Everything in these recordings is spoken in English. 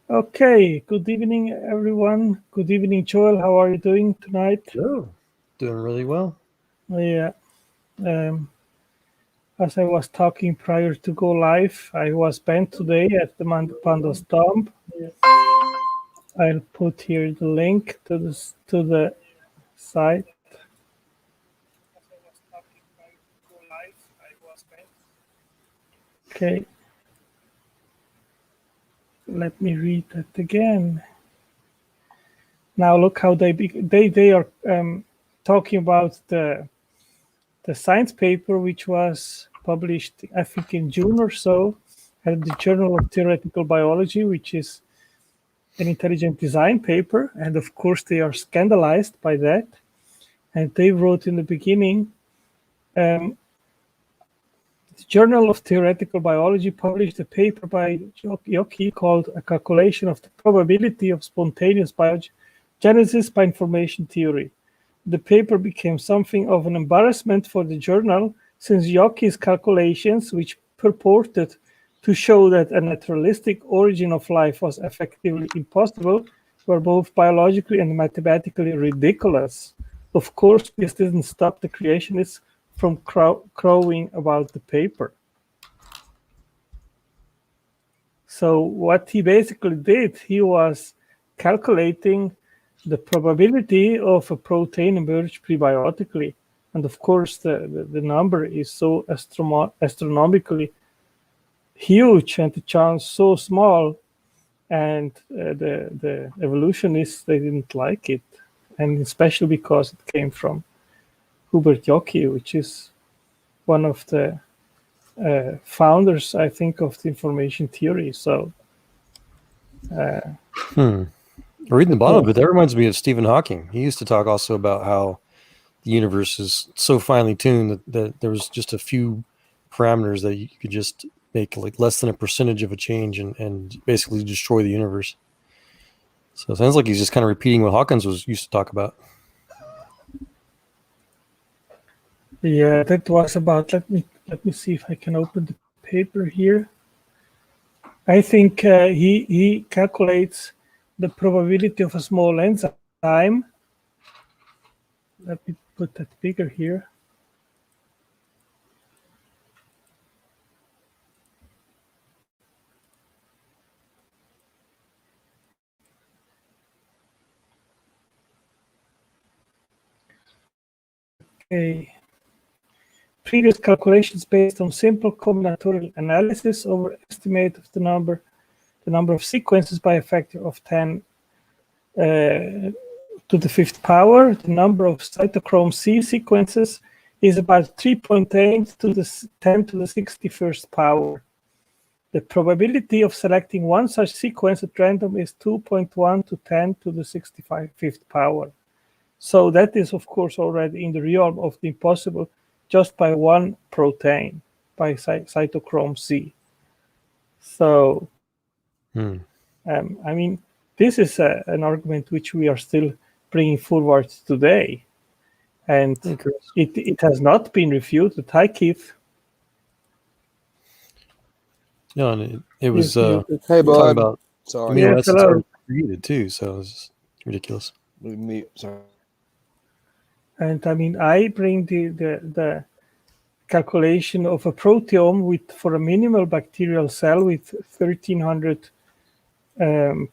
Okay, good evening, everyone. Good evening, Joel. How are you doing tonight? Oh, doing really well. Yeah, um, as I was talking prior to go live, I was banned today at the Panda's Tomb. I'll put here the link to the site. Okay, let me read that again. Now look how they are talking about the science paper, which was published, I think, in June or so, at the Journal of Theoretical Biology, which is an intelligent design paper. And of course, they are scandalized by that. And they wrote in the beginning, um, the Journal of Theoretical Biology published a paper by Yockey called A Calculation of the Probability of Spontaneous Biogenesis by Information Theory. The paper became something of an embarrassment for the journal, since Yockey's calculations, which purported to show that a naturalistic origin of life was effectively impossible, were both biologically and mathematically ridiculous. Of course, this didn't stop the creationists from crowing about the paper. So what he basically did, he was calculating the probability of a protein emerge prebiotically. And of course, the number is so astronomically huge and the chance so small. And the evolutionists, they didn't like it. And especially because it came from Hubert Yockey, which is one of the founders, I think, of the information theory. So, Reading the bottom yeah. of it, that reminds me of Stephen Hawking. He used to talk also about how the universe is so finely tuned that there was just a few parameters that you could just make like less than a percentage of a change and basically destroy the universe. So it sounds like he's just kind of repeating what Hawkins was used to talk about. Yeah, that was about. Let me see if I can open the paper here. I think he calculates the probability of a small enzyme. Let me put that bigger here. Okay. Previous calculations based on simple combinatorial analysis over estimate of the number of sequences by a factor of 10 to the fifth power. The number of cytochrome C sequences is about 3.8 to the 10 to the 61st power. The probability of selecting one such sequence at random is 2.1 to 10 to the 65th power. So that is, of course, already in the realm of the impossible just by one protein, by cytochrome C. So, Hmm. I mean, this is an argument which we are still bringing forward today. And it has not been refuted. Hi, Keith. Yeah, and it was He's muted. Hey, talking bud. about Sorry. amino Yes, acids hello. are created too, so it's ridiculous. Me. Sorry. And I mean, I bring the calculation of a proteome with for a minimal bacterial cell with 1300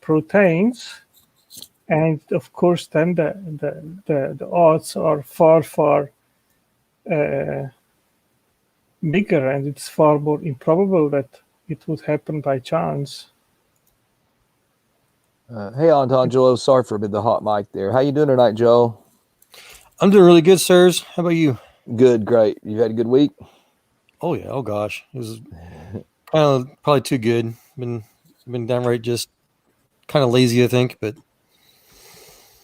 proteins, and of course, then the odds are far uh, bigger, and it's far more improbable that it would happen by chance. Hey, Anton, Joel. Sorry for a bit the hot mic there. How you doing tonight, Joel? I'm doing really good, sirs. How about you? Good, great. You had a good week? Oh yeah. Oh gosh, it was kind of probably too good. Been downright just kind of lazy, I think. But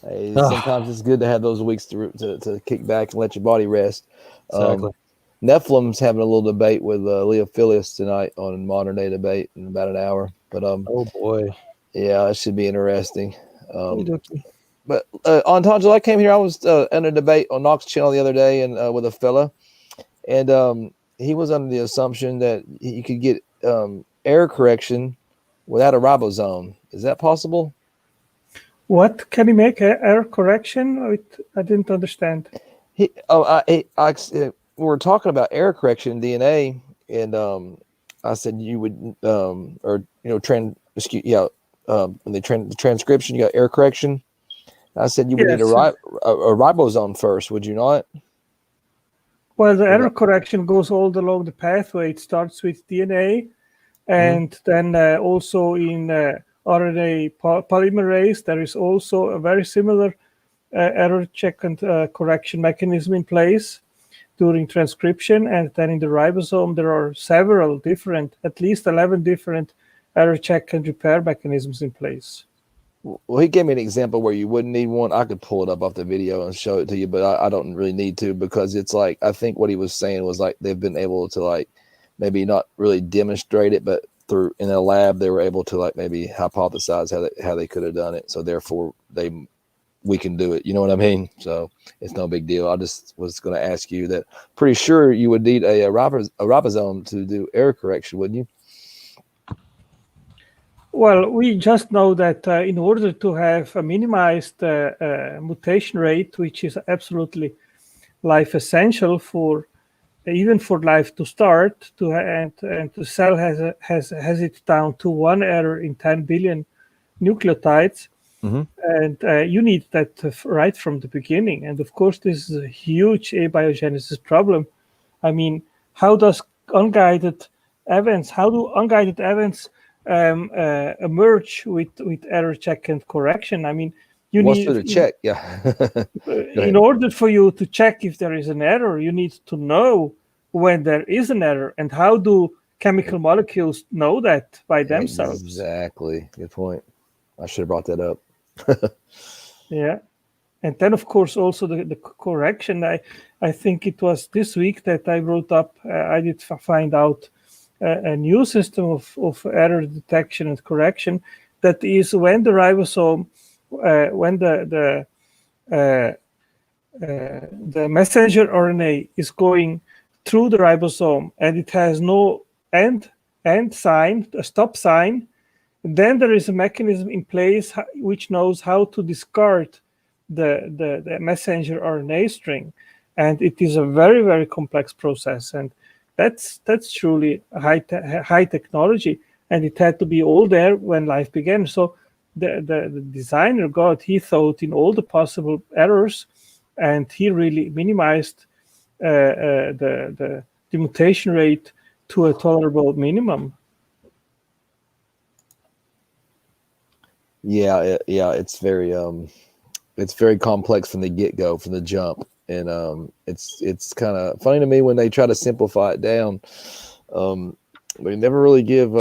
Hey, sometimes it's good to have those weeks to kick back and let your body rest. exactly. Nephilim's having a little debate with Leo Philius tonight on Modern Day Debate in about an hour. But Oh boy. yeah, it should be interesting. Okey-dokey. But Anton, I came here. I was in a debate on Knox Channel the other day, and with a fella, and he was under the assumption that you could get error correction without a ribosome. Is that possible? What can you make error correction? I didn't understand. We were talking about error correction in DNA, and I said you would, in the transcription, you got error correction. I said you would need a ribosome first, would you not? Well, the error correction goes all along the pathway. It starts with DNA, and then also in RNA polymerase, there is also a very similar error check and correction mechanism in place during transcription. And then in the ribosome, there are several different, at least 11 different error check and repair mechanisms in place. Well, he gave me an example where you wouldn't need one. I could pull it up off the video and show it to you, but I don't really need to, because it's like, I think what he was saying was like they've been able to like maybe not really demonstrate it, but through in a lab they were able to like maybe hypothesize how they could have done it. So therefore we can do it. You know what I mean? So it's no big deal. I just was going to ask you that. Pretty sure you would need a ribosome to do error correction, wouldn't you? Well, we just know that in order to have a minimized mutation rate, which is absolutely life essential for even for life to start, and the cell has it down to 1 error in 10 billion nucleotides, and you need that right from the beginning. And of course, this is a huge abiogenesis problem. I mean, how do unguided events emerge with error check and correction? I mean, you need to check. Yeah. In order for you to check if there is an error, you need to know when there is an error. And how do chemical molecules know that by themselves? Exactly. Good point. I should have brought that up. Yeah. And then, of course, also the correction. I think it was this week that I wrote up, I did find out a new system of error detection and correction. That is when the ribosome, when the messenger RNA is going through the ribosome and it has no end sign, a stop sign, then there is a mechanism in place which knows how to discard the messenger RNA string. And it is a very, very complex process. And that's truly high technology. And it had to be all there when life began. So the designer he thought in all the possible errors, and he really minimized the mutation rate to a tolerable minimum. Yeah, it's very complex from the get-go, from the jump, and it's kind of funny to me when they try to simplify it down. They never really give.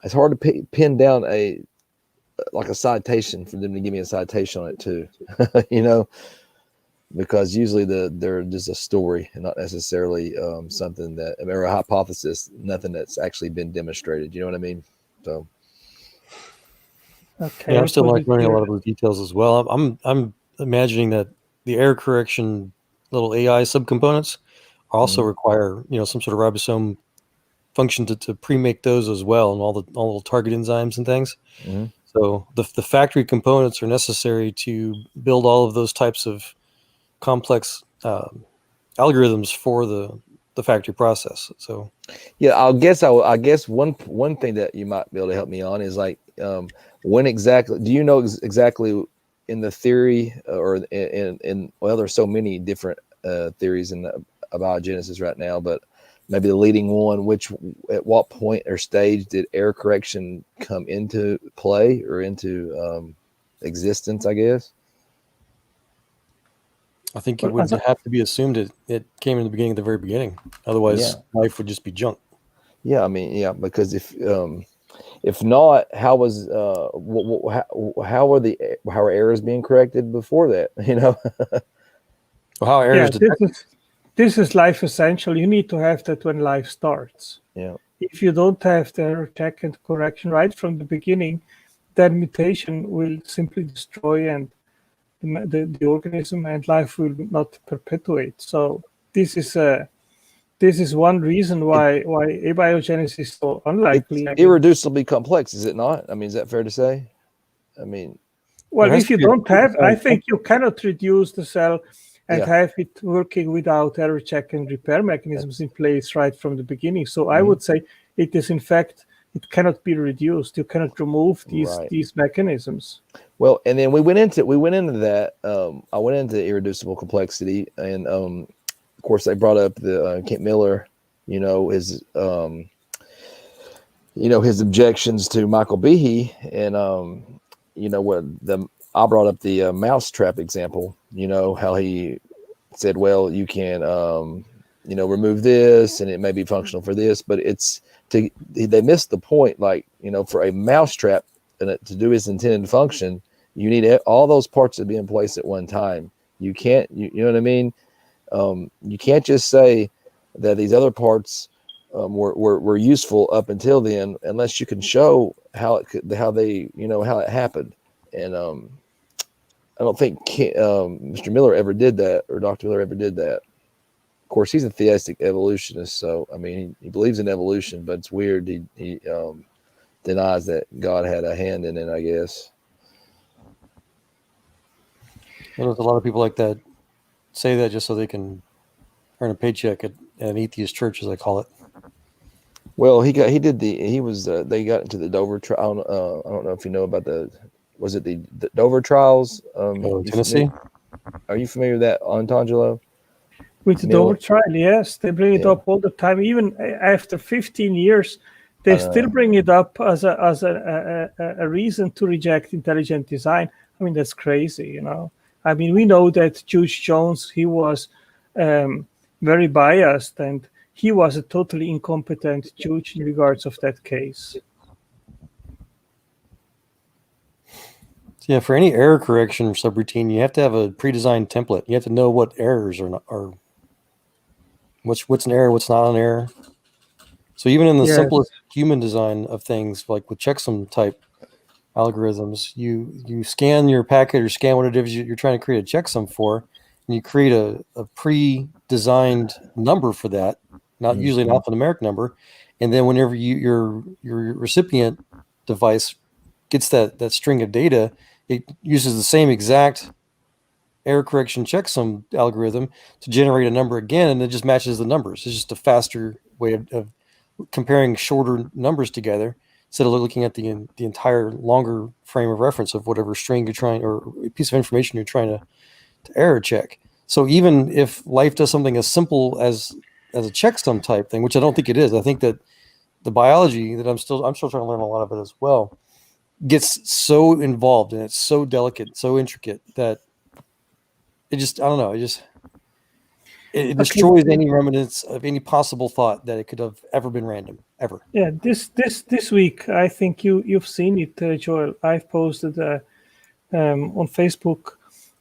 It's hard to pin down a citation for them to give me a citation on it too, you know, because usually they're just a story and not necessarily something that, or a hypothesis, nothing that's actually been demonstrated. You know what I mean? So. Okay. Yeah, I'm still learning a lot of those details as well. I'm imagining that the error correction little AI subcomponents also require some sort of ribosome function to pre-make those as well, and all the little target enzymes and things. So the factory components are necessary to build all of those types of complex algorithms for the factory process. So yeah, I guess one thing that you might be able to help me on is like when exactly do you know exactly in the theory or in well, there's so many different theories in abiogenesis right now, but maybe the leading one, at what point or stage did error correction come into play or into existence, I guess? I think it would have to be assumed it came in the beginning, at the very beginning. Otherwise, life would just be junk. Yeah, I mean, yeah, because if not, how are errors being corrected before that? You know, well, how errors detected? This is life essential. You need to have that when life starts. Yeah. If you don't have the error check and correction right from the beginning, then mutation will simply destroy and the organism, and life will not perpetuate. So this is this is one reason why abiogenesis is so unlikely. It's irreducibly complex, is it not? I mean, is that fair to say? I mean, well, There has if to you be a don't have, I predefined think you cannot reduce the cell and Yeah. have it working without error check and repair mechanisms in place right from the beginning. So I Mhm. would say it is, in fact, it cannot be reduced. You cannot remove Right. these mechanisms. Well, and then we went into that. I went into irreducible complexity, and of course, they brought up the Kent Miller, his his objections to Michael Behe, and what I brought up the mousetrap example. How he said, well, you can remove this, and it may be functional for this, but they missed the point. Like, for a mousetrap and to do its intended function, you need all those parts to be in place at one time. You can't, you know what I mean? You can't just say that these other parts were useful up until then, unless you can show how it happened. And I don't think Mr. Miller ever did that, or Dr. Miller ever did that. Of course, he's a theistic evolutionist, so I mean, he believes in evolution, but it's weird he denies that God had a hand in it, I guess. There's a lot of people like that say that just so they can earn a paycheck at an atheist church, as I call it. Well, they got into the Dover trial. I don't know if you know about the Dover trials? Tennessee? Are you familiar with that, Antangelo? With the Dover trial, yes, they bring it up all the time. Even after 15 years, they still bring it up as a reason to reject intelligent design. I mean, that's crazy, I mean, we know that Judge Jones, he was very biased, and he was a totally incompetent judge in regards of that case. Yeah, for any error correction subroutine, you have to have a pre-designed template. You have to know what errors are what's an error, what's not an error. So even in the simplest human design of things, like with checksum type algorithms, you scan your packet or scan what it is you're trying to create a checksum for, and you create a pre-designed number for that, not usually an alphanumeric number, and then whenever your recipient device gets that string of data, it uses the same exact error correction checksum algorithm to generate a number again, and it just matches the numbers. It's just a faster way of comparing shorter numbers together instead of looking at the entire longer frame of reference of whatever string you're trying, or piece of information you're trying to error check. So even if life does something as simple as a checksum type thing, which I don't think it is, I think that the biology that I'm still trying to learn a lot of it as well, gets so involved and it's so delicate, so intricate that it just, I don't know, it destroys any remnants of any possible thought that it could have ever been random, ever. Yeah, this week, I think you've seen it, Joel. I've posted on Facebook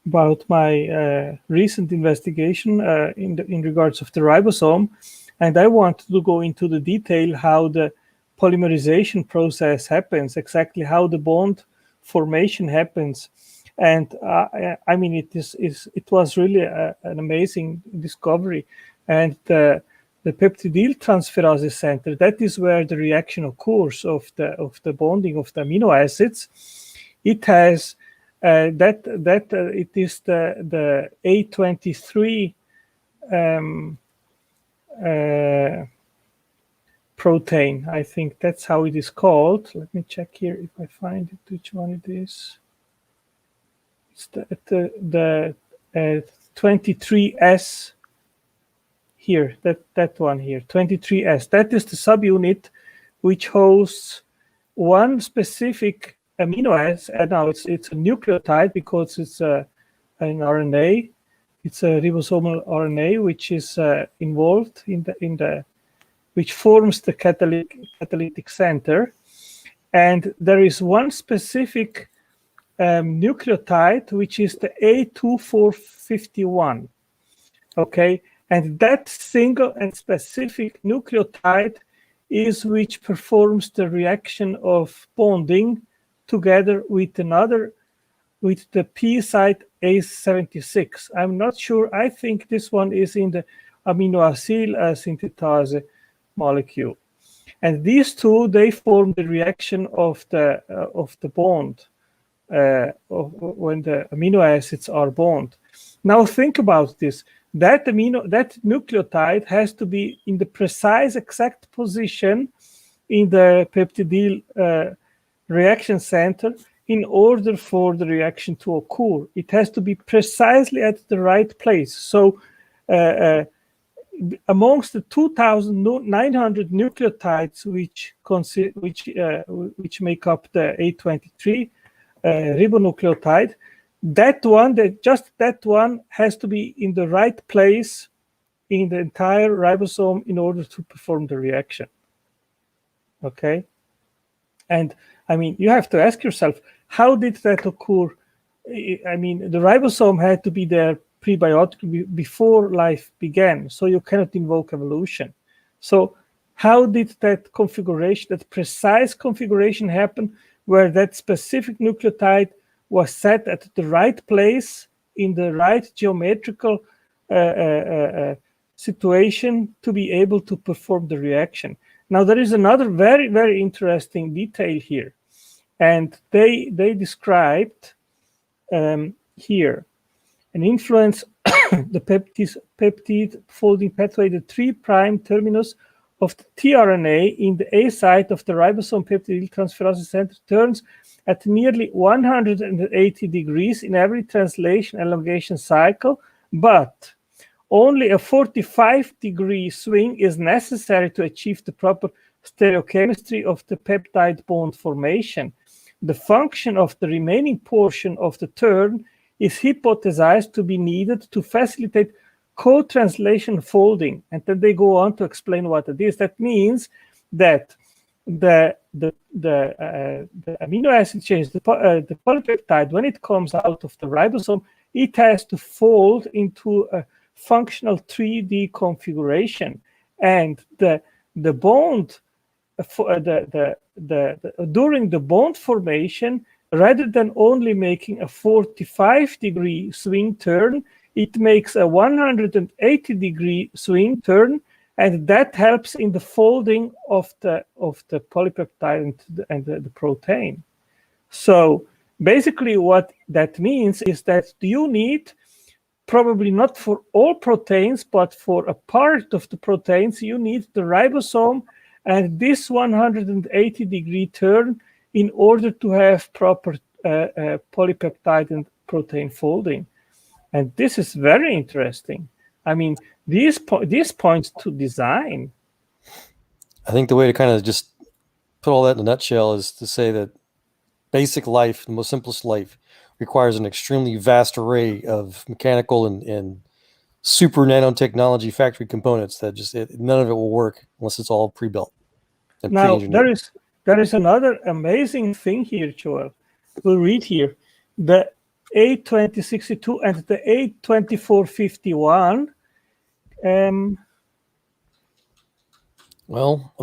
about my recent investigation in regards of the ribosome, and I want to go into the detail how the polymerization process happens, exactly how the bond formation happens. And I mean, it was really an amazing discovery. And the peptidyl transferase center, that is where the reaction occurs of the bonding of the amino acids. It has it is the A23 protein. I think that's how it is called. Let me check here if I find it, which one it is. It's the 23S here, that one here, 23S. That is the subunit which hosts one specific amino acid, and now it's a nucleotide because it's an RNA. It's a ribosomal RNA which is involved in the which forms the catalytic center, and there is one specific nucleotide which is the A2451. Okay, and that single and specific nucleotide is which performs the reaction of bonding together with the p site A76. I'm not sure. I think this one is in the aminoacyl synthetase molecule. And these two, they form the reaction of the bond when the amino acids are bound. Now think about this. That nucleotide has to be in the precise exact position in the peptidyl reaction center in order for the reaction to occur. It has to be precisely at the right place. So amongst the 2,900 nucleotides which make up the A23 ribonucleotide, that one has to be in the right place in the entire ribosome in order to perform the reaction. Okay? And I mean, you have to ask yourself, how did that occur? I mean, the ribosome had to be there prebiotically before life began, so you cannot invoke evolution. So how did that configuration, that precise configuration happen where that specific nucleotide was set at the right place in the right geometrical situation to be able to perform the reaction? Now, there is another very, very interesting detail here. And they described here an influence the peptide folding pathway, the 3' terminus of the tRNA in the A site of the ribosome peptidyl transferase center turns at nearly 180 degrees in every translation elongation cycle, but only a 45-degree swing is necessary to achieve the proper stereochemistry of the peptide bond formation. The function of the remaining portion of the turn is hypothesized to be needed to facilitate co-translation folding. And then they go on to explain what it is. That means that the amino acid change, the polypeptide, when it comes out of the ribosome, it has to fold into a functional 3D configuration. And the bond, during the bond formation, rather than only making a 45-degree swing turn, it makes a 180-degree swing turn, and that helps in the folding of the polypeptide and the protein. So basically what that means is that you need, probably not for all proteins, but for a part of the proteins, you need the ribosome and this 180-degree turn in order to have proper polypeptide and protein folding. And this is very interesting. I mean, these points to design. I think the way to kind of just put all that in a nutshell is to say that basic life, the most simplest life, requires an extremely vast array of mechanical and super nanotechnology factory components that just none of it will work unless it's all pre-built. Now, there is another amazing thing here, Joel. We'll read here. The A2062 and the A2451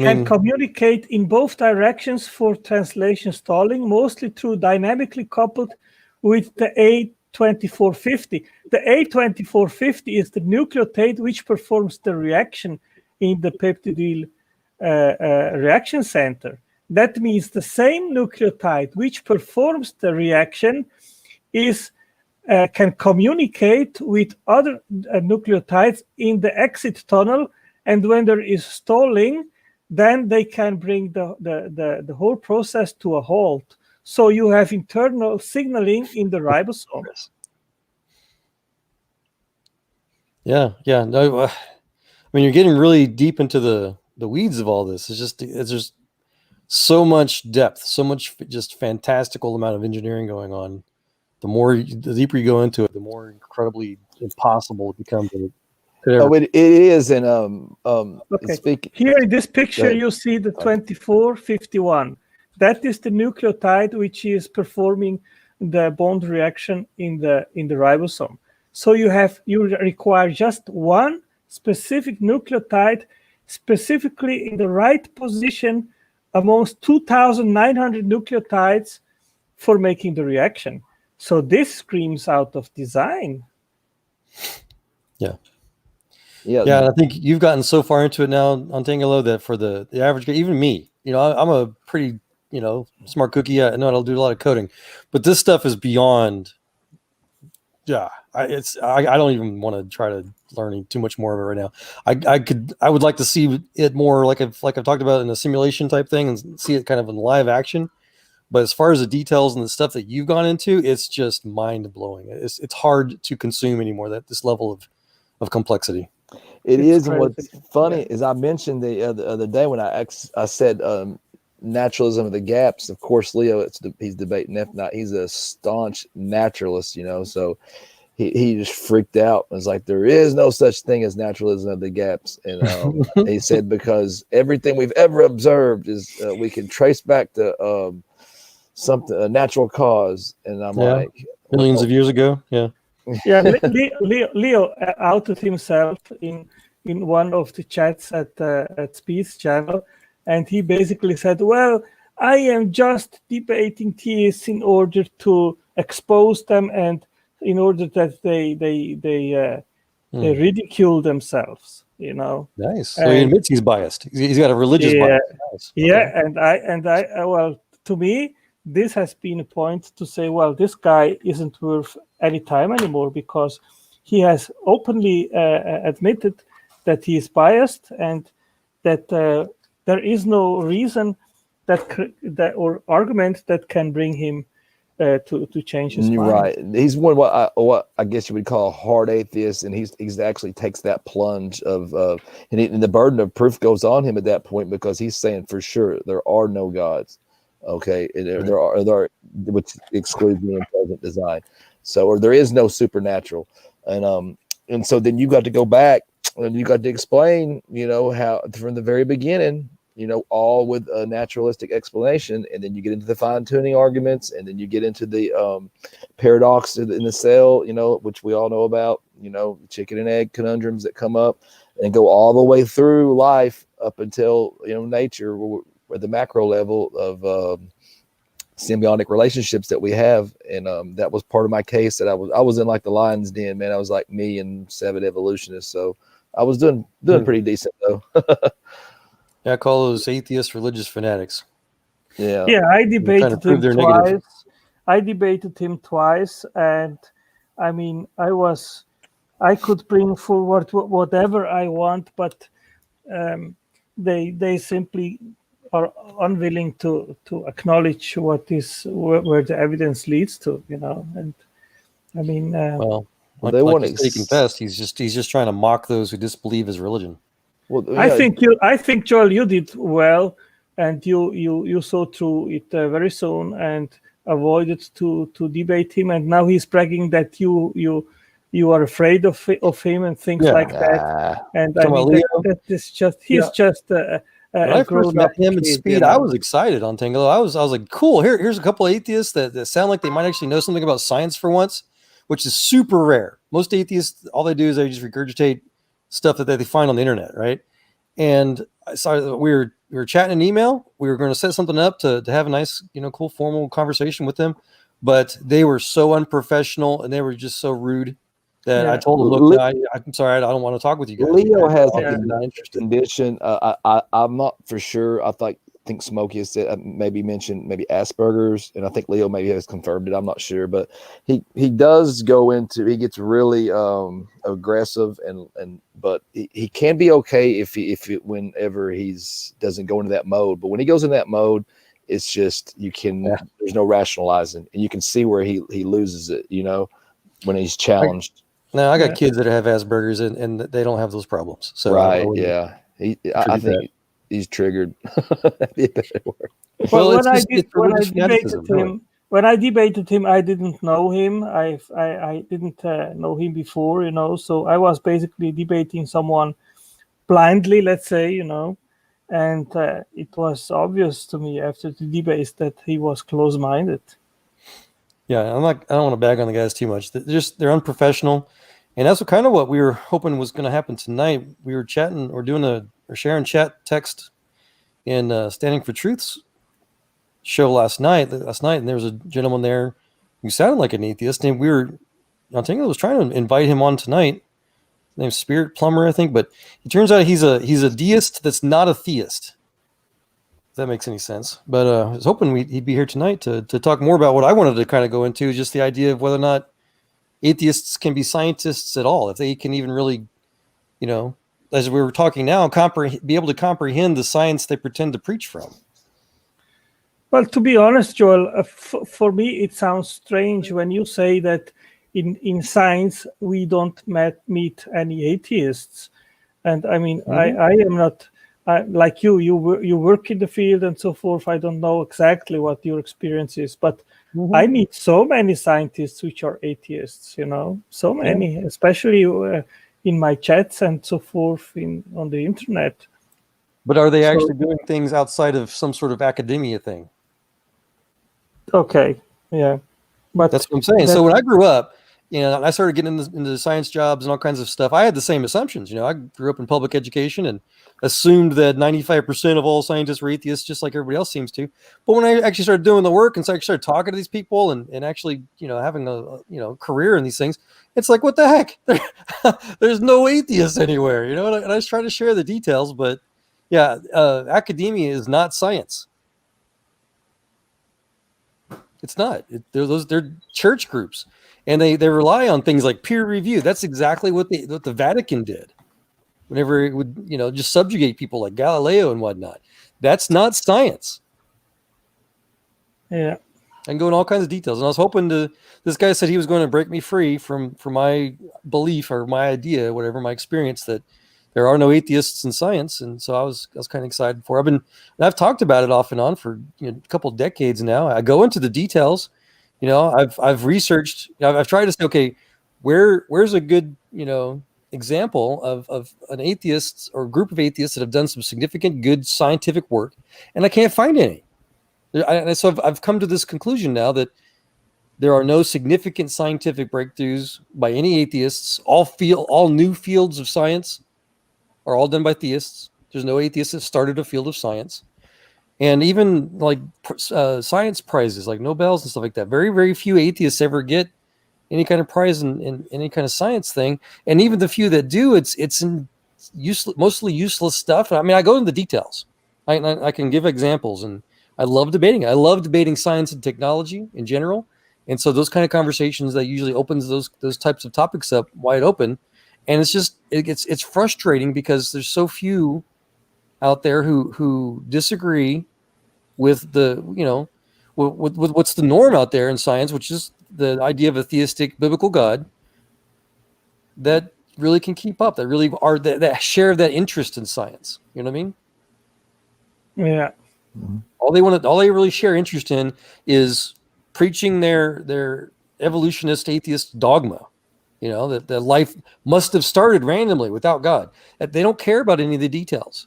can communicate in both directions for translation stalling, mostly through dynamically coupled with the A2450. The A2450 is the nucleotide which performs the reaction in the peptidyl reaction center. That means the same nucleotide which performs the reaction can communicate with other nucleotides in the exit tunnel, and when there is stalling, then they can bring the whole process to a halt. So you have internal signaling in the ribosomes. Yeah. No, I mean, you're getting really deep into the weeds of all this. It's just so much depth, so much just fantastical amount of engineering going on. The deeper you go into it, the more incredibly impossible it becomes. It is, and okay. Here in this picture, you see the 2451. That is the nucleotide which is performing the bond reaction in the ribosome. So you require just one specific nucleotide, specifically in the right position amongst 2,900 nucleotides for making the reaction. So this screams out of design. Yeah. Yeah, Yeah, and I think you've gotten so far into it now on Tangelo that for the average guy, even me, I'm a pretty, smart cookie. I know I'll do a lot of coding, but this stuff is beyond. Yeah, I don't even want to try to learn too much more of it right now. I would like to see it more like I've talked about in a simulation type thing and see it kind of in live action. But as far as the details and the stuff that you've gone into, it's just mind blowing. It's hard to consume anymore. That this level of complexity. it It's is. And what's crazy. funny Yeah. is I mentioned the other day when I said naturalism of the gaps. Of course, Leo, he's debating if not. He's a staunch naturalist, so he just freaked out. It was like, there is no such thing as naturalism of the gaps. And he said, because everything we've ever observed is we can trace back to something, a natural cause. And I'm Yeah. like, Millions of years ago. Yeah. Yeah, Leo outed himself in one of the chats at Speed's channel, and he basically said, "Well, I am just debating theists in order to expose them and in order that they ridicule themselves." Nice. So he And admits he's biased. He's got a religious yeah, bias. Nice. yeah, Okay. and I well, to me, this has been a point to say, well, this guy isn't worth any time anymore because he has openly admitted that he is biased and that there is no reason that or argument that can bring him to change his You're mind. right. He's one what I guess you would call a hard atheist, and he's actually takes that plunge of and the burden of proof goes on him at that point because he's saying for sure there are no gods. Okay, and there are, which excludes the intelligent design. So, or there is no supernatural, and so then you got to go back and you got to explain, how from the very beginning, all with a naturalistic explanation, and then you get into the fine tuning arguments, and then you get into the paradox in the cell, which we all know about, chicken and egg conundrums that come up, and go all the way through life up until nature, at the macro level of symbiotic relationships that we have. And that was part of my case that I was in like the lion's den, man. I was like me and 7 evolutionists, so I was doing pretty decent though. Yeah, I call those atheist religious fanatics. Yeah. I Trying to debated prove him they're twice. negative. I debated him twice, and I mean, I could bring forward whatever I want, but they simply are unwilling to acknowledge where the evidence leads to, and I mean, Well, they like want you say, confessed. He's just trying to mock those who disbelieve his religion. well, I think Joel, you did well, and you saw through it very soon and avoided to debate him, and now he's bragging that you are afraid of him and things like that. And I Talking mean about that is just he's just a when I first grown met up him in kid, Speed, I was excited on Tango. I was like, cool. Here's a couple of atheists that sound like they might actually know something about science for once, which is super rare. Most atheists, all they do is they just regurgitate stuff that they find on the internet, right? And I saw we were chatting in email. We were going to set something up to have a nice, cool formal conversation with them, but they were so unprofessional and they were just so rude that I told them, look, I'm sorry, I don't want to talk with you guys. Leo has I'm not interested. condition. I'm not for sure. think Smokey has said, maybe mentioned maybe Asperger's, and I think Leo maybe has confirmed it. I'm not sure, but he does go into, he gets really aggressive but he can be okay whenever he's doesn't go into that mode. But when he goes in that mode, it's just there's no rationalizing, and you can see where he loses it. When he's challenged. No, I got kids that have Asperger's and they don't have those problems. So right, I think he's triggered. Well, when I debated him, I didn't know him. I didn't know him before, so I was basically debating someone blindly, let's say, and it was obvious to me after the debates that he was close-minded. Yeah, I don't want to bag on the guys too much. They're unprofessional, and that's what we were hoping was going to happen tonight. We were chatting or sharing chat text in Standing for Truth's show last night, and there was a gentleman there who sounded like an atheist, and Tango was trying to invite him on tonight name's Spirit Plumber, I think. But it turns out he's a deist that's not a theist. If that makes any sense. But I was hoping he'd be here tonight to talk more about what I wanted to kind of go into, just the idea of whether or not atheists can be scientists at all, if they can even really, as we were talking now, be able to comprehend the science they pretend to preach from. Well, to be honest, Joel, for me, it sounds strange when you say that in science we don't meet any atheists. And I mean, I am not like you. You work in the field and so forth. I don't know exactly what your experience is, but I meet so many scientists which are atheists. So many, especially in my chats and so forth on the internet. But are they actually doing things outside of some sort of academia thing? Okay, yeah, but that's what I'm saying. So when I grew up, I started getting into science jobs and all kinds of stuff. I had the same assumptions. I grew up in public education and assumed that 95% of all scientists were atheists, just like everybody else seems to. But when I actually started doing the work and so I started talking to these people and actually, having a career in these things, it's like, what the heck? There's no atheists anywhere, And I was trying to share the details, but yeah, academia is not science. It's not. They're church groups, and they rely on things like peer review. That's exactly what the Vatican did. Whenever it would, just subjugate people like Galileo and whatnot. That's not science. Yeah. I can go in all kinds of details. And I was hoping this guy said he was going to break me free from my belief or my idea, whatever, my experience, that there are no atheists in science. And so I was kind of excited for it. I've talked about it off and on for a couple of decades now. I go into the details. I've researched, I've tried to say, okay, where's a good, example of an atheist or group of atheists that have done some significant good scientific work, and I can't find any. So I've come to this conclusion now that there are no significant scientific breakthroughs by any atheists. All new fields of science are all done by theists. There's no atheists that started a field of science. And even like science prizes like Nobels and stuff like that, very, very few atheists ever get any kind of prize in any kind of science thing. And even the few that do, it's in mostly useless stuff. I mean, I go into the details. I can give examples, and I love debating. I love debating science and technology in general. And so those kind of conversations that usually opens those types of topics up wide open. And it's frustrating because there's so few out there who disagree with with what's the norm out there in science, which is the idea of a theistic biblical God that really can keep up, that really are that share that interest in science. You know what I mean? Yeah. All they really share interest in is preaching their evolutionist atheist dogma. That life must have started randomly without God. They don't care about any of the details.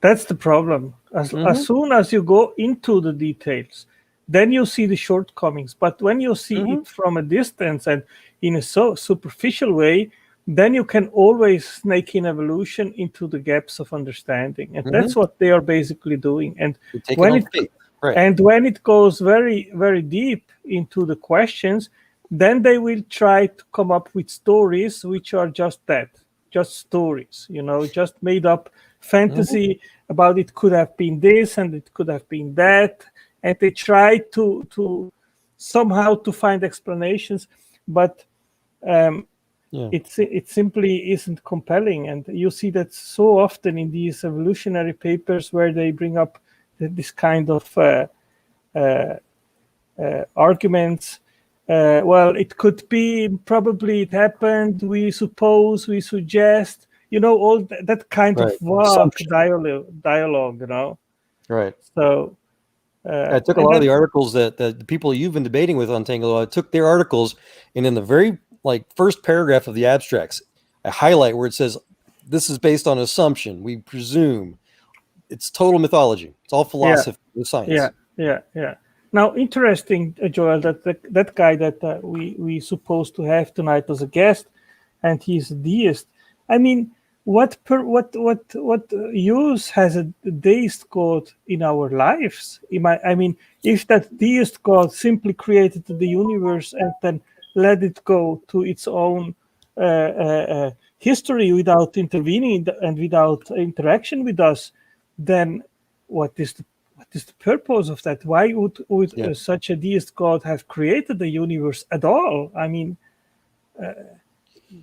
That's the problem. As soon as you go into the details, then you see the shortcomings. But when you see it from a distance and in a so superficial way, then you can always snake in evolution into the gaps of understanding. And that's what they are basically doing. And when it goes very, very deep into the questions, then they will try to come up with stories which are just stories, just made up fantasy about it could have been this and it could have been that. And they try to somehow to find explanations, but it simply isn't compelling. And you see that so often in these evolutionary papers where they bring up this kind of arguments. Well, it could be, probably it happened, we suppose, we suggest, all that kind of dialogue, Right. So I took a lot of the articles that the people you've been debating with on Tangle, I took their articles, and in the very first paragraph of the abstracts, I highlight where it says, this is based on assumption, we presume. It's total mythology. It's all philosophy with science. Yeah. Now, interesting, Joel, that guy that we supposed to have tonight as a guest, and he's a deist. I mean, what use has a deist God in our lives? I mean, if that deist God simply created the universe and then let it go to its own history without intervening and without interaction with us, then what is the purpose of that? Why would Yeah. such a deist God have created the universe at all? I mean,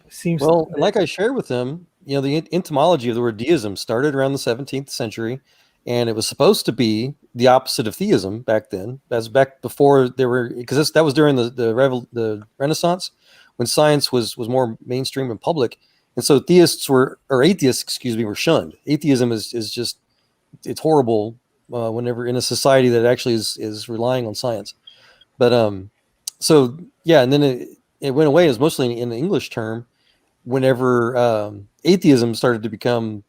seems Well, and like I shared with them, the etymology of the word deism started around the 17th century, and it was supposed to be the opposite of theism back then. That's back before there were, because that was during the Renaissance, when science was more mainstream and public, and so atheists, were shunned. Atheism is just, it's horrible whenever in a society that actually is relying on science. But so yeah, and then it went away. It was mostly in the English term whenever atheism started to become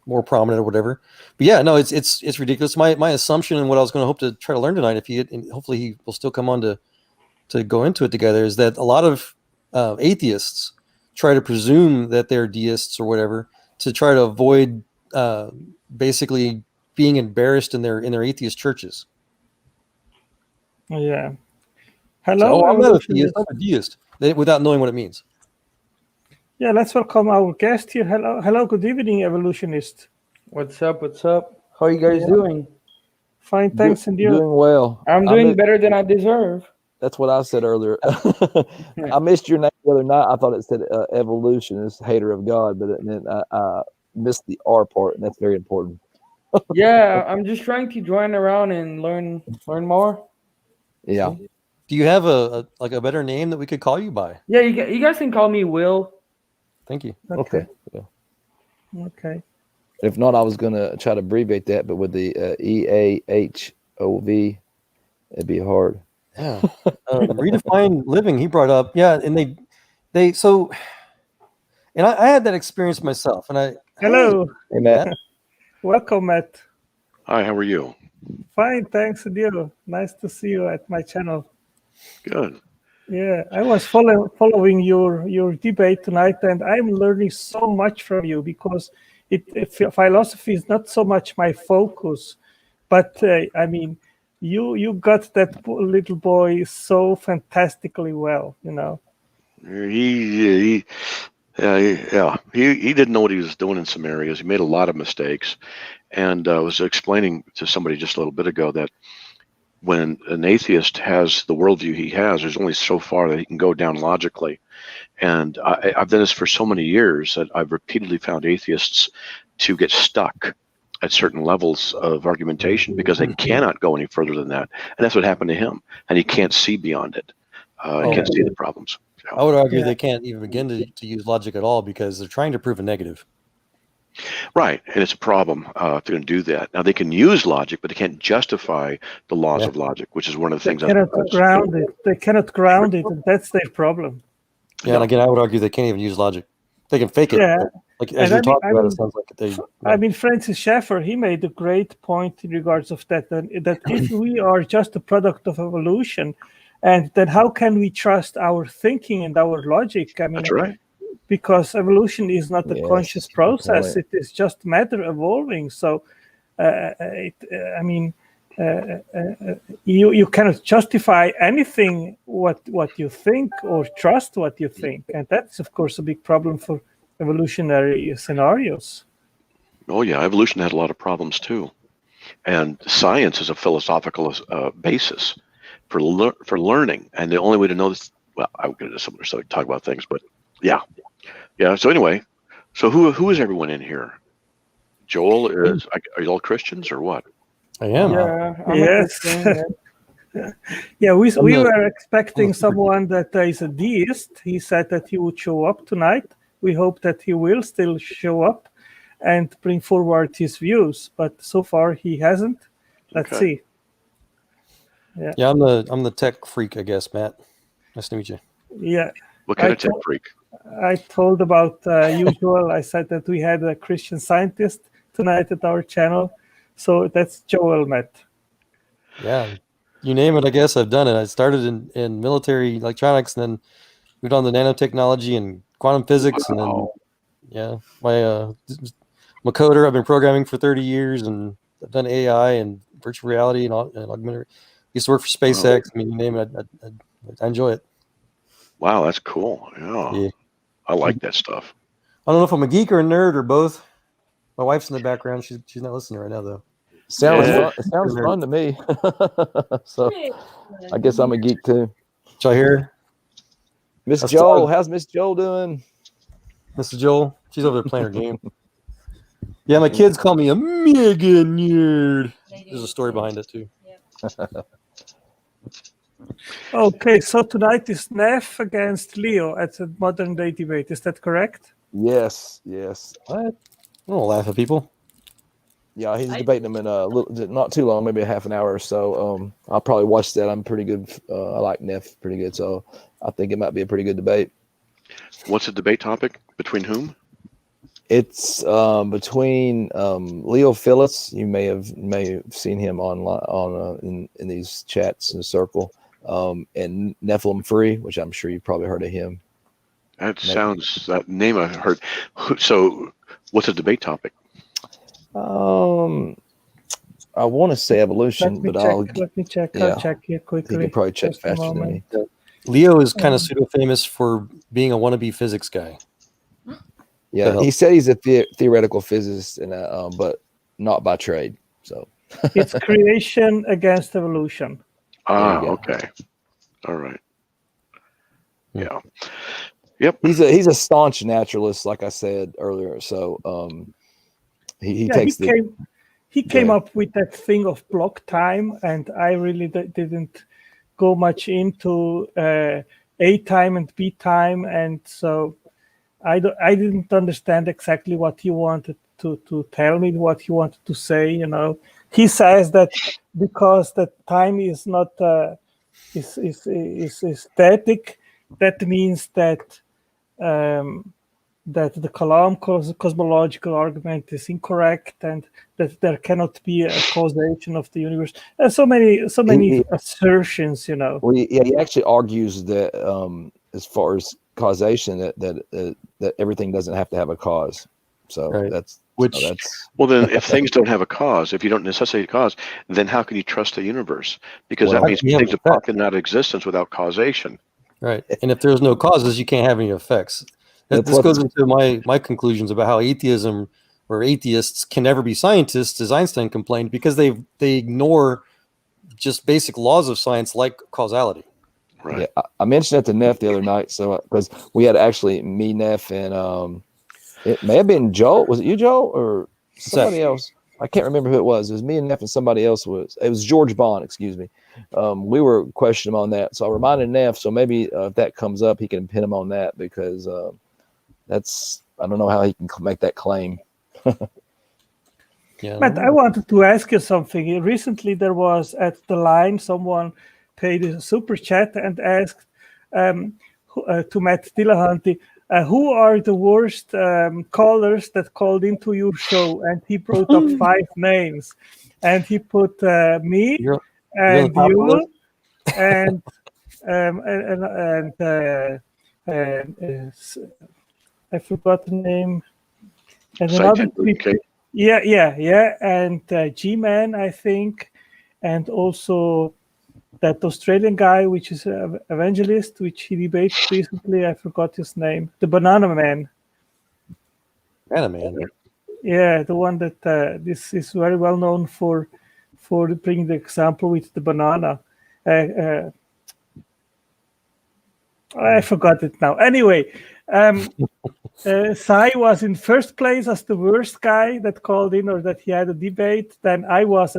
more prominent or whatever. But yeah, no, it's ridiculous. My assumption and what I was going to hope to try to learn tonight, and hopefully he will still come on to go into it together, is that a lot of atheists try to presume that they're deists or whatever to try to avoid basically being embarrassed in their atheist churches. yeah. Hello, So, I'm not a evolutionist. theist, I'm a deist, without knowing what it means. Yeah, let's welcome our guest here. Hello, good evening, evolutionist. What's up? What's up? How you guys doing? Fine, thanks, and you? Doing well. I'm doing better than I deserve. That's what I said earlier. I missed your name the other night. I thought it said evolutionist, hater of God, but then I missed the R part, and that's very important. Yeah, I'm just trying to join around and learn more. Yeah. Do you have a better name that we could call you by? Yeah, you guys can call me Will. Thank you. Okay. Yeah. Okay. If not, I was going to try to abbreviate that, but with the EAHOV, it'd be hard. Yeah. Redefine living, he brought up. Yeah. And they so, and I had that experience myself. And Hello. Hey, Matt. Welcome, Matt. Hi, how are you? Fine, thanks, and you? Nice to see you at my channel. Good. Yeah, I was following your debate tonight, and I'm learning so much from you because philosophy is not so much my focus, but I mean, you got that little boy so fantastically well, He didn't know what he was doing in some areas. He made a lot of mistakes, and I was explaining to somebody just a little bit ago that when an atheist has the worldview he has, there's only so far that he can go down logically. And I've done this for so many years that I've repeatedly found atheists to get stuck at certain levels of argumentation because they cannot go any further than that. And that's what happened to him. And he can't see beyond it. He can't see the problems. So, I would argue they can't even begin to use logic at all because they're trying to prove a negative. right. And it's a problem if they're going to do that. Now, they can use logic, but they can't justify the laws of logic, which is one of the things. They cannot ground it. They cannot ground it, and that's their problem. Yeah, and again, I would argue they can't even use logic. They can fake it. Yeah. Like as you're talking about, it sounds like they. I mean, Francis Schaeffer, he made a great point in regards of that if we are just a product of evolution, and then how can we trust our thinking and our logic? I mean, That's right. Because evolution is not a conscious process; it is just matter evolving. So, you cannot justify anything what you think or trust what you think, and that's of course a big problem for evolutionary scenarios. Oh yeah, evolution had a lot of problems too, and science is a philosophical basis for learning. And the only way to know this, well, I would get into some other stuff, talk about things, but yeah. So anyway, so who is everyone in here? Joel are you all Christians or what? I am. Yeah. Yes. Yeah, we were expecting someone that is a deist. He said that he would show up tonight. We hope that he will still show up and bring forward his views, but so far he hasn't. Let's see. Yeah, I'm the tech freak, I guess, Matt. Nice to meet you. Yeah. What kind of tech freak? I told about usual. I said that we had a Christian Scientist tonight at our channel. So that's Joel, Matt. Yeah. You name it, I guess I've done it. I started in military electronics and then moved on to nanotechnology and quantum physics. And then, I'm a coder. I've been programming for 30 years and I've done AI and virtual reality and augmented. Used to work for SpaceX. I mean, you name it. I enjoy it. Wow, that's cool. Yeah. I like that stuff. I don't know if I'm a geek or a nerd or both. My wife's in the background. She's not listening right now though. Sounds Yeah. fun. It sounds fun to me. So I guess I'm a geek too. Shall I hear Miss That's Joel, fun. how's Miss Joel doing? Mrs. Joel? She's over there playing her game. Yeah, my kids call me a mega nerd. There's a story behind it too. Okay, so tonight is Neff against Leo at the modern day debate. Is that correct? Yes. What? I don't laugh at people. Yeah, he's debating them in a little, not too long, maybe a half an hour or so. I'll probably watch that. I'm pretty good. I like Neff pretty good, so I think it might be a pretty good debate. What's the debate topic? Between whom? It's between Leo Phillips. You may have seen him online in these chats in the circle, and Nephilim Free, which I'm sure you've probably heard of him. That name I heard. So, what's the debate topic? I want to say evolution, but Let me check. yeah. I'll check here you quickly. can probably check Just a faster than moment. me. Leo is kind of pseudo famous for being a wannabe physics guy. Yeah, he said he's a theoretical physicist, and but not by trade. So It's creation against evolution. Ah, There you go. okay. All right. Yeah. he's a staunch naturalist, like I said earlier. So he takes he came ahead. up with that thing of block time, and I really didn't go much into A time and B time, and so I didn't understand exactly what he wanted to tell me, what he wanted to say. You know, he says that because the time is not is static, that means that that the Kalam cosmological argument is incorrect, and that there cannot be a causation of the universe. So many He- assertions, you know. Well, he actually argues that as far as causation, that everything doesn't have to have a cause. So Right. that's Which- Well, then, if things don't have a cause, if you don't necessitate a cause, then how can you trust the universe? Because Well, that means yeah, things are but- popping out of existence without causation. Right. And if there's no causes, you can't have any effects. That's This what- goes into my conclusions about how atheism or atheists can never be scientists, as Einstein complained, because they ignore just basic laws of science like causality. Right. Yeah, I mentioned that to Neff the other night. So because we had actually me, Neff, and it may have been Joel. Was it you, Joel, or somebody else? I can't remember who it was. It was me and Neff, and somebody else was. It was George Bond. Excuse me. We were questioning him on that. So I reminded Neff. So maybe if that comes up, he can pin him on that because that's I don't know how he can make that claim. Yeah. Matt, I wanted to ask you something. Recently, there was at the line someone paid a super chat and asked to Matt Dillahunty, who are the worst callers that called into your show? And he brought up 5 names, and he put me You're and the top you list? and I forgot the name. And Scientific, another okay. yeah, and G-Man, I think, and also that Australian guy, which is an evangelist, which he debated recently. I forgot his name. The Banana Man. Man. Yeah, the one that this is very well known for bringing the example with the banana. I forgot it now. Anyway, Sai was in first place as the worst guy that called in or that he had a debate. Then I was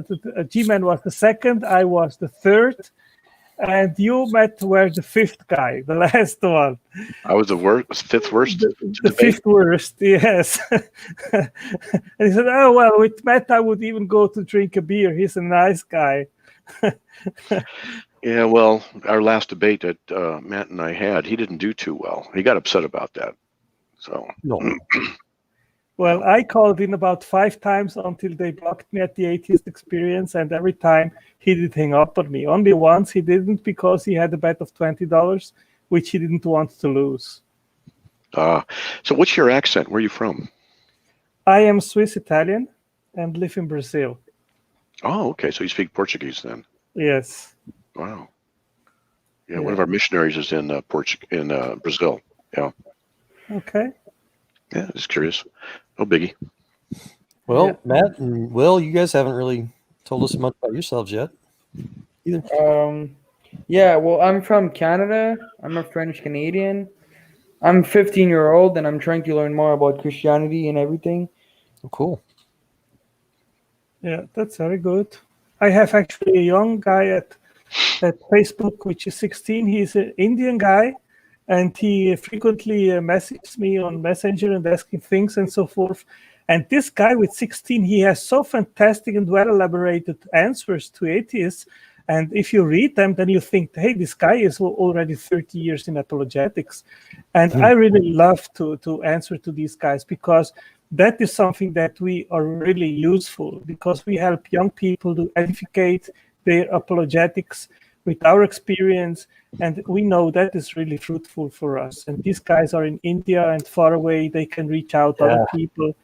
G-Man was the second. I was the third. And you, Matt, were the fifth guy, the last one. I was the fifth worst. The fifth worst, yes. And he said, oh, well, with Matt, I would even go to drink a beer. He's a nice guy. Yeah, well, our last debate that Matt and I had, he didn't do too well. He got upset about that. So No. Well, I called in about 5 times until they blocked me at the Atheist Experience, and every time he did hang up on me. Only once he didn't, because he had a bet of $20, which he didn't want to lose. so what's your accent? Where are you from? I am Swiss Italian and live in Brazil. Oh, okay. So you speak Portuguese then? Yes. Wow. Yeah, one of our missionaries is in Brazil. Yeah. Okay. Yeah, just curious. No biggie. Well, Yeah. Matt and Will, you guys haven't really told us much about yourselves yet. Yeah, well, I'm from Canada. I'm a French Canadian. I'm 15-year-old and I'm trying to learn more about Christianity and everything. Oh, cool. Yeah, that's very good. I have actually a young guy at Facebook, which is 16. He's an Indian guy, and he frequently messages me on Messenger and asking things and so forth. And this guy with 16, he has so fantastic and well elaborated answers to atheists. And if you read them, then you think, hey, this guy is already 30 years in apologetics. And I really love to answer to these guys, because that is something that we are really useful, because we help young people to educate their apologetics with our experience, and we know that is really fruitful for us. And these guys are in India and far away; they can reach out to other people,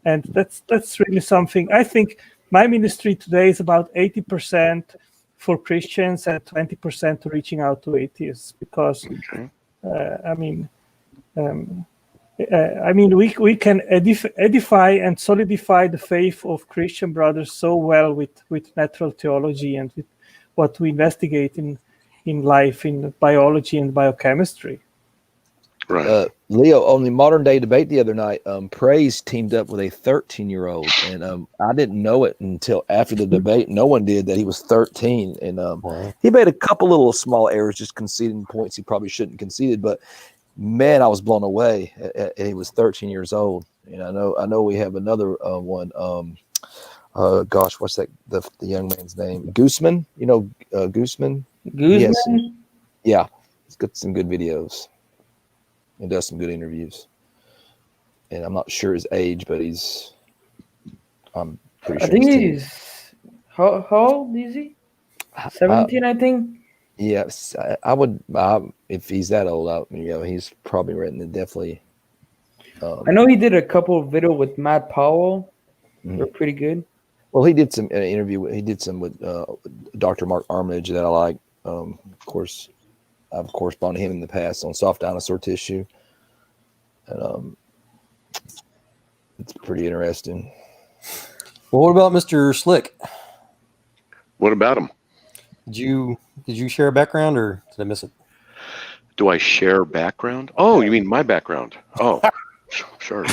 and that's really something. I think my ministry today is about 80% for Christians and 20% reaching out to atheists, because Okay. we can edify and solidify the faith of Christian brothers so well with natural theology and with what we investigate in life, in biology and biochemistry. Right. Leo, on the modern day debate the other night, Praise teamed up with a 13-year-old, and I didn't know it until after the debate. No one did, that he was 13, and Wow. he made a couple little small errors, just conceding points he probably shouldn't conceded. But man, I was blown away. He was 13 years old, and I know we have another one. Gosh, what's that? The young man's name? Gooseman. You know, Gooseman. Guzman? Yeah, he's got some good videos. He does some good interviews, and I'm not sure his age, but I'm pretty I sure think he's 10. he's how old is he? 17, I think. Yes, I would. If he's that old, he's probably written definitely. I know he did a couple of videos with Matt Powell. Mhm. They're pretty good. Well, he did some interview. He did some with Dr. Mark Armitage that I like. Of course, I've corresponded with him in the past on soft dinosaur tissue, and it's pretty interesting. Well, what about Mr. Slick? What about him? Did you share a background, or did I miss it? Do I share background? Oh, you mean my background? Oh, sure.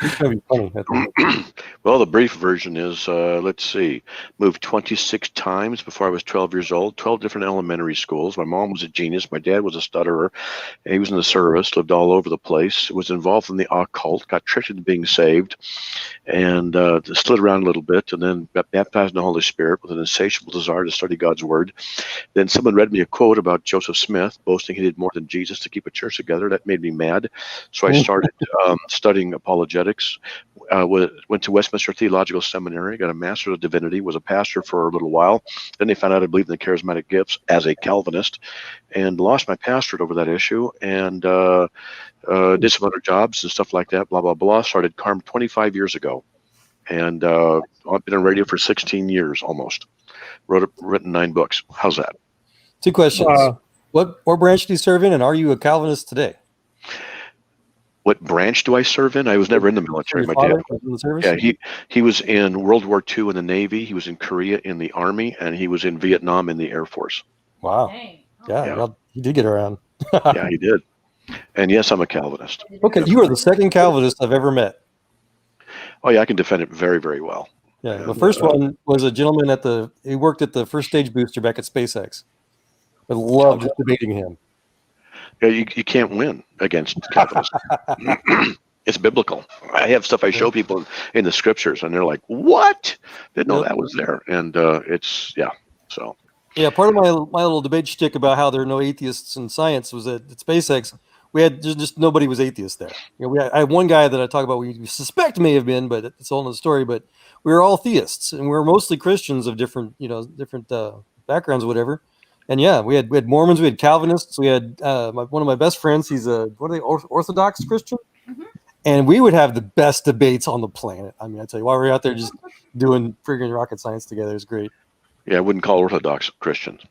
It's gonna be funny. I think. Well, the brief version is, let's see, moved 26 times before I was 12 years old, 12 different elementary schools. My mom was a genius. My dad was a stutterer. And he was in the service, lived all over the place, was involved in the occult, got tricked into being saved, and slid around a little bit, and then got baptized in the Holy Spirit with an insatiable desire to study God's Word. Then someone read me a quote about Joseph Smith, boasting he did more than Jesus to keep a church together. That made me mad. So I started studying apologetics. Went to Westminster Theological Seminary, got a Master's of Divinity, was a pastor for a little while. Then they found out I believed in the charismatic gifts as a Calvinist, and lost my pastorate over that issue, and did some other jobs and stuff like that, blah, blah, blah. Started Carm 25 years ago, and I've been on radio for 16 years almost. Written 9 books. How's that? 2 questions. What branch do you serve in, and are you a Calvinist today? What branch do I serve in? I was never in the military. Your My dad. father was in the service? Yeah, he was in World War II in the Navy. He was in Korea in the Army, and he was in Vietnam in the Air Force. Wow. Dang. Yeah, Yeah. well, he did get around. Yeah, he did. And yes, I'm a Calvinist. Okay, you are the second Calvinist I've ever met. Oh yeah, I can defend it very, very well. Yeah, the first one was a gentleman he worked at the first stage booster back at SpaceX. I loved debating him. Yeah, you can't win against Calvinists. It's biblical. I have stuff I show people in the scriptures, and they're like, "What? Didn't know that was there." And it's So Yeah, part of my little debate shtick about how there are no atheists in science was that at SpaceX we had just nobody was atheist there. I had one guy that I talk about we suspect may have been, but it's all another story. But we were all theists, and we were mostly Christians of different backgrounds, whatever. And yeah, we had Mormons, we had Calvinists, we had one of my best friends. He's Orthodox Christian, and we would have the best debates on the planet. I mean, I tell you, while we were out there just doing friggin' rocket science together, it's great. yeah, I wouldn't call Orthodox Christians.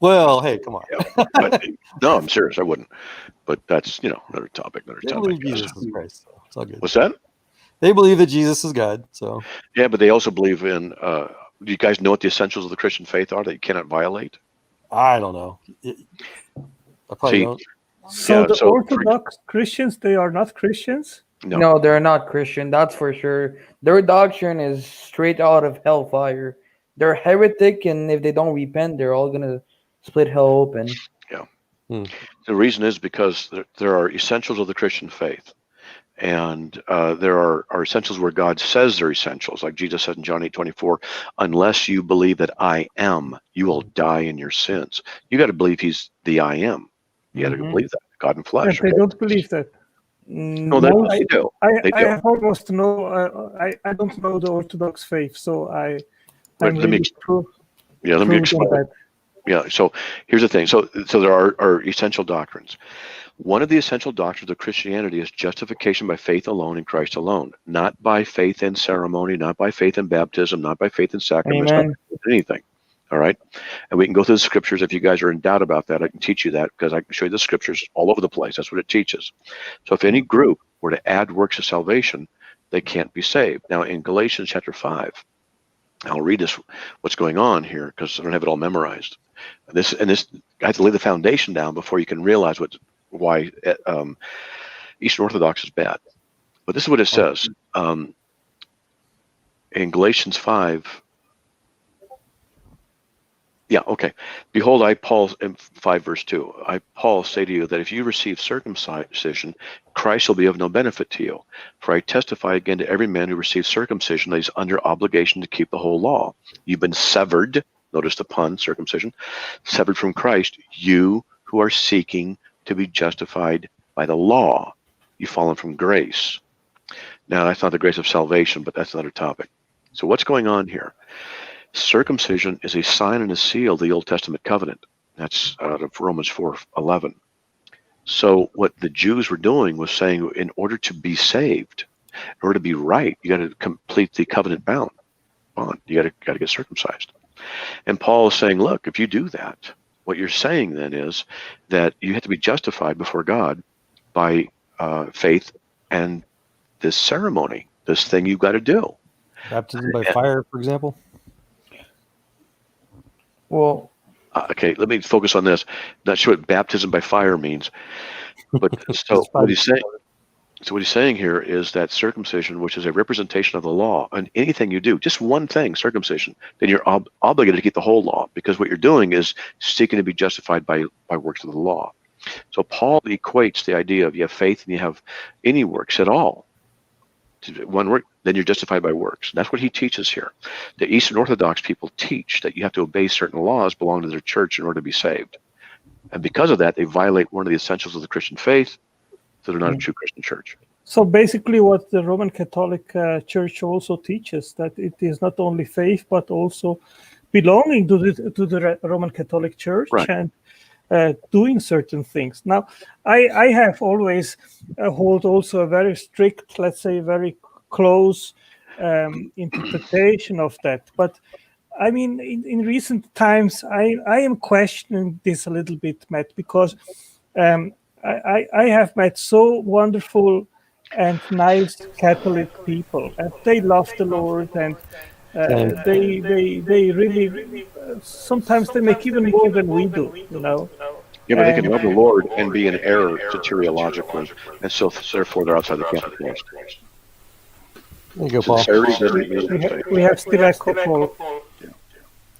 Well, hey, come on. Yeah, but, no, I'm serious. I wouldn't. But that's another topic. They believe Jesus is Christ, so it's all good. What's that? They believe that Jesus is God. So Yeah, but they also believe in. Do you guys know what the essentials of the Christian faith are that you cannot violate? I don't know. I probably See, don't. So Yeah, the so- Orthodox Christians, they are not Christians? No. No, they're not Christian. That's for sure. Their doctrine is straight out of hellfire. They're heretic, and if they don't repent, they're all gonna split hell open. The reason is because there are essentials of the Christian faith. And there are essentials where God says they're essentials. Like Jesus said in John 8:24, unless you believe that I am, you will die in your sins. You got to believe he's the I am. You got to Mhm. believe that. God in And flesh. they don't believe that. No, Most- they do. I They do. have almost I don't know the Orthodox faith, so I'm Let me really ex- proof Yeah, let me on explain. that. Yeah, so here's the thing. So there are essential doctrines. One of the essential doctrines of Christianity is justification by faith alone in Christ alone, not by faith in ceremony, not by faith in baptism, not by faith in sacraments, not Amen. by faith in anything. All right, and we can go through the scriptures. If you guys are in doubt about that, I can teach you that because I can show you the scriptures all over the place. That's what it teaches. So if any group were to add works of salvation, they can't be saved. Now in Galatians chapter 5, I'll read this what's going on here because I don't have it all memorized. This I have to lay the foundation down before you can realize why Eastern Orthodox is bad. But this is what it says in Galatians 5. Yeah, okay. Behold, I, Paul, in 5 verse 2, I, Paul, say to you that if you receive circumcision, Christ will be of no benefit to you. For I testify again to every man who receives circumcision that he's under obligation to keep the whole law. You've been severed, notice the pun, circumcision, severed from Christ, you who are seeking to be justified by the law. You've fallen from grace. Now, that's not the grace of salvation, but that's another topic. So what's going on here? Circumcision is a sign and a seal of the Old Testament covenant. That's out of Romans 4:11. So what the Jews were doing was saying, in order to be saved, in order to be right, you got to complete the covenant bond. You got to get circumcised. And Paul is saying, look, if you do that, what you're saying then is that you have to be justified before God by faith and this ceremony, this thing you've got to do. Baptism by fire, for example. Well, Okay, let me focus on this. Not sure what baptism by fire means, but so what he's saying here is that circumcision, which is a representation of the law, and anything you do, just one thing, circumcision, then you're obligated to keep the whole law, because what you're doing is seeking to be justified by works of the law. So Paul equates the idea of you have faith and you have any works at all. One work, then you're justified by works. And that's what he teaches here. The Eastern Orthodox people teach that you have to obey certain laws belonging to their church in order to be saved. And because of that, they violate one of the essentials of the Christian faith, so they're not a true Christian church. So basically what the Roman Catholic Church also teaches, that it is not only faith, but also belonging to the Roman Catholic Church, Right. and doing certain things. Now, I have always hold also a very strict, let's say, very close interpretation of that. But I mean, in recent times, I am questioning this a little bit, Matt, because I have met so wonderful and nice Catholic people, and they love the Lord, and they really sometimes they make even more than we do, you know. Yeah, but they can love the Lord and be in error soteriologically, and so therefore they're outside the Catholic faith. There you go, Paul. Sincerity doesn't mean mistake. We have still echo, Paul.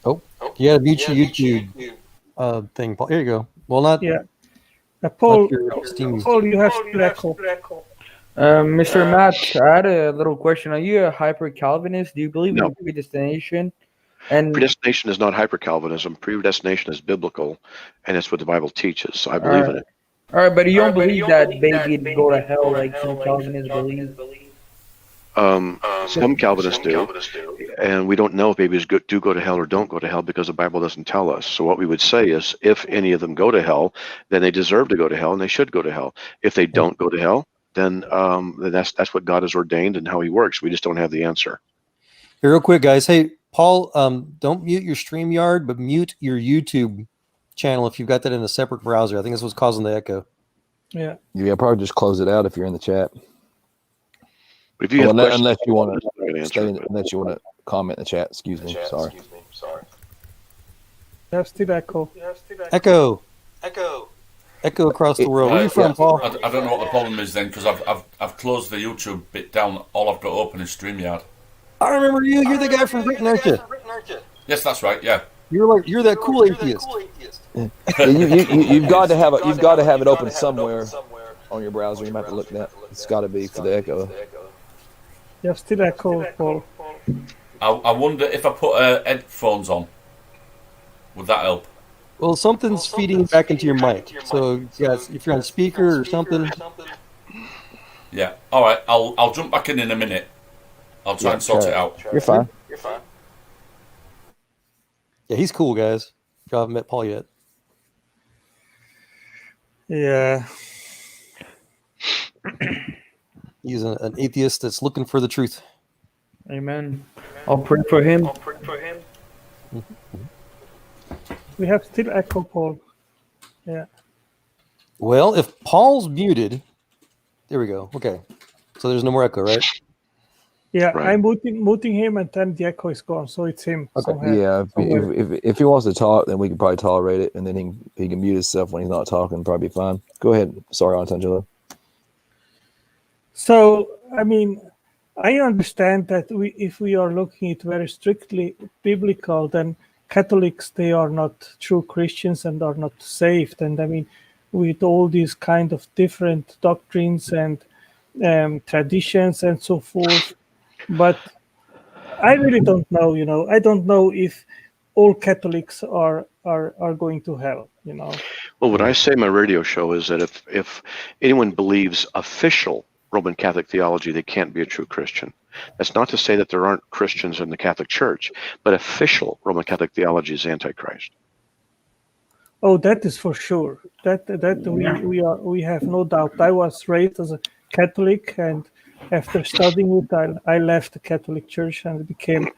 You gotta mute your YouTube thing, Paul. Here you go. Well, not Yeah. Paul, not your Steam. Paul, you have still echo. Mr. Matt, I had a little question. Are you a hyper Calvinist? Do you believe No. in predestination? And Predestination is not hyper-Calvinism. Predestination is biblical, and it's what the Bible teaches. So I believe in it. all right, but you don't believe that baby go to hell like some Calvinists believe? Some Calvinists do, and we don't know if babies do go to hell or don't go to hell because the Bible doesn't tell us. So what we would say is, if any of them go to hell, then they deserve to go to hell, and they should go to hell. If they don't go to hell, then that's what God has ordained and how He works. We just don't have the answer. Here, real quick, guys. Hey, Paul, don't mute your StreamYard, but mute your YouTube channel if you've got that in a separate browser. I think that's what's causing the echo. Yeah. Yeah, probably just close it out if you're in the chat. But if you have Unless, questions, unless you want I'm gonna to answer stay, it, but- unless you want to comment in the chat. Excuse me. Sorry. You have still echo. Echo across the world. Where are you from, yeah. Paul? I don't know what the problem is then, because I've closed the YouTube bit down. All I've got open is StreamYard. I remember you. You're the guy from Britain, aren't you? Yes, that's right. Yeah. You're that cool atheist. Yeah, you've got to have it open somewhere on your browser. You might have to look that. It's got to be for the echo. You have still echo, Paul. I wonder if I put headphones on, would that help? Well, something's feeding back into your mic. So, yes, if you're on speaker or something. Yeah. All right. I'll jump back in a minute. I'll try and sort it out. You're fine. Yeah, he's cool, guys. If you haven't met Paul yet. Yeah. He's an atheist that's looking for the truth. Amen. I'll pray for him. We have still echo, Paul. Yeah. Well, if Paul's muted, there we go. Okay. So there's no more echo, right? Yeah, Right. I'm muting him, and then the echo is gone, so it's him. somehow. Yeah, somewhere. if he wants to talk, then we can probably tolerate it, and then he can mute himself when he's not talking. Probably be fine. Go ahead. Sorry, Antangelo. So, I mean, I understand that if we are looking at very strictly biblical, then Catholics, they are not true Christians and are not saved. And I mean, with all these kind of different doctrines and traditions and so forth. But I really don't know, I don't know if all Catholics are going to hell, Well, what I say in my radio show is that if anyone believes official Roman Catholic theology, they can't be a true Christian. That's not to say that there aren't Christians in the Catholic Church, but official Roman Catholic theology is Antichrist. Oh, that is for sure. That we have no doubt. I was raised as a Catholic, and after studying it, I left the Catholic Church and became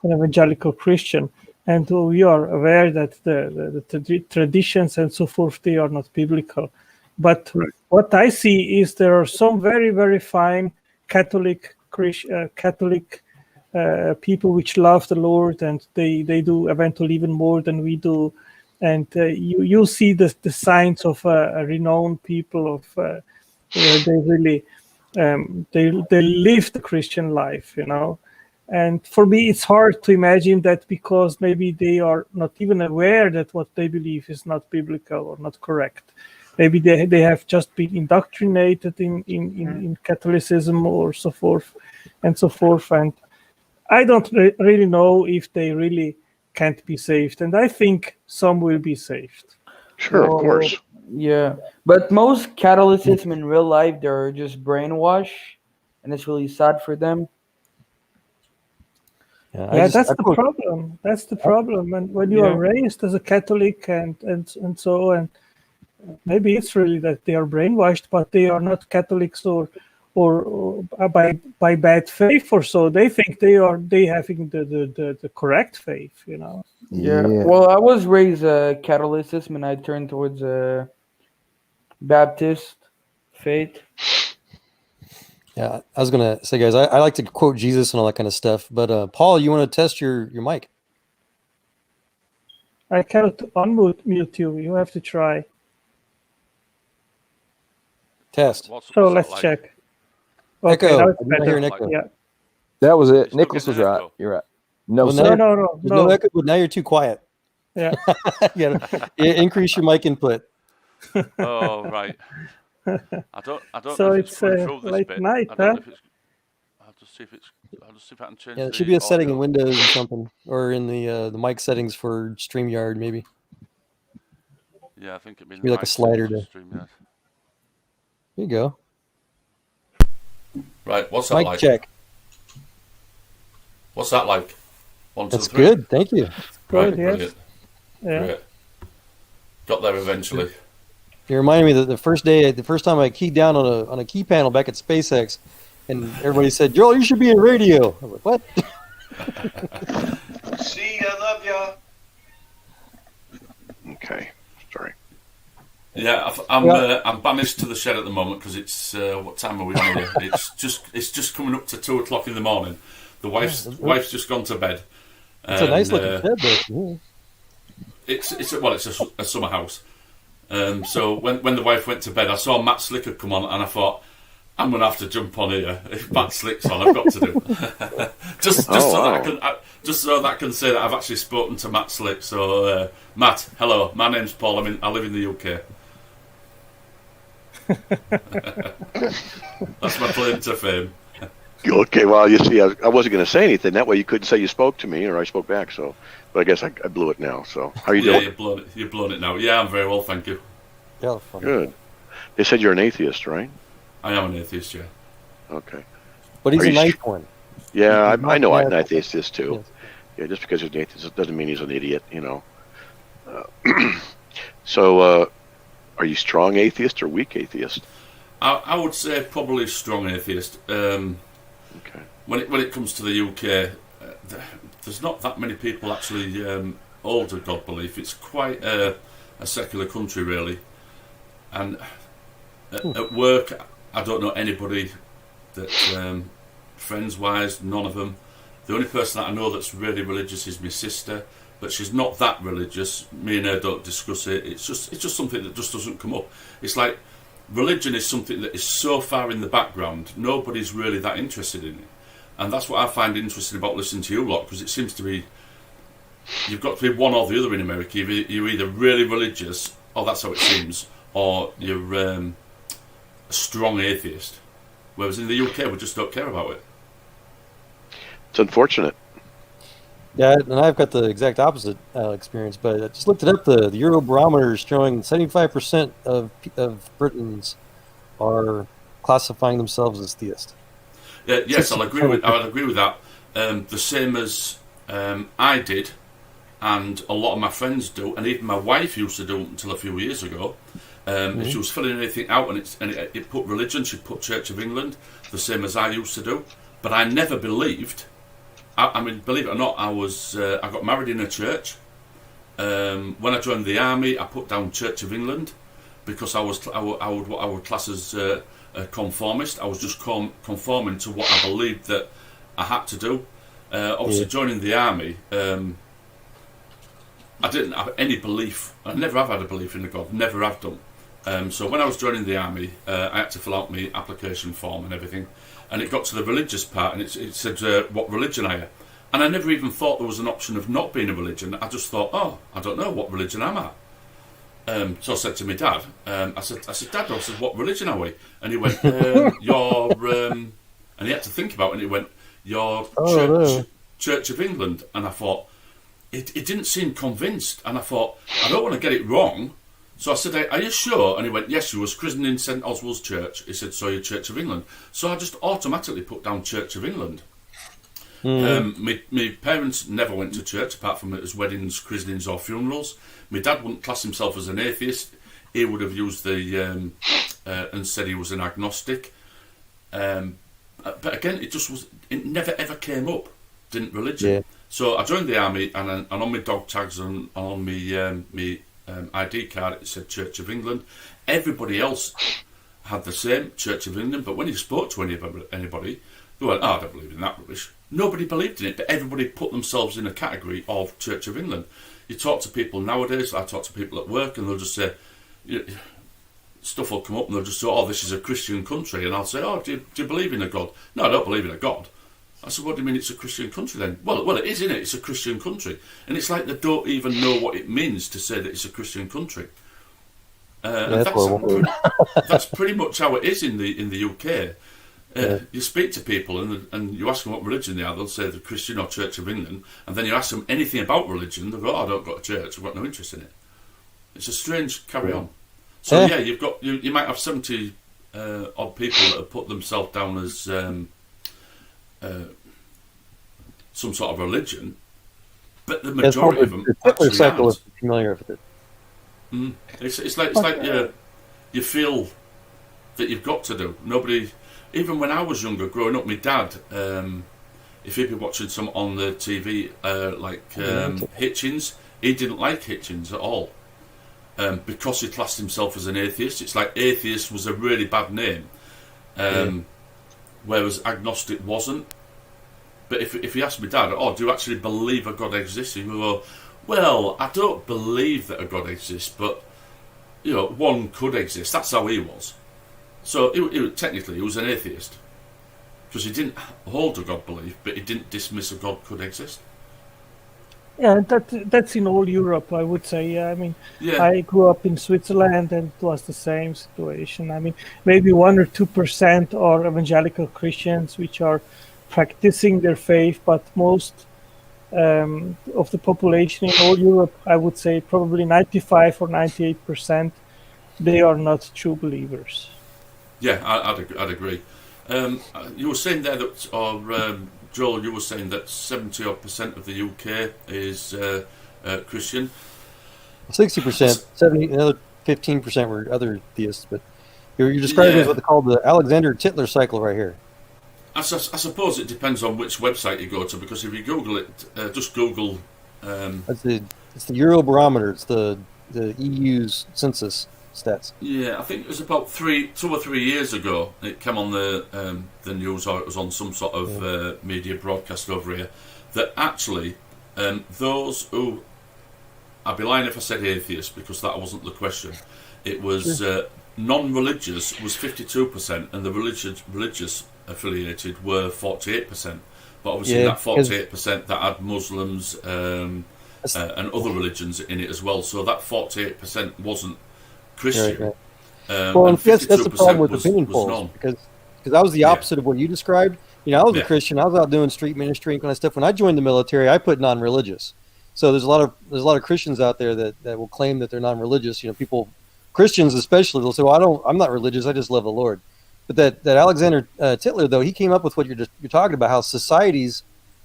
an evangelical Christian. And we are aware that the traditions and so forth, they are not biblical. But what I see is there are some very, very fine Catholic people which love the Lord, and they do eventually even more than we do. And you see the signs of a renowned people of where they really they live the Christian life, And for me, it's hard to imagine that because maybe they are not even aware that what they believe is not biblical or not correct. Maybe they have just been indoctrinated in Catholicism or so forth and so forth. And I don't really know if they really can't be saved. And I think some will be saved. Sure, of course. Yeah, but most Catholicism in real life, they're just brainwashed, and it's really sad for them. Yeah, that's the problem. That's the problem. And when you are raised as a Catholic and so on, maybe it's really that they are brainwashed, but they are not Catholics or by bad faith or so. They think they having the correct faith, Yeah. Well, I was raised Catholicism, and I turned towards Baptist faith. Yeah, I was gonna say, guys, I like to quote Jesus and all that kind of stuff. But Paul, you want to test your mic? I cannot unmute you. You have to try. Test. So let's check. Okay, Echo. now it's I didn't better. hear an echo. Yeah. That was it. Still Nicholas was getting an right. echo. You're right. No, Well, sir. No. There's no echo, but now you're too quiet. Yeah. Yeah, increase your mic input. Oh right. I don't So know if it's, coming through this late bit. night, I don't know huh? if it's. I'll just see if I can change. Yeah, there the should be a setting in audio. Windows or something, or in the mic settings for StreamYard, maybe. Yeah, I think it'd be be like a slider to- stream. Yeah. There you go. Right. What's that Mic like? check. What's that like? 1, 2, That's 3. good. Thank you. Good, Right, yes. brilliant. Yeah. Great. Got there eventually. You reminded me that the first time I keyed down on a key panel back at SpaceX, and everybody said, "Joel, you should be in radio." I was like, "What?" See, I love ya. Okay. Sorry. Yeah, I'm banished to the shed at the moment because it's what time are we on here? It's just coming up to 2:00 in the morning. The wife's just gone to bed. It's a nice looking shed, though. It's a summer house. So when the wife went to bed, I saw Matt Slicker come on, and I thought, I'm going to have to jump on here. If Matt Slick's on, I've got to do. just so that I can say that I've actually spoken to Matt Slick. So Matt, hello, my name's Paul. I live in the UK. That's my claim to fame. Okay, well, you see, I wasn't going to say anything. That way you couldn't say you spoke to me or I spoke back. So, but I guess I blew it now. So, how are you doing? You've blown it now. Yeah, I'm very well, thank you. Yeah, funny. Good. They said you're an atheist, right? I am an atheist, yeah. Okay. But he's Are a you nice one. Yeah, I know bad. an atheist is too. Yes. Yeah, just because he's an atheist doesn't mean he's an idiot, you know. So, are you strong atheist or weak atheist? I would say probably strong atheist. Okay. When it comes to the UK, there's not that many people actually hold a God belief. It's quite a secular country, really. And at work, I don't know anybody that, friends-wise, none of them. The only person that I know that's really religious is my sister, but she's not that religious. Me and her don't discuss it. It's just something that just doesn't come up. It's like religion is something that is so far in the background, nobody's really that interested in it. And that's what I find interesting about listening to you lot, because it seems to be, you've got to be one or the other in America. You're either really religious, or that's how it seems, or you're a strong atheist. Whereas in the UK, we just don't care about it. It's unfortunate. Yeah, and I've got the exact opposite experience, but I just looked it up. The Eurobarometer is showing 75% of Britons are classifying themselves as theist. Yes, I'll agree with that. The same as I did, and a lot of my friends do, and even my wife used to do until a few years ago. If she was filling anything out and it put religion, she'd put Church of England, the same as I used to do. But I never believed. I mean, believe it or not, I got married in a church. When I joined the army, I put down Church of England because I would class as a conformist. I was just conforming to what I believed that I had to do. Obviously, joining the army, I didn't have any belief. I never have had a belief in a God. Never have done. So when I was joining the army, I had to fill out my application form and everything. And it got to the religious part, and it said what religion I am. And I never even thought there was an option of not being a religion. I just thought, I don't know, what religion am I? So I said to my dad, I said, Dad, what religion are we? And he went, you're, and he had to think about it, and he went, you're Church of England. And I thought, it didn't seem convinced. And I thought, I don't want to get it wrong. So I said, are you sure? And he went, yes, you was christened in St Oswald's Church. He said, so you're Church of England. So I just automatically put down Church of England. My parents never went to church, apart from at weddings, christenings or funerals. My dad wouldn't class himself as an atheist. He would have used the, and said he was an agnostic. But again, it never ever came up, didn't religion. Yeah. So I joined the army, and on my dog tags and on my ID card, it said Church of England. Everybody else had the same, Church of England, but when you spoke to anybody, they went, I don't believe in that rubbish. Nobody believed in it, but everybody put themselves in a category of Church of England. You talk to people nowadays, I talk to people at work, and they'll just say, stuff will come up, and they'll just say, this is a Christian country, and I'll say, do you believe in a God? No, I don't believe in a God. I said, what do you mean it's a Christian country then? Well, it is, isn't it? It's a Christian country. And it's like they don't even know what it means to say that it's a Christian country. That's pretty much how it is in the UK. You speak to people and you ask them what religion they are, they'll say they're Christian or Church of England, and then you ask them anything about religion, they'll go, I don't go to church, I've got no interest in it. It's a strange carry on. So you might have 70 odd people that have put themselves down as some sort of religion, but the majority of them actually aren't. Familiar with it. It's like you feel that you've got to do. Nobody, even when I was younger, growing up, my dad, if he'd be watching some on the TV, Hitchens, he didn't like Hitchens at all. because he classed himself as an atheist. It's like atheist was a really bad name, whereas agnostic wasn't. But if he asked me, Dad, do you actually believe a God exists? He would go, well, I don't believe that a God exists, but one could exist. That's how he was. So technically, he was an atheist because he didn't hold a God belief, but he didn't dismiss a God could exist. Yeah, that's in all Europe, I would say. Yeah, I mean, I grew up in Switzerland, and it was the same situation. I mean, maybe 1 or 2% are evangelical Christians, which are practicing their faith, but most of the population in all Europe, I would say probably 95 or 98%, they are not true believers. Yeah, I'd agree. You were saying there that, Joel, you were saying that 70% of the UK is Christian. 60%, 70, another 15% were other theists, but you're describing what they call the Alexander Tytler cycle right here. I suppose it depends on which website you go to, because if you Google it, just Google. It's the Eurobarometer. It's the EU's census stats. Yeah, I think it was about 2 or 3 years ago. It came on the news, or it was on some sort of media broadcast over here, that actually those who, I'd be lying if I said atheist, because that wasn't the question. It was non-religious was 52%, and the religious affiliated were 48%. But obviously that 48% that had Muslims and other religions in it as well. So that 48% wasn't Christian. Right. Well, that's the problem with opinion polls, because I was the opposite of what you described. I was a Christian. I was out doing street ministry and kind of stuff. When I joined the military, I put non-religious. So there's a lot of Christians out there that will claim that they're non-religious. People, Christians especially, they'll say, "Well, I'm not religious. I just love the Lord." But that Alexander Tytler, though, he came up with what you're talking about. How societies,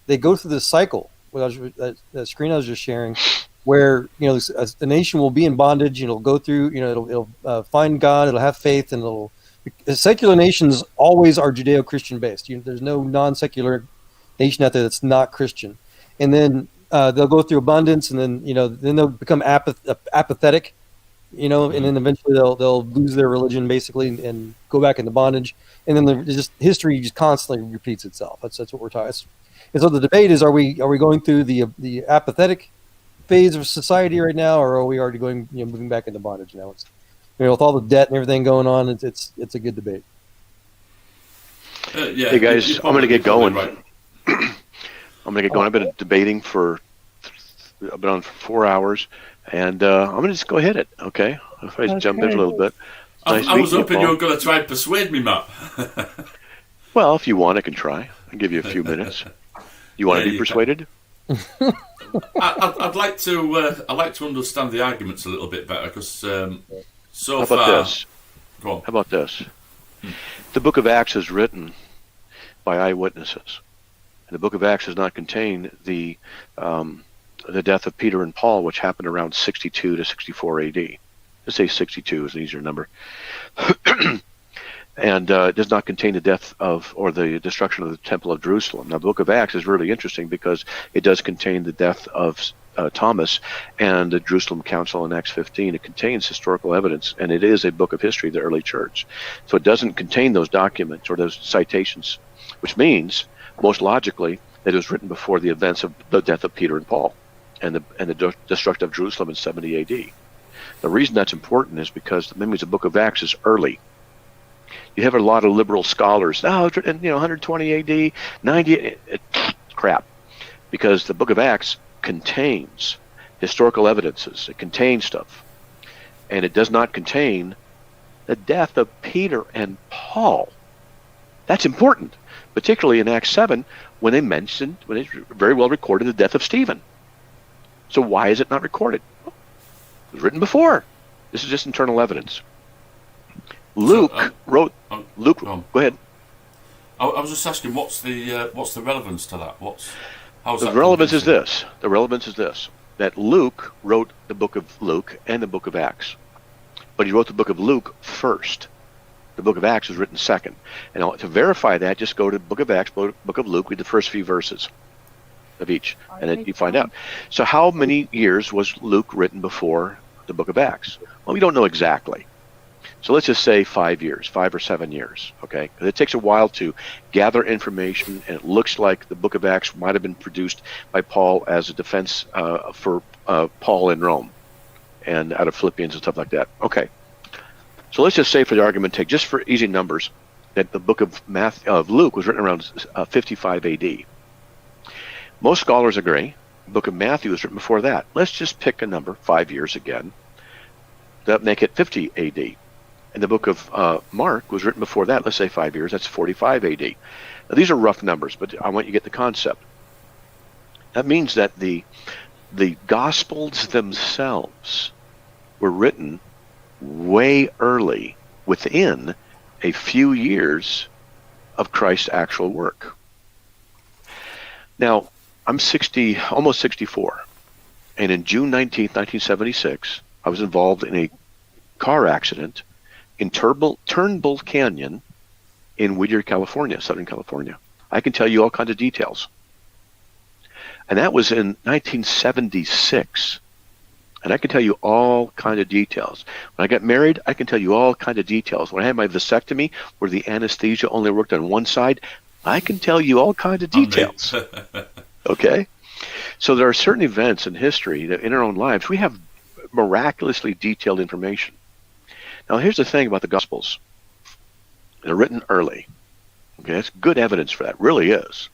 they go through this cycle. That screen I was just sharing, where a nation will be in bondage. It'll go through. It'll find God. It'll have faith, and secular nations always are Judeo-Christian based. There's no non-secular nation out there that's not Christian. And then they'll go through abundance, and then they'll become apathetic. And then eventually they'll lose their religion basically and go back into bondage. And then history just constantly repeats itself. That's what we're talking. And so the debate is: are we going through the apathetic phase of society right now, or are we already going moving back into bondage now? It's with all the debt and everything going on, it's a good debate. Hey guys, I'm going to get going. I've been debating I've been on for 4 hours, and I'm going to just go hit it. Okay, if I jump in a little bit. Nice I was hoping you were going to try and persuade me, Matt. Well, if you want, I can try. I'll give you a few minutes. You want to be persuaded? I'd like to understand the arguments a little bit better, because How about this? The book of Acts is written by eyewitnesses. And the book of Acts does not contain the death of Peter and Paul, which happened around 62 to 64 AD. Let's say 62 is an easier number. And it does not contain the death or the destruction of the Temple of Jerusalem. Now, the book of Acts is really interesting because it does contain the death of Thomas and the Jerusalem Council in Acts 15. It contains historical evidence, and it is a book of history of the early church. So it doesn't contain those documents or those citations, which means, most logically, that it was written before the events of the death of Peter and Paul and the destruction of Jerusalem in 70 AD. The reason that's important is because the book of Acts is early. You have a lot of liberal scholars, 120 AD, 90, crap, because the book of Acts contains historical evidences. It contains stuff, and it does not contain the death of Peter and Paul. That's important, particularly in Acts 7, when they very well recorded the death of Stephen. So why is it not recorded? It was written before. This is just internal evidence. Luke wrote. Go ahead. I was just asking, what's the relevance to that? The relevance is this. The relevance is this: that Luke wrote the book of Luke and the book of Acts, but he wrote the book of Luke first. The book of Acts was written second. And to verify that, just go to the book of Acts, book of Luke, read the first few verses of each, and then you find out. So, how many years was Luke written before the book of Acts? Well, we don't know exactly. So let's just say 5 years, 5 or 7 years, okay? 'Cause it takes a while to gather information, and it looks like the book of Acts might have been produced by Paul as a defense for Paul in Rome and out of Philippians and stuff like that. Okay. So let's just say, for the argument's sake, just for easy numbers, that the book of Luke was written around 55 AD. Most scholars agree the book of Matthew was written before that. Let's just pick a number, 5 years again. That make it 50 AD. And the book of Mark was written before that. Let's say 5 years. That's 45 AD. Now, these are rough numbers, but I want you to get the concept. That means that the Gospels themselves were written way early, within a few years of Christ's actual work. Now, I'm almost 64, and in June 19th, 1976, I was involved in a car accident in Turnbull Canyon in Whittier, California, Southern California. I can tell you all kinds of details. And that was in 1976. And I can tell you all kinds of details. When I got married, I can tell you all kinds of details. When I had my vasectomy, where the anesthesia only worked on one side, I can tell you all kinds of details. Okay? So there are certain events in history that in our own lives, we have miraculously detailed information. Now, here's the thing about the Gospels. They're written early. Okay, that's good evidence for that. Really is.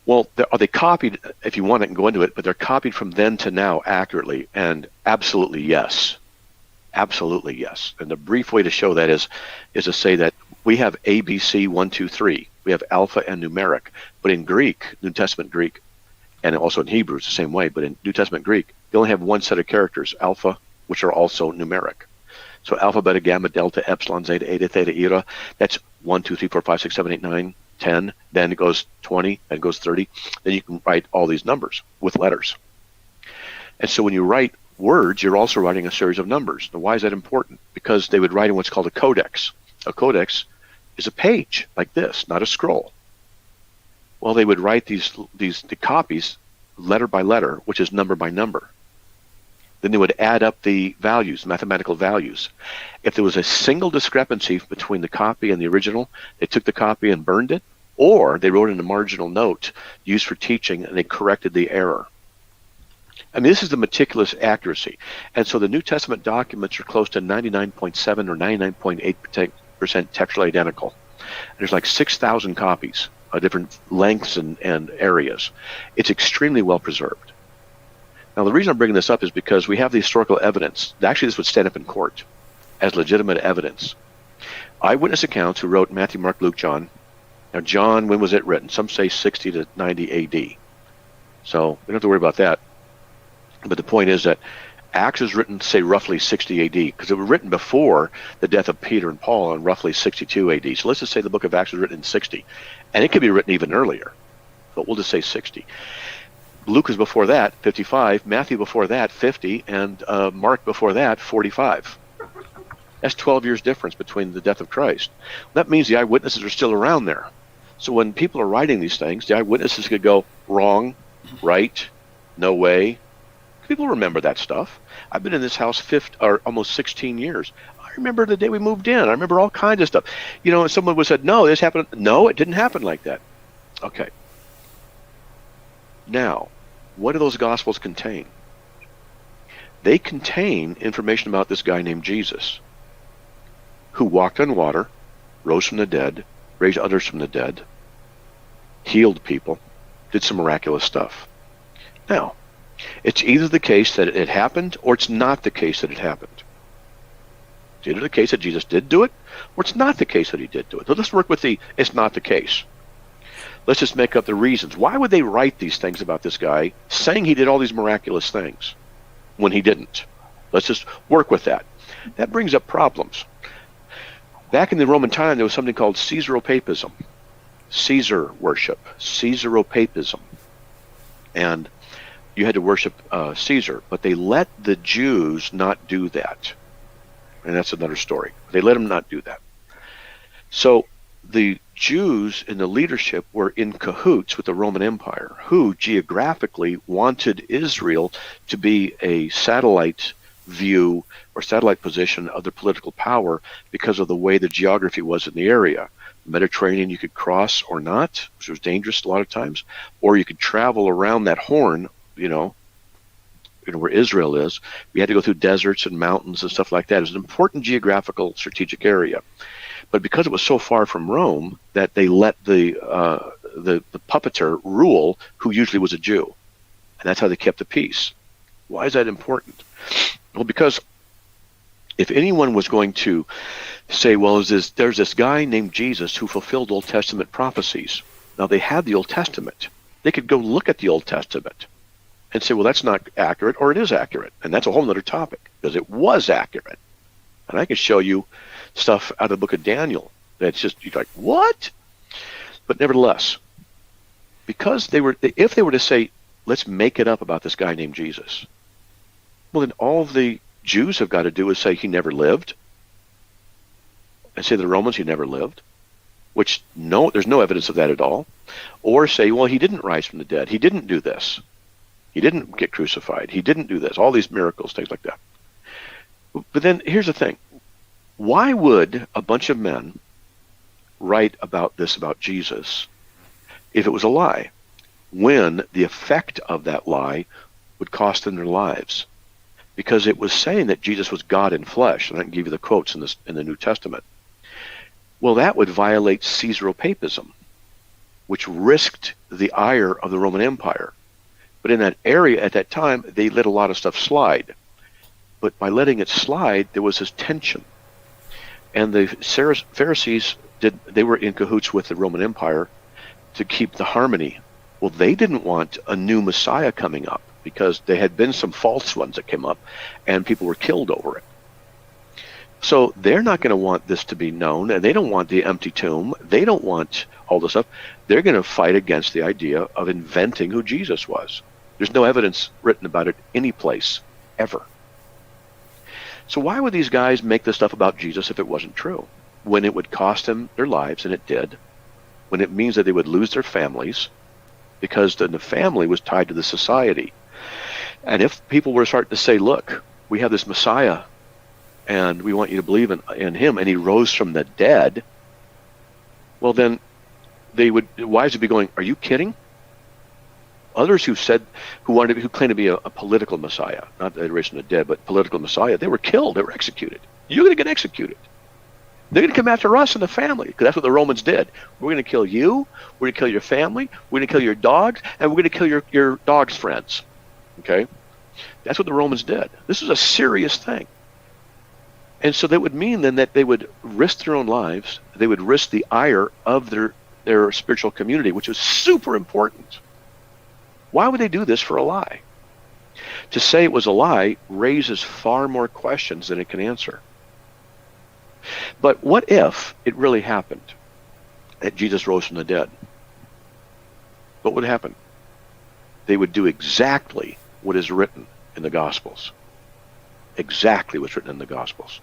Well, are they copied, if you want, I can go into it, but they're copied from then to now accurately, and absolutely yes. Absolutely yes. And the brief way to show that is to say that we have ABC 1, 2, 3. We have alpha and numeric. But in Greek, New Testament Greek, and also in Hebrew, it's the same way, but in New Testament Greek, you only have one set of characters, alpha, which are also numeric. So alpha, beta, gamma, delta, epsilon, zeta, eta, theta, eta, that's 1, 2, 3, 4, 5, 6, 7, 8, 9, 10, then it goes 20, then it goes 30. Then you can write all these numbers with letters. And so when you write words, you're also writing a series of numbers. Now, why is that important? Because they would write in what's called a codex. A codex is a page like this, not a scroll. Well, they would write the copies letter by letter, which is number by number. Then they would add up the values, mathematical values. If there was a single discrepancy between the copy and the original, they took the copy and burned it, or they wrote in a marginal note used for teaching, and they corrected the error. I mean, this is the meticulous accuracy. And so the New Testament documents are close to 99.7 or 99.8% textually identical. There's like 6,000 copies of different lengths and areas. It's extremely well preserved. Now, the reason I'm bringing this up is because we have the historical evidence. Actually, this would stand up in court as legitimate evidence. Eyewitness accounts who wrote Matthew, Mark, Luke, John. Now, John, when was it written? Some say 60 to 90 AD. So we don't have to worry about that. But the point is that Acts is written, say, roughly 60 AD, because it was written before the death of Peter and Paul in roughly 62 AD. So let's just say the book of Acts was written in 60. And it could be written even earlier, but we'll just say 60. Luke is before that, 55. Matthew before that, 50. And Mark before that, 45. That's 12 years difference between the death of Christ. That means the eyewitnesses are still around there. So when people are writing these things, the eyewitnesses could go wrong, right, no way. People remember that stuff. I've been in this house almost 16 years. I remember the day we moved in. I remember all kinds of stuff. You know, and someone would say, no, this happened. No, it didn't happen like that. Okay. Now, what do those Gospels contain? They contain information about this guy named Jesus, who walked on water, rose from the dead, raised others from the dead, healed people, did some miraculous stuff. Now, it's either the case that it happened, or it's not the case that it happened. It's either the case that Jesus did do it, or it's not the case that he did do it. So let's work with the it's not the case. Let's just make up the reasons. Why would they write these things about this guy, saying he did all these miraculous things when he didn't? Let's just work with that. That brings up problems. Back in the Roman time, there was something called Caesaropapism, Caesar worship, Caesaropapism. And you had to worship Caesar, but they let the Jews not do that. And that's another story. They let them not do that. So the Jews in the leadership were in cahoots with the Roman Empire, who geographically wanted Israel to be a satellite view or satellite position of their political power because of the way the geography was in the area. Mediterranean you could cross or not, which was dangerous a lot of times, or you could travel around that horn, where Israel is. We had to go through deserts and mountains and stuff like that. It was an important geographical strategic area. But because it was so far from Rome, that they let the puppeteer rule, who usually was a Jew. And that's how they kept the peace. Why is that important? Well, because if anyone was going to say, well, there's this guy named Jesus who fulfilled Old Testament prophecies. Now, they had the Old Testament. They could go look at the Old Testament and say, well, that's not accurate, or it is accurate. And that's a whole other topic, because it was accurate. And I could show you stuff out of the book of Daniel that's just, you're like, what? But nevertheless, because if they were to say, let's make it up about this guy named Jesus, well, then all the Jews have got to do is say he never lived, and say the Romans he never lived, which there's no evidence of that at all, or say, well, he didn't rise from the dead, he didn't do this, he didn't get crucified, he didn't do this, all these miracles, things like that. But then here's the thing. Why would a bunch of men write about Jesus if it was a lie, when the effect of that lie would cost them their lives? Because it was saying that Jesus was God in flesh, and I can give you the quotes in the New Testament. Well, that would violate Caesaropapism, which risked the ire of the Roman Empire. But in that area at that time, they let a lot of stuff slide. But by letting it slide, there was this tension. And the Pharisees, they were in cahoots with the Roman Empire to keep the harmony. Well, they didn't want a new Messiah coming up, because there had been some false ones that came up, and people were killed over it. So they're not going to want this to be known, and they don't want the empty tomb. They don't want all this stuff. They're going to fight against the idea of inventing who Jesus was. There's no evidence written about it any place, ever. So why would these guys make this stuff about Jesus if it wasn't true? When it would cost them their lives, and it did. When it means that they would lose their families, because then the family was tied to the society. And if people were starting to say, look, we have this Messiah, and we want you to believe in him, and he rose from the dead, well, then wives would be going, are you kidding? Others who claimed to be a political Messiah, not that they raised from the dead, but political Messiah, they were killed, they were executed. You're going to get executed. They're going to come after us and the family, because that's what the Romans did. We're going to kill you, we're going to kill your family, we're going to kill your dogs, and we're going to kill your dog's friends. Okay? That's what the Romans did. This was a serious thing. And so that would mean then that they would risk their own lives, they would risk the ire of their spiritual community, which is super important. Why would they do this for a lie? To say it was a lie raises far more questions than it can answer. But what if it really happened, that Jesus rose from the dead? What would happen? They would do exactly what is written in the Gospels. Exactly what's written in the Gospels.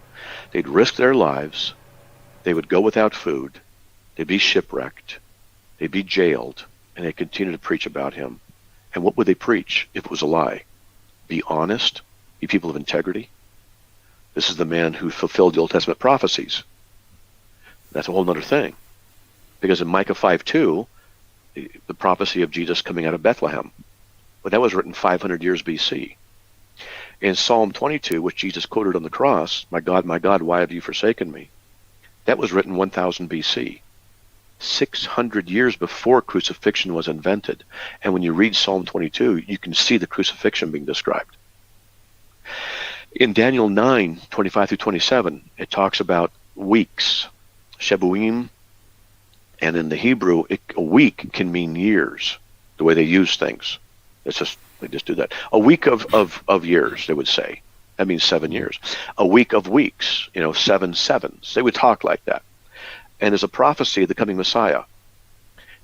They'd risk their lives. They would go without food. They'd be shipwrecked. They'd be jailed. And they'd continue to preach about him. And what would they preach if it was a lie? Be honest. Be people of integrity. This is the man who fulfilled the Old Testament prophecies. That's a whole other thing. Because in Micah 5:2, the prophecy of Jesus coming out of Bethlehem, but that was written 500 years BC. In Psalm 22, which Jesus quoted on the cross, my God, why have you forsaken me? That was written 1000 BC. 600 years before crucifixion was invented. And when you read Psalm 22, you can see the crucifixion being described. In Daniel 9:25 through 27, it talks about weeks, Shebuim, and in the Hebrew, a week can mean years, the way they use things. They just do that. A week of years, they would say. That means 7 years. A week of weeks, 7 sevens. They would talk like that. And there's a prophecy of the coming Messiah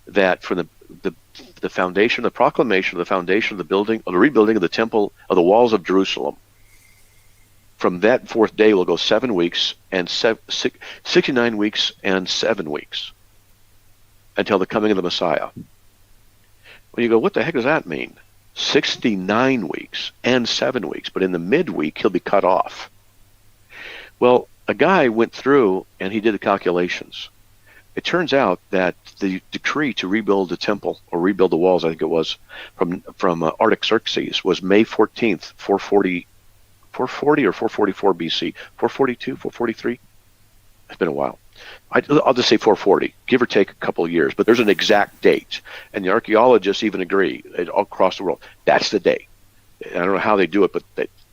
that from the foundation, the proclamation of the foundation of the building, of the rebuilding of the temple, of the walls of Jerusalem, from that fourth day will go 7 weeks and 69 weeks and 7 weeks until the coming of the Messiah. When you go, what the heck does that mean? 69 weeks and 7 weeks, but in the midweek, he'll be cut off. Well, a guy went through and he did the calculations. It turns out that the decree to rebuild the temple, or rebuild the walls, I think it was, from Artaxerxes, was May 14th, 440 or 444 BC, 442, 443. It's been a while. I'll just say 440, give or take a couple of years, but there's an exact date, and the archaeologists even agree all across the world that's the date. I don't know how they do it, but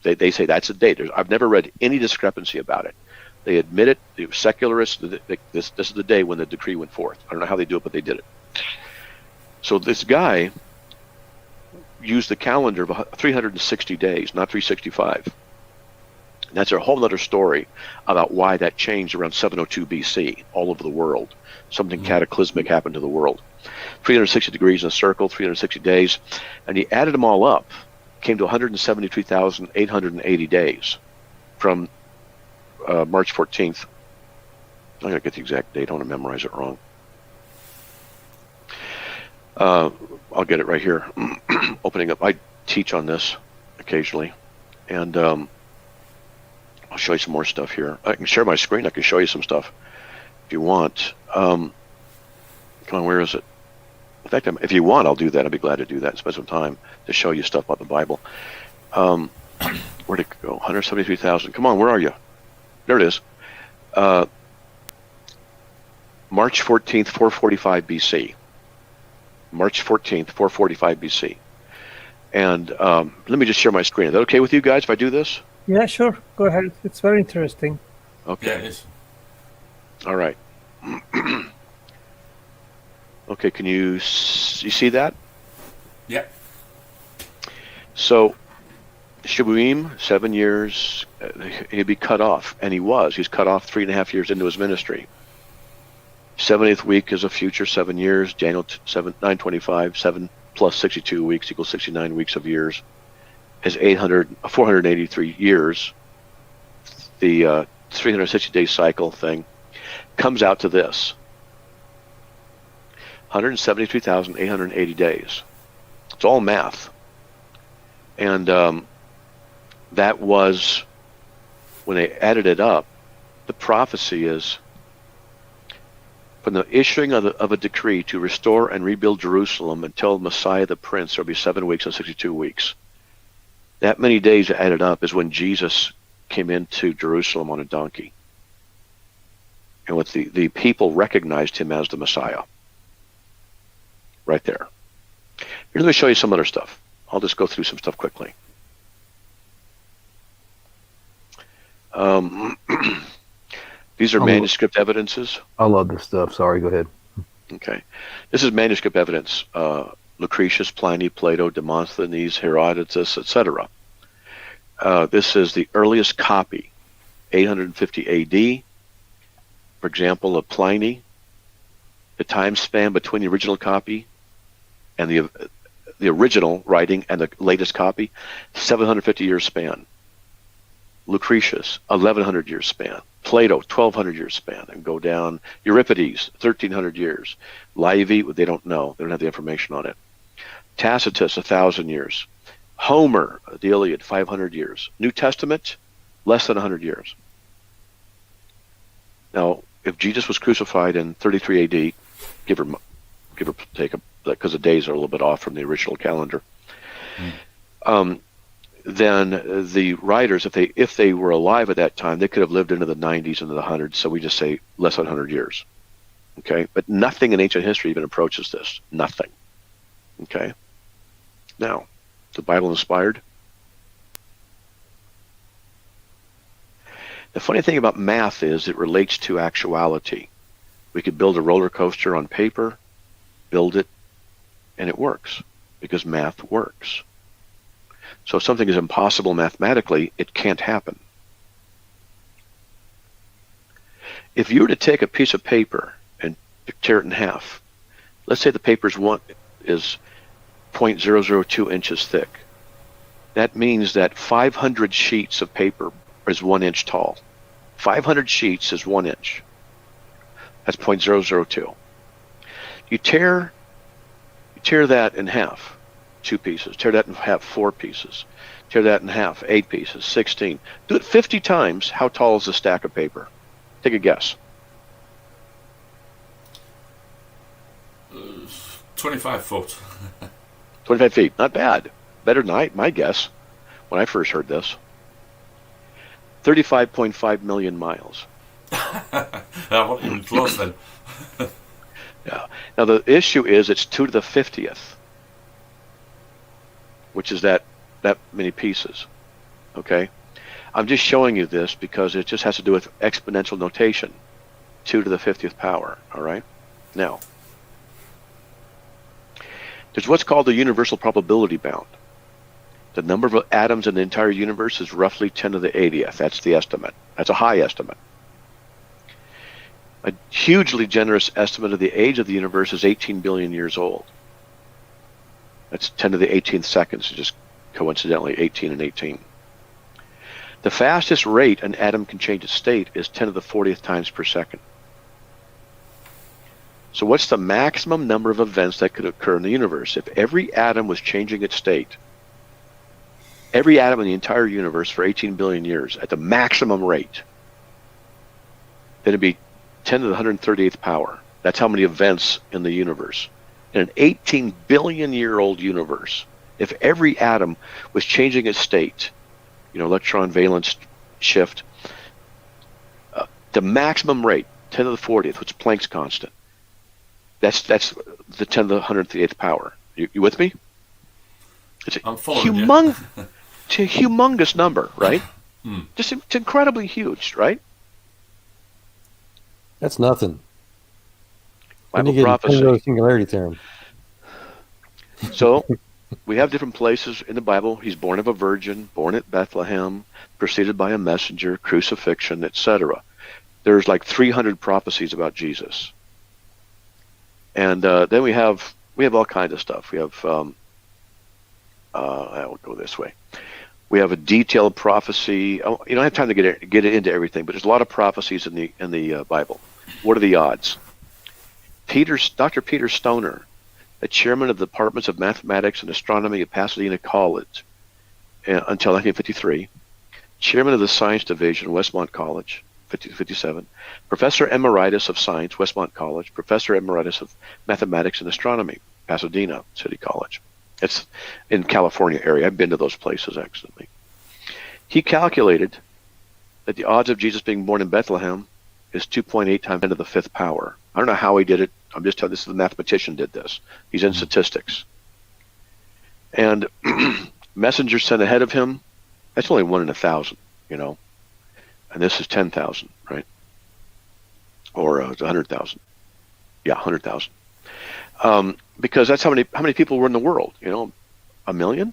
they say that's the date. I've never read any discrepancy about it. They admit it. The secularists, this is the day when the decree went forth. I don't know how they do it, but they did it. So this guy used the calendar of 360 days, not 365. And that's a whole other story about why that changed around 702 BC all over the world. Something cataclysmic happened to the world. 360 degrees in a circle, 360 days, and he added them all up, came to 173,880 days from March 14th. I'm going to get the exact date. I don't want to memorize it wrong. I'll get it right here. Opening up. I teach on this occasionally, and I'll show you some more stuff here. I can share my screen. I can show you some stuff if you want. Come on, where is it? In fact, if you want, I'll do that. I'd be glad to do that. Spend some time to show you stuff about the Bible. Where'd it go? 173,000. Come on, where are you? There it is. March 14th, 445 BC. March 14th, 445 BC. And let me just share my screen. Is that okay with you guys if I do this? Yeah, sure. Go ahead. It's very interesting. Okay. Yeah, it is. All right. Okay, can you see that? Yeah. So, Shabuim, 7 years, he'd be cut off, and he was. He's cut off 3.5 years into his ministry. 70th week is a future 7 years. Daniel 925, 7 plus 62 weeks equals 69 weeks of years. Is 483 years. The 360-day cycle thing comes out to this: 173,880 days. It's all math. And that was, when they added it up, the prophecy is, from the issuing of a decree to restore and rebuild Jerusalem until Messiah the Prince, there will be 7 weeks and 62 weeks. That many days added up is when Jesus came into Jerusalem on a donkey. And what the people recognized him as the Messiah. Right there. Here, let me show you some other stuff. I'll just go through some stuff quickly. These are manuscript evidences. I love this stuff. Sorry, go ahead. Okay. This is manuscript evidence. Lucretius, Pliny, Plato, Demosthenes, Herodotus, etc. This is the earliest copy, 850 AD. For example, of Pliny, the time span between the original copy and the original writing and the latest copy, 750 years span. Lucretius, 1100 years span. Plato, 1200 years span, and go down. Euripides, 1300 years. Livy, they don't know. They don't have the information on it. Tacitus, 1000 years. Homer, the Iliad, 500 years. New Testament, less than 100 years. Now, if Jesus was crucified in 33 AD, give or take, because the days are a little bit off from the original calendar, then the writers, if they were alive at that time, they could have lived into the 90s, into the hundreds. So we just say less than 100 years. Okay, but nothing in ancient history even approaches this. Nothing. Okay. Now, the Bible inspired. The funny thing about math is it relates to actuality. We could build a roller coaster on paper, build it, and it works because math works. So if something is impossible mathematically, it can't happen. If you were to take a piece of paper and tear it in half, let's say the paper is 0.002 inches thick. That means that 500 sheets of paper is 1 inch tall. 500 sheets is 1 inch. That's 0.002. You tear that in half. 2 pieces. Tear that in half, 4 pieces. Tear that in half, 8 pieces, 16. Do it 50 times. How tall is a stack of paper? Take a guess. 25 foot. 25 feet. Not bad. Better than my guess when I first heard this. 35.5 million miles. I wasn't even close then. Yeah. Now the issue is it's 2 to the 50th, which is that many pieces. Okay? I'm just showing you this because it just has to do with exponential notation. 2 to the 50th power. All right? Now, there's what's called the universal probability bound. The number of atoms in the entire universe is roughly 10 to the 80th. That's the estimate. That's a high estimate. A hugely generous estimate of the age of the universe is 18 billion years old. That's 10 to the 18th seconds, just coincidentally 18 and 18. The fastest rate an atom can change its state is 10 to the 40th times per second. So what's the maximum number of events that could occur in the universe? If every atom was changing its state, every atom in the entire universe for 18 billion years at the maximum rate, then it'd be 10 to the 138th power. That's how many events in the universe. In an 18 billion year old universe, if every atom was changing its state, electron valence shift, the maximum rate, 10 to the 40th, which is Planck's constant, that's the 10 to the 138th power. You with me? It's a humongous number, right? Just it's incredibly huge, right? That's nothing. Bible prophecy. Singularity theorem. So we have different places in the Bible. He's born of a virgin, born at Bethlehem, preceded by a messenger, crucifixion, etc. There's like 300 prophecies about Jesus. And then we have all kinds of stuff. We have I will go this way. We have a detailed prophecy. I don't have time to get into everything, but there's a lot of prophecies in the Bible. What are the odds? Dr. Peter Stoner, the chairman of the departments of mathematics and astronomy at Pasadena College until 1953, chairman of the science division, Westmont College, 1957, professor emeritus of science, Westmont College, professor emeritus of mathematics and astronomy, Pasadena City College. It's in California area. I've been to those places, actually. He calculated that the odds of Jesus being born in Bethlehem is 2.8 times 10 to the 5th power. I don't know how he did it. I'm just telling you, this is the mathematician did this. He's in statistics. And messenger sent ahead of him, that's only 1 in 1,000, And this is 10,000, right? Or 100,000. Yeah, 100,000. Because that's how many people were in the world, 1 million?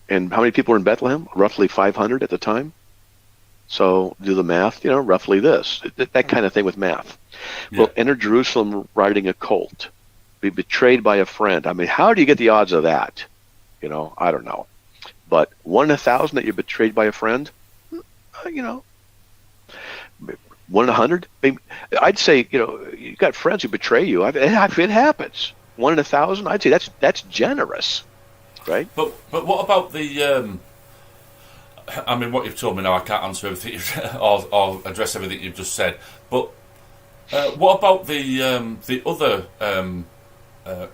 And how many people were in Bethlehem? Roughly 500 at the time. So do the math, roughly this. That kind of thing with math. Yeah. Well, enter Jerusalem riding a colt, be betrayed by a friend. I mean, how do you get the odds of that? I don't know. But 1 in 1,000 that you're betrayed by a friend, 1 in 100? I'd say, you got friends who betray you. It happens. 1 in 1,000, I'd say that's generous, right? But what about the? What you've told me now, I can't answer everything or address everything you've just said. But what about the other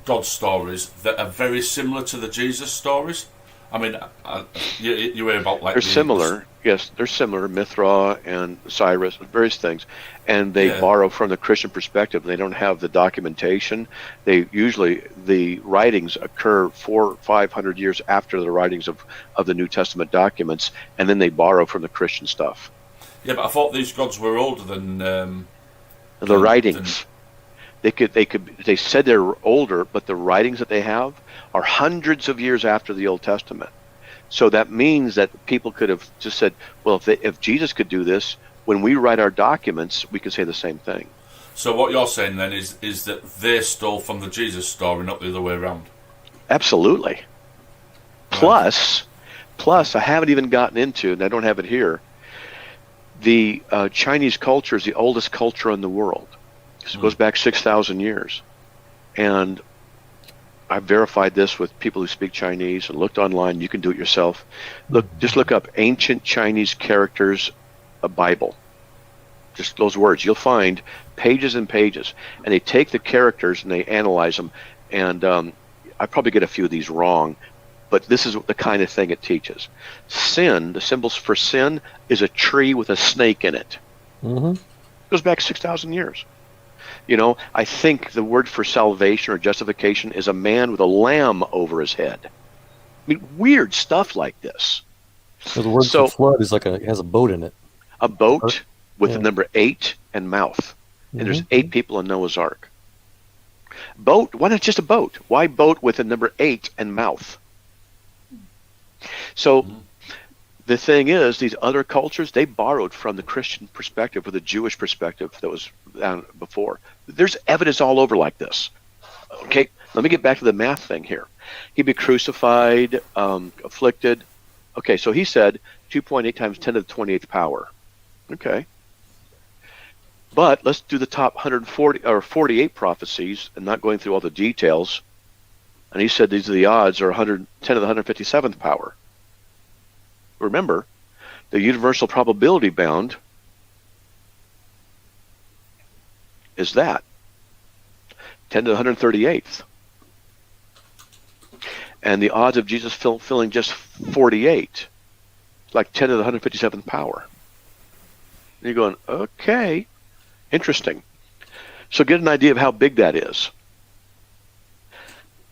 God stories that are very similar to the Jesus stories? You hear about like they're similar. Yes, they're similar. Mithra and Cyrus, various things, and they borrow from the Christian perspective. They don't have the documentation. They usually the writings occur 400 or 500 years after the writings of the New Testament documents, and then they borrow from the Christian stuff. Yeah, but I thought these gods were older than the writings. They said they're older, but the writings that they have are hundreds of years after the Old Testament. So that means that people could have just said, well, if Jesus could do this, when we write our documents, we can say the same thing. So what you're saying then is that they stole from the Jesus story, not the other way around? Absolutely. Plus, I haven't even gotten into, and I don't have it here, the Chinese culture is the oldest culture in the world. It goes back 6,000 years. And I've verified this with people who speak Chinese and looked online. You can do it yourself. Just look up ancient Chinese characters, a Bible. Just those words. You'll find pages and pages. And they take the characters and they analyze them. And I probably get a few of these wrong, but this is the kind of thing it teaches. Sin, the symbols for sin, is a tree with a snake in it. Mm-hmm. It goes back 6,000 years. You know, I think the word for salvation or justification is a man with a lamb over his head. I mean, weird stuff like this. So the word for flood is it has a boat in it. A boat with Yeah. the number 8 and mouth. And there's Mhm. 8 people in Noah's Ark. Boat, why not just a boat? Why boat with the number 8 and mouth? So the thing is, these other cultures, they borrowed from the Christian perspective or the Jewish perspective that was down before. There's evidence all over like this. Okay, let me get back to the math thing here. He'd be crucified, afflicted. Okay, so he said 2.8 times 10 to the 28th power. Okay. But let's do the top 140 or 48 prophecies and not going through all the details. And he said these are the odds are 110 to the 157th power. Remember, the universal probability bound is that 10 to the 138th. And the odds of Jesus filling just 48, like 10 to the 157th power. And you're going, okay, interesting. So get an idea of how big that is.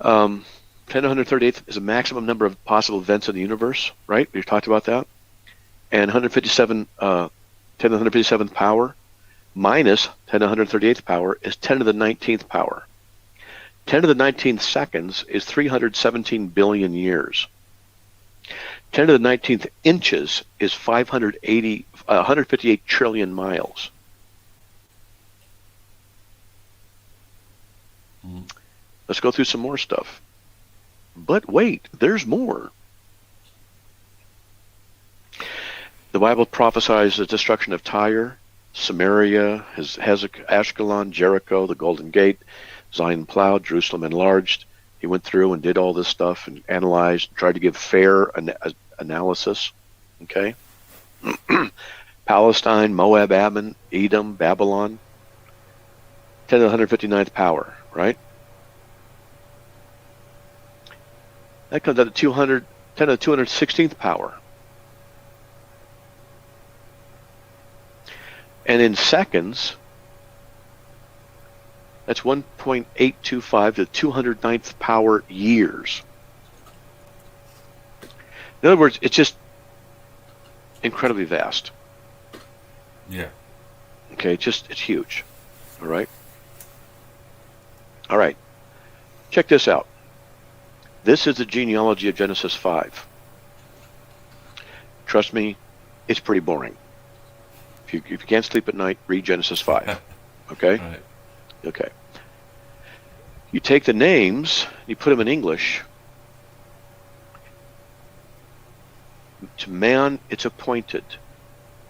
10 to 138th is a maximum number of possible events in the universe, right? We talked about that. And 157, 10 to the 157th power minus 10 to the 138th power is 10 to the 19th power. 10 to the 19th seconds is 317 billion years. 10 to the 19th inches is 158 trillion miles. Let's go through some more stuff. But wait, there's more. The Bible prophesies the destruction of Tyre, Samaria, Ashkelon, Jericho, the Golden Gate, Zion plowed, Jerusalem enlarged. He went through and did all this stuff and analyzed, tried to give fair analysis. Okay? Palestine, Moab, Ammon, Edom, Babylon. 10 to the 159th power, right? That comes out to 10 to the 216th power. And in seconds, that's 1.825 to the 209th power years. In other words, it's just incredibly vast. Yeah. Okay, it's huge. All right? All right. Check this out. This is the genealogy of Genesis 5. Trust me, it's pretty boring. If you can't sleep at night, read Genesis 5. Okay? Right. Okay. You take the names, you put them in English. To man, it's appointed.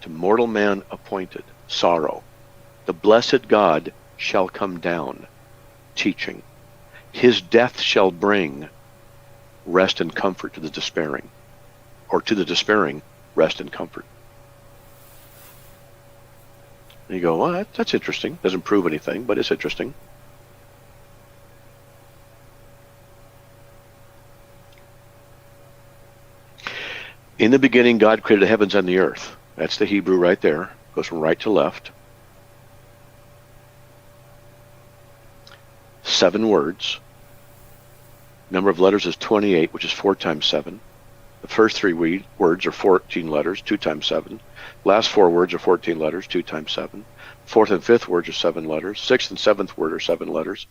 To mortal man, appointed. Sorrow. The blessed God shall come down, teaching. His death shall bring rest and comfort to the despairing. Or to the despairing, rest and comfort. And you go, well, that's interesting. Doesn't prove anything, but it's interesting. In the beginning, God created the heavens and the earth. That's the Hebrew right there. Goes from right to left. 7 words. Number of letters is 28, which is 4 times 7. The first 3 words are 14 letters, 2 times 7. Last 4 words are 14 letters, 2 times 7. 4th and 5th words are 7 letters. 6th and 7th word are 7 letters.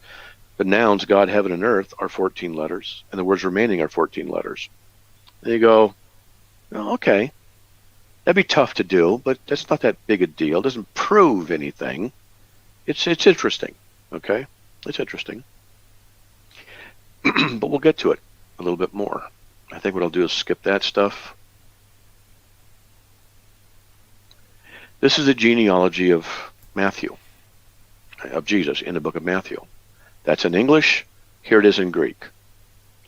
The nouns God, heaven, and earth are 14 letters, and the words remaining are 14 letters. And you go, oh, okay, that'd be tough to do, but that's not that big a deal. It doesn't prove anything. It's interesting, okay? It's interesting. But we'll get to it a little bit more. I think what I'll do is skip that stuff. This is the genealogy of Matthew, of Jesus in the book of Matthew. That's in English. Here it is in Greek.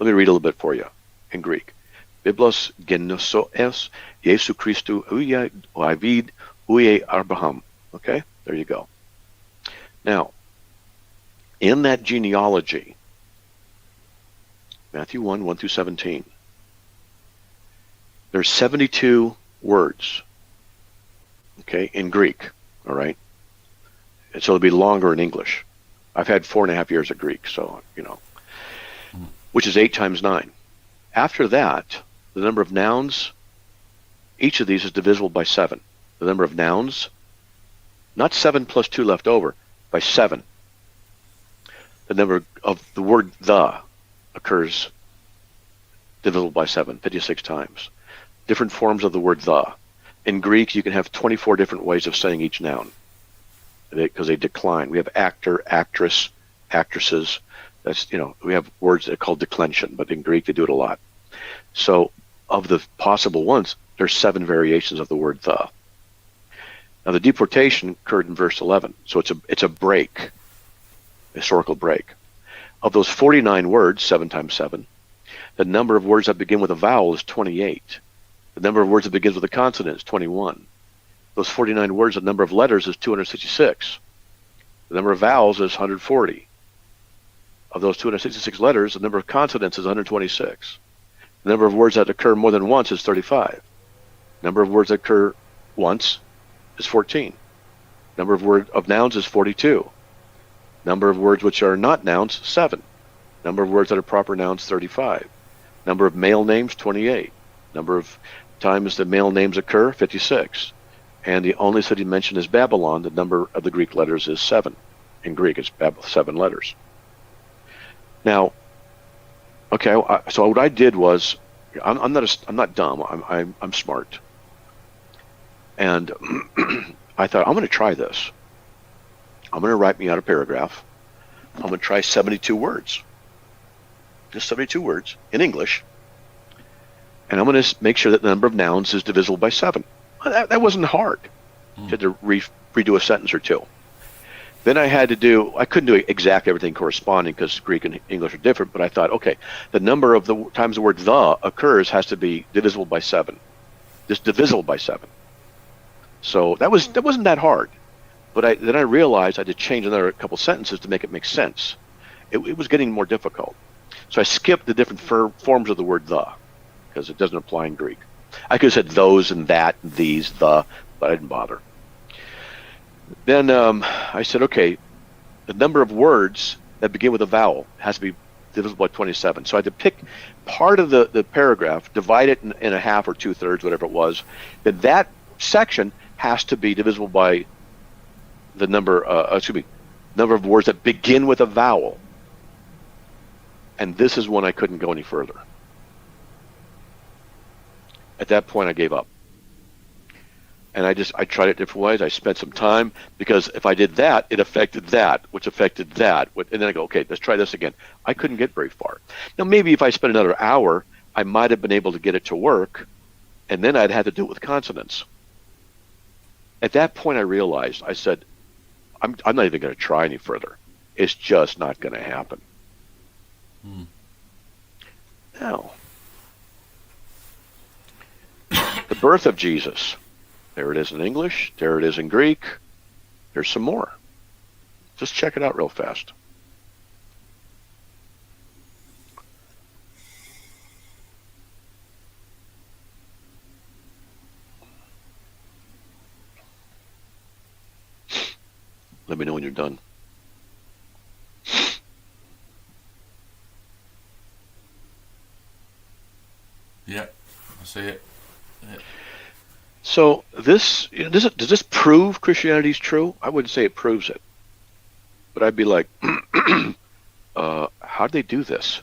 Let me read a little bit for you in Greek. Biblos genosos Jesu Christou ouia David ouia Abraham. Okay, there you go. Now, in that genealogy, Matthew 1, 1 through 17, there's 72 words, okay, in Greek, all right? And so it'll be longer in English. I've had 4.5 years of Greek, so, which is 8 times 9. After that, the number of nouns, each of these is divisible by 7. The number of nouns, not 7 plus 2 left over, by 7. The number of the word the occurs divisible by 7, 56 times. Different forms of the word the. In Greek, you can have 24 different ways of saying each noun because they decline. We have actor, actress, actresses. That's, we have words that are called declension, but in Greek they do it a lot. So of the possible ones, there's 7 variations of the word the. Now the deportation occurred in verse 11, so it's a break, historical break. Of those 49 words, 7 times 7, the number of words that begin with a vowel is 28. The number of words that begins with a consonant is 21. Those 49 words, the number of letters is 266. The number of vowels is 140. Of those 266 letters, the number of consonants is 126. The number of words that occur more than once is 35. The number of words that occur once is 14. Number of nouns is 42. Number of words which are not nouns, 7. Number of words that are proper nouns, 35. Number of male names, 28. Number of times that male names occur, 56. And the only city mentioned is Babylon. The number of the Greek letters is 7. In Greek, it's 7 letters. Now, okay, so what I did was, I'm not dumb. I'm smart. And I thought, I'm going to try this. I'm going to write me out a paragraph. I'm going to try 72 words. Just 72 words in English. And I'm going to make sure that the number of nouns is divisible by 7. That wasn't hard. I had to redo a sentence or two. Then I couldn't do exactly everything corresponding because Greek and English are different, but I thought, okay, the number of the times the word the occurs has to be divisible by 7. Just divisible by 7. So that wasn't that hard. But then I realized I had to change another couple sentences to make it make sense. It was getting more difficult. So I skipped the different forms of the word the because it doesn't apply in Greek. I could have said those and that, and these, the, but I didn't bother. Then I said, okay, the number of words that begin with a vowel has to be divisible by 27. So I had to pick part of the paragraph, divide it in a half or 2/3, whatever it was. Then that section has to be divisible by the number of words that begin with a vowel. And this is when I couldn't go any further. At that point, I gave up. And I tried it different ways. I spent some time because if I did that, it affected that, which affected that. And then I go, okay, let's try this again. I couldn't get very far. Now, maybe if I spent another hour, I might have been able to get it to work, and then I'd had to do it with consonants. At that point, I realized, I said, I'm not even going to try any further. It's just not going to happen. Now, the birth of Jesus. There it is in English. There it is in Greek. There's some more. Just check it out real fast. Let me know when you're done. Yeah, I see it. Yeah. So does this prove Christianity is true? I wouldn't say it proves it, but I'd be like, how'd they do this?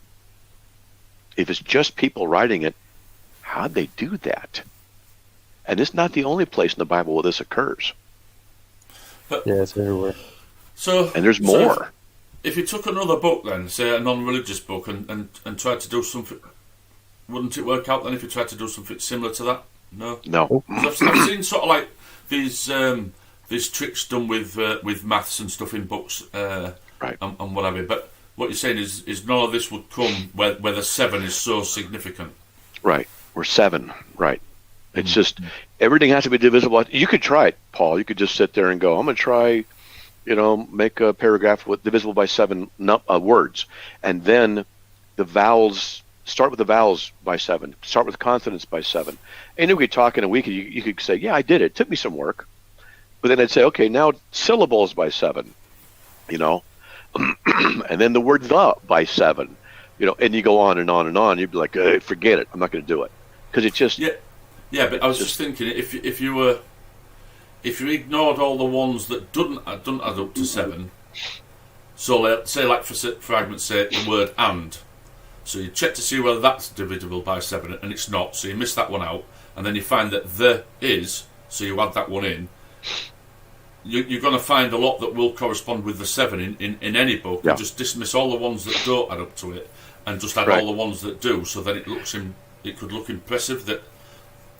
If it's just people writing it, how'd they do that? And it's not the only place in the Bible where this occurs. But, Yeah, it's everywhere. And there's more. If you took another book then, say a non-religious book, and tried to do something, wouldn't it work out then if you tried to do something similar to that? No. No. I've seen sort of like these tricks done with maths and stuff in books, right, and what have you. But what you're saying is none of this would come where the 7 is so significant. Right. We're 7. Right. It's just everything has to be divisible. You could try it, Paul. You could just sit there and go, I'm going to try, make a paragraph with divisible by 7 words. And then the vowels, start with the vowels by 7. Start with consonants by 7. And if we could talk in a week, you could say, yeah, I did it. It took me some work. But then I'd say, okay, now syllables by 7, and then the word the by 7, and you go on and on and on. You'd be like, forget it. I'm not going to do it. Because it just... Yeah, but I was just thinking, if you ignored all the ones that don't add up to 7, so say, like for argument's sake, the word and, so you check to see whether that's divisible by 7, and it's not, so you miss that one out, and then you find that the is, so you add that one in. You're going to find a lot that will correspond with the 7 in any book. Yeah. And just dismiss all the ones that don't add up to it, and just add Right. all the ones that do. So then it could look impressive that.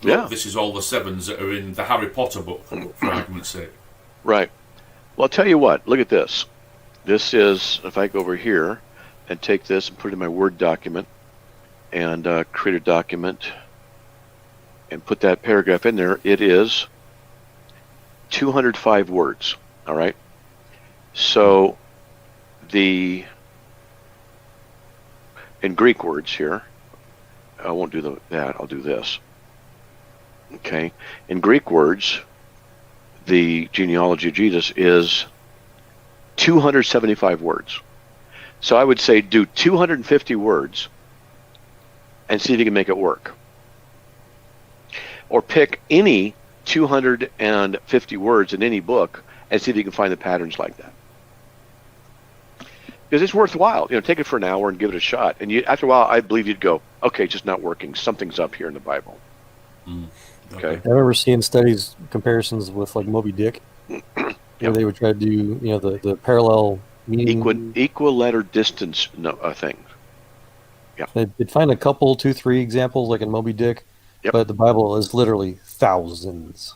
Yeah. Look, this is all the 7s that are in the Harry Potter book, for argument's sake. Right. Well, I'll tell you what. Look at this. This is, if I go over here and take this and put it in my Word document and create a document and put that paragraph in there, it is 205 words. All right. So in Greek words here, I won't do that. I'll do this. Okay. In Greek words, the genealogy of Jesus is 275 words. So I would say do 250 words and see if you can make it work. Or pick any 250 words in any book and see if you can find the patterns like that. Because it's worthwhile. Take it for an hour and give it a shot. And after a while, I believe you'd go, okay, it's just not working. Something's up here in the Bible. Okay. I remember seeing studies, comparisons with like Moby Dick, where they would try to do, the parallel meaning. Equal letter distance thing. Yeah. They'd find a couple, 2, 3 examples like in Moby Dick, Yep. but the Bible is literally thousands.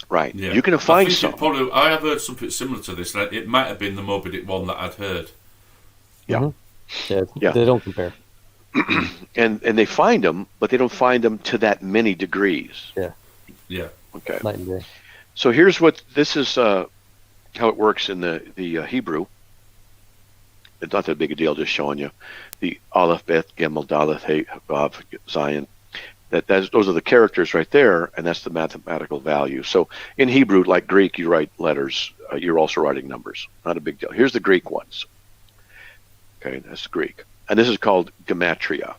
Right. Yeah. You can find some. I have heard something similar to this. It might have been the Moby Dick one that I'd heard. Yeah. Mm-hmm. Yeah. They don't compare. And they find them, but they don't find them to that many degrees. Yeah. Okay. Night and day. So here's this is how it works in the Hebrew. It's not that big a deal, just showing you the Aleph, Beth, Gimel, Daleth, Hey, Vav, Zion. Those are the characters right there, and that's the mathematical value. So in Hebrew, like Greek, you write letters. You're also writing numbers. Not a big deal. Here's the Greek ones. Okay, that's Greek. And this is called gematria.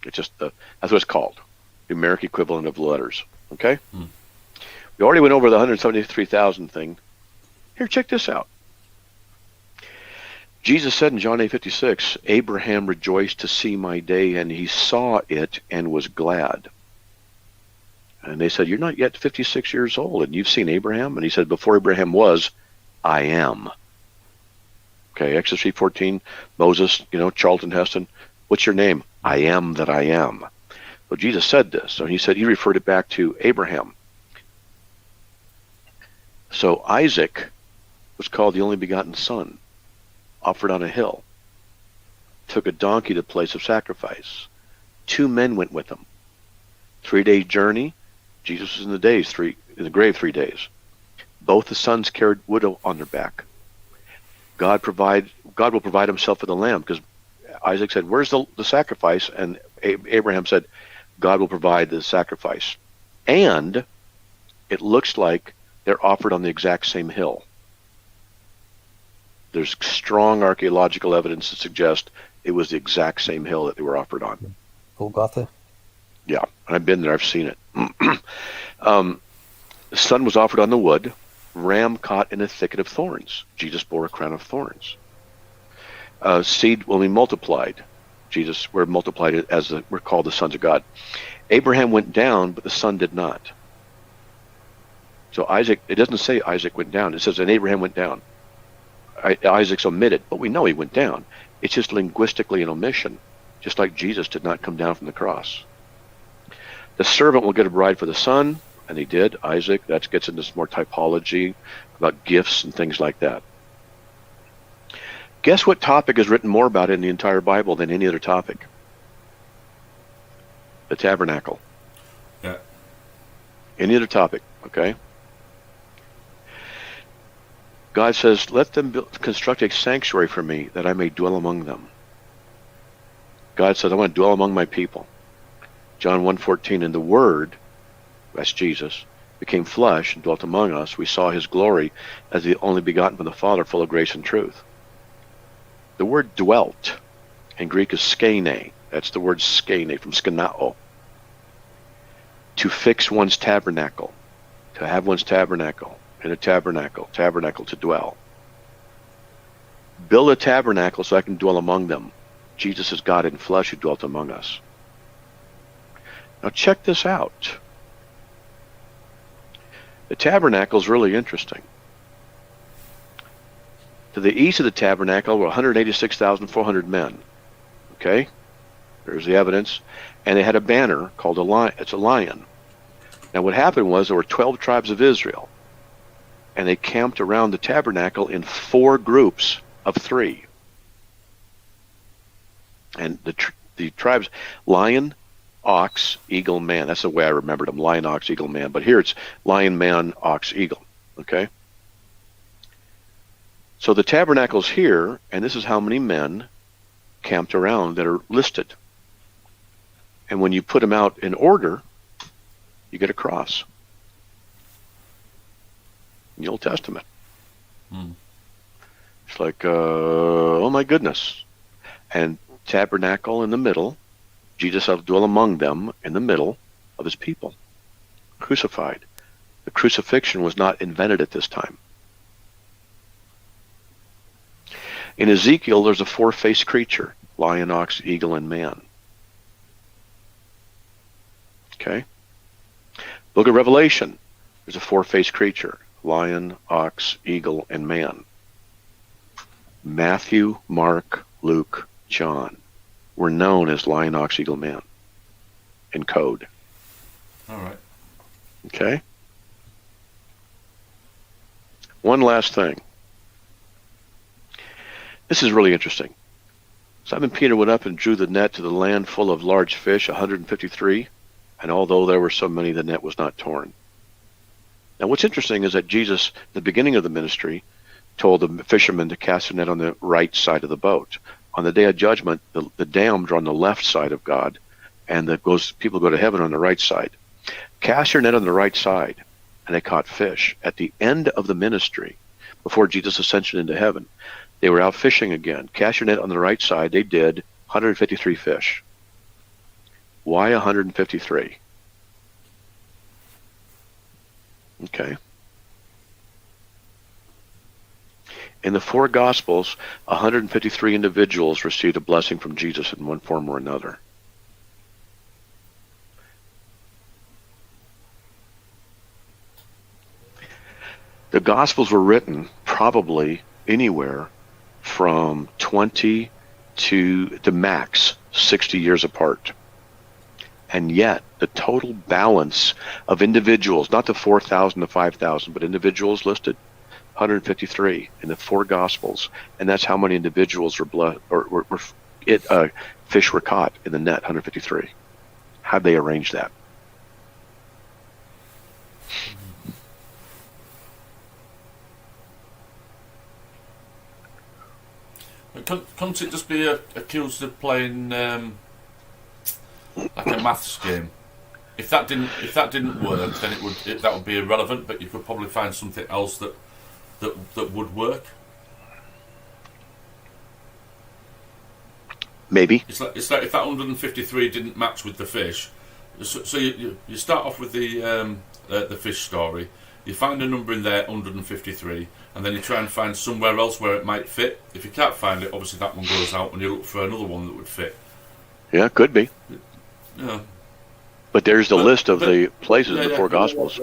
It's just that's what it's called. Numeric equivalent of letters. Okay? We already went over the 173,000 thing. Here, check this out. Jesus said in John 8:56, Abraham rejoiced to see my day, and he saw it and was glad. And they said, you're not yet 56 years old, and you've seen Abraham? And he said, before Abraham was, I am. Okay, Exodus 3:14, Moses, Charlton Heston, what's your name? I am that I am. So Jesus said this. So he said, he referred it back to Abraham. So Isaac was called the only begotten son, offered on a hill, took a donkey to the place of sacrifice. 2 men went with him. 3-day journey. Jesus was in the grave 3 days. Both the sons carried wood on their back. God will provide himself for the lamb, because Isaac said, where's the sacrifice? And Abraham said, God will provide the sacrifice. And it looks like they're offered on the exact same hill. There's strong archaeological evidence to suggest it was the exact same hill that they were offered on. Golgotha? Yeah, I've been there. I've seen it. The son was offered on the wood. Ram caught in a thicket of thorns. Jesus bore a crown of thorns. Seed will be multiplied. We're multiplied we're called the sons of God. Abraham went down, but the son did not. So Isaac, it doesn't say Isaac went down. It says, and Abraham went down. Isaac's omitted, but we know he went down. It's just linguistically an omission, just like Jesus did not come down from the cross. The servant will get a bride for the son, and he did. Isaac, that gets into some more typology about gifts and things like that. Guess what topic is written more about in the entire Bible than any other topic? The tabernacle. Yeah. Any other topic, okay? God says, let them construct a sanctuary for me that I may dwell among them. God says, I want to dwell among my people. John 1:14, and the Word, that's Jesus, became flesh and dwelt among us. We saw his glory as the only begotten from the Father, full of grace and truth. The word dwelt in Greek is skene. That's the word skene from skenao. To fix one's tabernacle, to have one's tabernacle, in a tabernacle to dwell. Build a tabernacle so I can dwell among them. Jesus is God in flesh who dwelt among us. Now check this out. The tabernacle is really interesting. To the east of the tabernacle were 186,400 men. Okay? There's the evidence. And they had a banner called a lion. It's a lion. Now what happened was there were 12 tribes of Israel. And they camped around the tabernacle in 4 groups of 3. And the tribes, lion, ox, eagle, man. That's the way I remembered them. Lion, ox, eagle, man. But here it's lion, man, ox, eagle. Okay? So the tabernacle's here, and this is how many men camped around that are listed. And when you put them out in order, you get a cross. In the Old Testament. It's like, oh my goodness. And tabernacle in the middle, Jesus will dwell among them in the middle of his people, crucified. The crucifixion was not invented at this time. In Ezekiel, there's a 4-faced creature, lion, ox, eagle, and man. Okay? Book of Revelation, there's a 4-faced creature, lion, ox, eagle, and man. Matthew, Mark, Luke, John were known as lion, ox, eagle, man in code. All right. Okay? One last thing. This is really interesting. Simon Peter went up and drew the net to the land full of large fish, 153, and although there were so many, the net was not torn. Now what's interesting is that Jesus, at the beginning of the ministry, told the fishermen to cast their net on the right side of the boat. On the day of judgment, the damned are on the left side of God, and people go to heaven on the right side. Cast your net on the right side, and they caught fish. At the end of the ministry, before Jesus' ascension into heaven, they were out fishing again. Cast your net on the right side. They did 153 fish. Why 153? Okay. In the 4 Gospels, 153 individuals received a blessing from Jesus in one form or another. The Gospels were written probably anywhere from 20 to the max 60 years apart. And yet, the total balance of individuals, not the 4,000 to 5,000, but individuals listed, 153 in the 4 Gospels, and that's how many individuals fish were caught in the net, 153. How'd they arrange that? Couldn't it just be accused of playing like a maths game? If that didn't work, then that would be irrelevant. But you could probably find something else that would work. Maybe. It's like if that 153 didn't match with the fish. So you start off with the fish story. You find a number in there, 153, and then you try and find somewhere else where it might fit. If you can't find it, obviously that one goes out, and you look for another one that would fit. Yeah, could be. Yeah. But there's the list of the places in the 4 Gospels.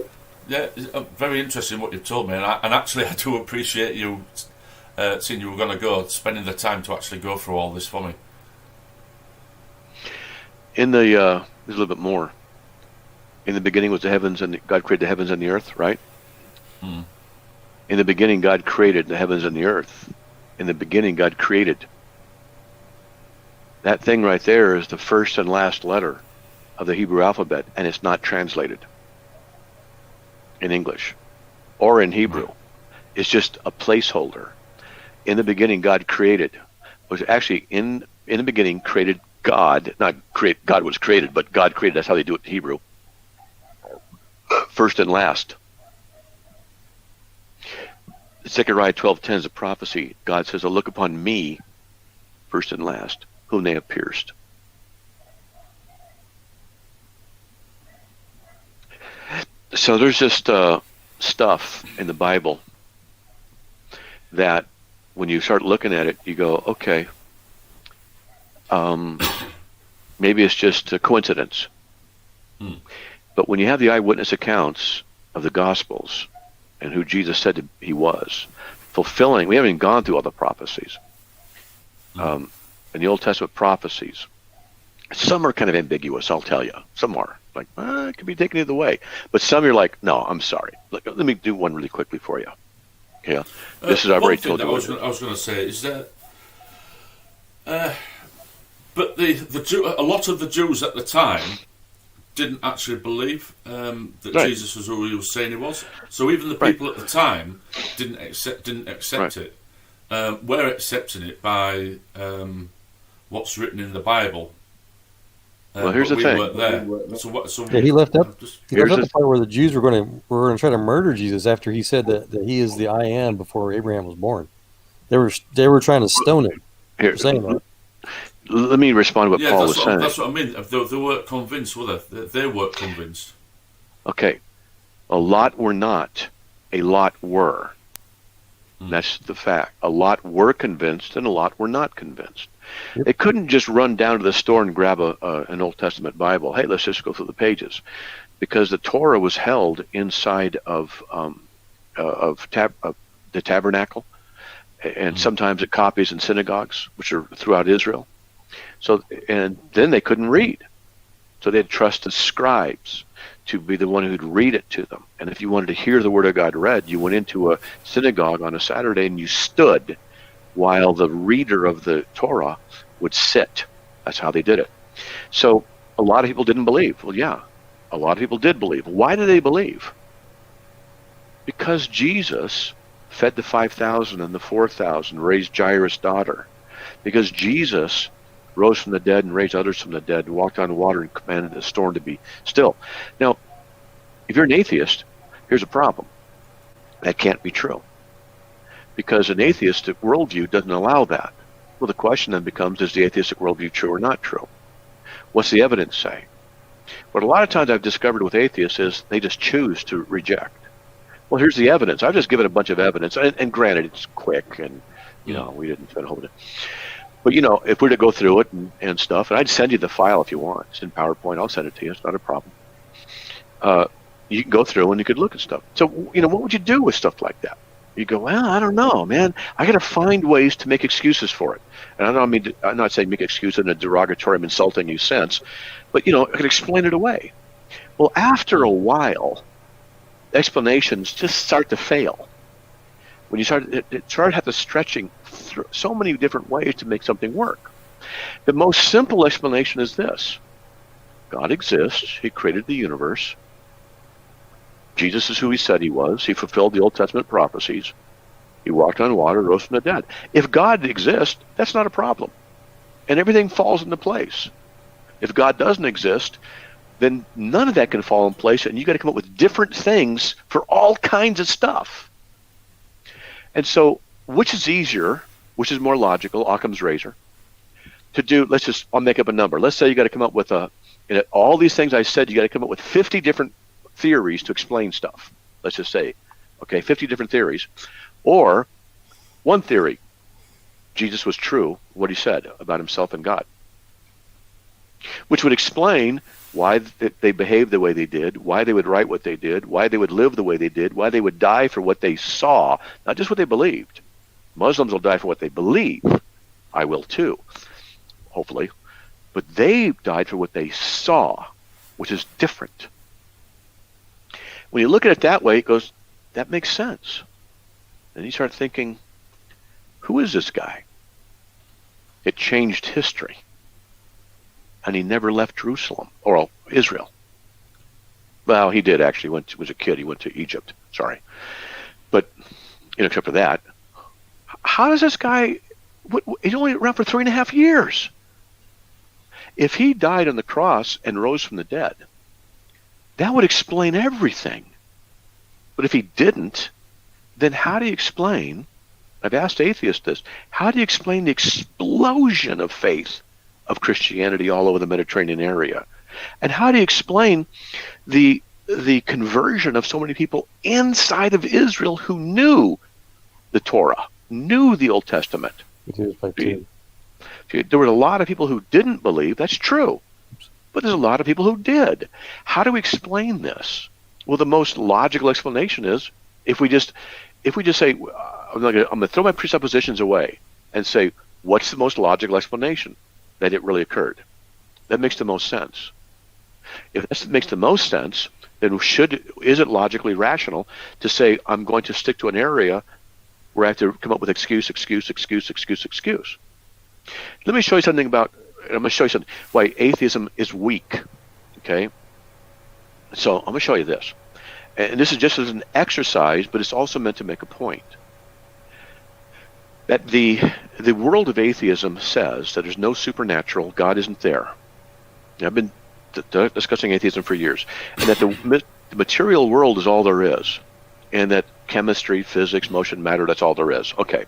Yeah, it's very interesting what you've told me, and actually I do appreciate you seeing you were going to go, spending the time to actually go through all this for me. In the there's a little bit more. In the beginning was the heavens, and God created the heavens and the earth, right? In the beginning, God created the heavens and the earth. In the beginning, God created. That thing right there is the first and last letter of the Hebrew alphabet, and it's not translated in English or in Hebrew. It's just a placeholder. In the beginning, God created. Was actually in the beginning created God. Not create. God was created, but God created. That's how they do it in Hebrew. First and last. Zechariah 12:10 is a prophecy. God says, "Oh, look upon me, first and last, whom they have pierced." So there's just stuff in the Bible that when you start looking at it, you go, okay, maybe it's just a coincidence. But when you have the eyewitness accounts of the Gospels and who Jesus said he was, fulfilling, we haven't even gone through all the prophecies. In the Old Testament prophecies, some are kind of ambiguous, I'll tell you. Some are. Like, it could be taken either way. But some you're like, no, I'm sorry. Let me do one really quickly for you. Okay. This is I've already told you. I was going to say is that, but a lot of the Jews at the time didn't actually believe that Jesus was who he was saying he was. So even the people at the time didn't accept it. We're accepting it by what's written in the Bible. Well, here's the thing. Weren't there. So he left up. He left up the part where the Jews were going to try to murder Jesus after he said that he is the I am before Abraham was born. They were trying to stone him for saying that. Let me respond to what Paul was saying. That's what I mean. They weren't convinced, were they? They weren't convinced. Okay. A lot were not. A lot were. That's the fact. A lot were convinced and a lot were not convinced. Yep. They couldn't just run down to the store and grab an Old Testament Bible. Hey, let's just go through the pages. Because the Torah was held inside of the tabernacle, and sometimes at copies in synagogues, which are throughout Israel. So, and then they couldn't read. So they had trusted scribes to be the one who'd read it to them. And if you wanted to hear the Word of God read, you went into a synagogue on a Saturday and you stood while the reader of the Torah would sit. That's how they did it. So a lot of people didn't believe. Well, yeah, a lot of people did believe. Why did they believe? Because Jesus fed the 5,000 and the 4,000, raised Jairus' daughter. Because Jesus rose from the dead and raised others from the dead, walked on water and commanded the storm to be still. Now, if you're an atheist, here's a problem. That can't be true. Because an atheistic worldview doesn't allow that. Well, the question then becomes, is the atheistic worldview true or not true? What's the evidence say? What a lot of times I've discovered with atheists is they just choose to reject. Well, here's the evidence. I've just given a bunch of evidence, and granted, it's quick, and, we didn't spend a whole day. But, if we're to go through it and stuff, and I'd send you the file if you want. It's in PowerPoint. I'll send it to you. It's not a problem. You can go through and you could look at stuff. So, what would you do with stuff like that? You go, well, I don't know, man. I got to find ways to make excuses for it. And I'm not saying make excuses in a derogatory, insulting you sense, but, I could explain it away. Well, after a while, explanations just start to fail. When you start to have to stretching through so many different ways to make something work. The most simple explanation is this. God exists. He created the universe. Jesus is who he said he was. He fulfilled the Old Testament prophecies. He walked on water, rose from the dead. If God exists, that's not a problem. And everything falls into place. If God doesn't exist, then none of that can fall in place, and you got to come up with different things for all kinds of stuff. And so, which is easier, which is more logical, Occam's razor, to do, I'll make up a number. Let's say you got to come up with all these things I said, you got to come up with 50 different theories to explain stuff. Let's just say, 50 different theories. Or one theory, Jesus was true, what he said about himself and God. Which would explain why they behaved the way they did, why they would write what they did, why they would live the way they did, why they would die for what they saw, not just what they believed. Muslims will die for what they believe. I will too, hopefully. But they died for what they saw, which is different. When you look at it that way, it goes, that makes sense. And you start thinking, Who is this guy? It changed history. And he never left Jerusalem or Israel. Well, he did actually. Was a kid. He went to Egypt. Sorry. But, except for that, how does this guy, he's only around for 3.5 years. If he died on the cross and rose from the dead, that would explain everything. But if he didn't, then how do you explain, I've asked atheists this, how do you explain the explosion of faith of Christianity all over the Mediterranean area? And how do you explain the conversion of so many people inside of Israel who knew the Torah, knew the Old Testament? There were a lot of people who didn't believe. That's true. But there's a lot of people who did. How do we explain this? Well, the most logical explanation is if we just say, I'm going to throw my presuppositions away and say, what's the most logical explanation? That it really occurred. That makes the most sense. If that makes the most sense, then is it logically rational to say I'm going to stick to an area where I have to come up with excuse? Let me show you something why atheism is weak. Okay? So I'm going to show you this. And this is just as an exercise, but it's also meant to make a point. That the world of atheism says that there's no supernatural, God isn't there. I've been discussing atheism for years. And that the material world is all there is. And that chemistry, physics, motion, matter, that's all there is. Okay.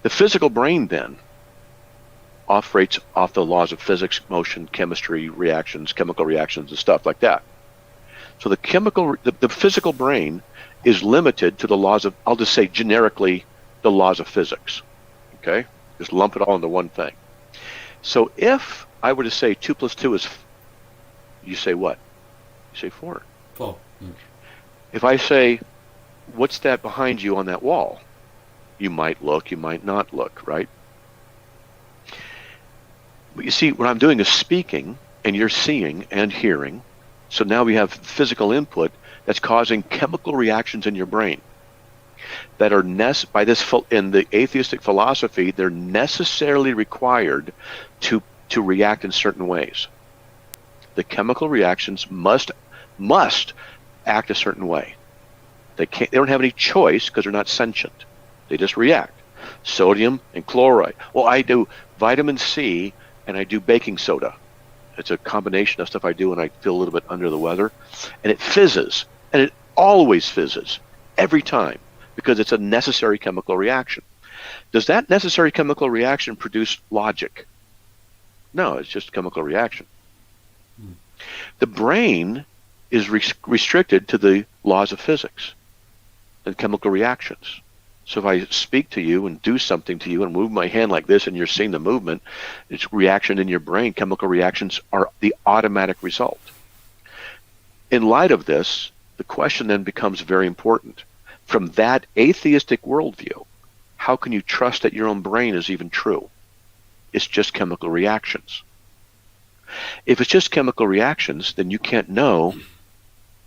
The physical brain then operates off the laws of physics, motion, chemistry, reactions, chemical reactions, and stuff like that. So the physical brain is limited to the laws of, I'll just say generically, the laws of physics. Okay? Just lump it all into one thing. So if I were to say 2 + 2 is, you say what? You say 4. 4. If I say, what's that behind you on that wall? You might look, you might not look, right? But you see, what I'm doing is speaking, and you're seeing and hearing. So now we have physical input that's causing chemical reactions in your brain that are in the atheistic philosophy, they're necessarily required to react in certain ways. The chemical reactions must act a certain way. They don't have any choice because they're not sentient. They just react. Sodium and chloride. Well, I do vitamin C and I do baking soda. It's a combination of stuff I do when I feel a little bit under the weather. And it fizzes. And it always fizzes. Every time. Because it's a necessary chemical reaction. Does that necessary chemical reaction produce logic? No, it's just a chemical reaction. The brain is restricted to the laws of physics and chemical reactions. So if I speak to you and do something to you and move my hand like this and you're seeing the movement, it's reaction in your brain. Chemical reactions are the automatic result. In light of this, the question then becomes very important. From that atheistic worldview, how can you trust that your own brain is even true? It's just chemical reactions. If it's just chemical reactions, then you can't know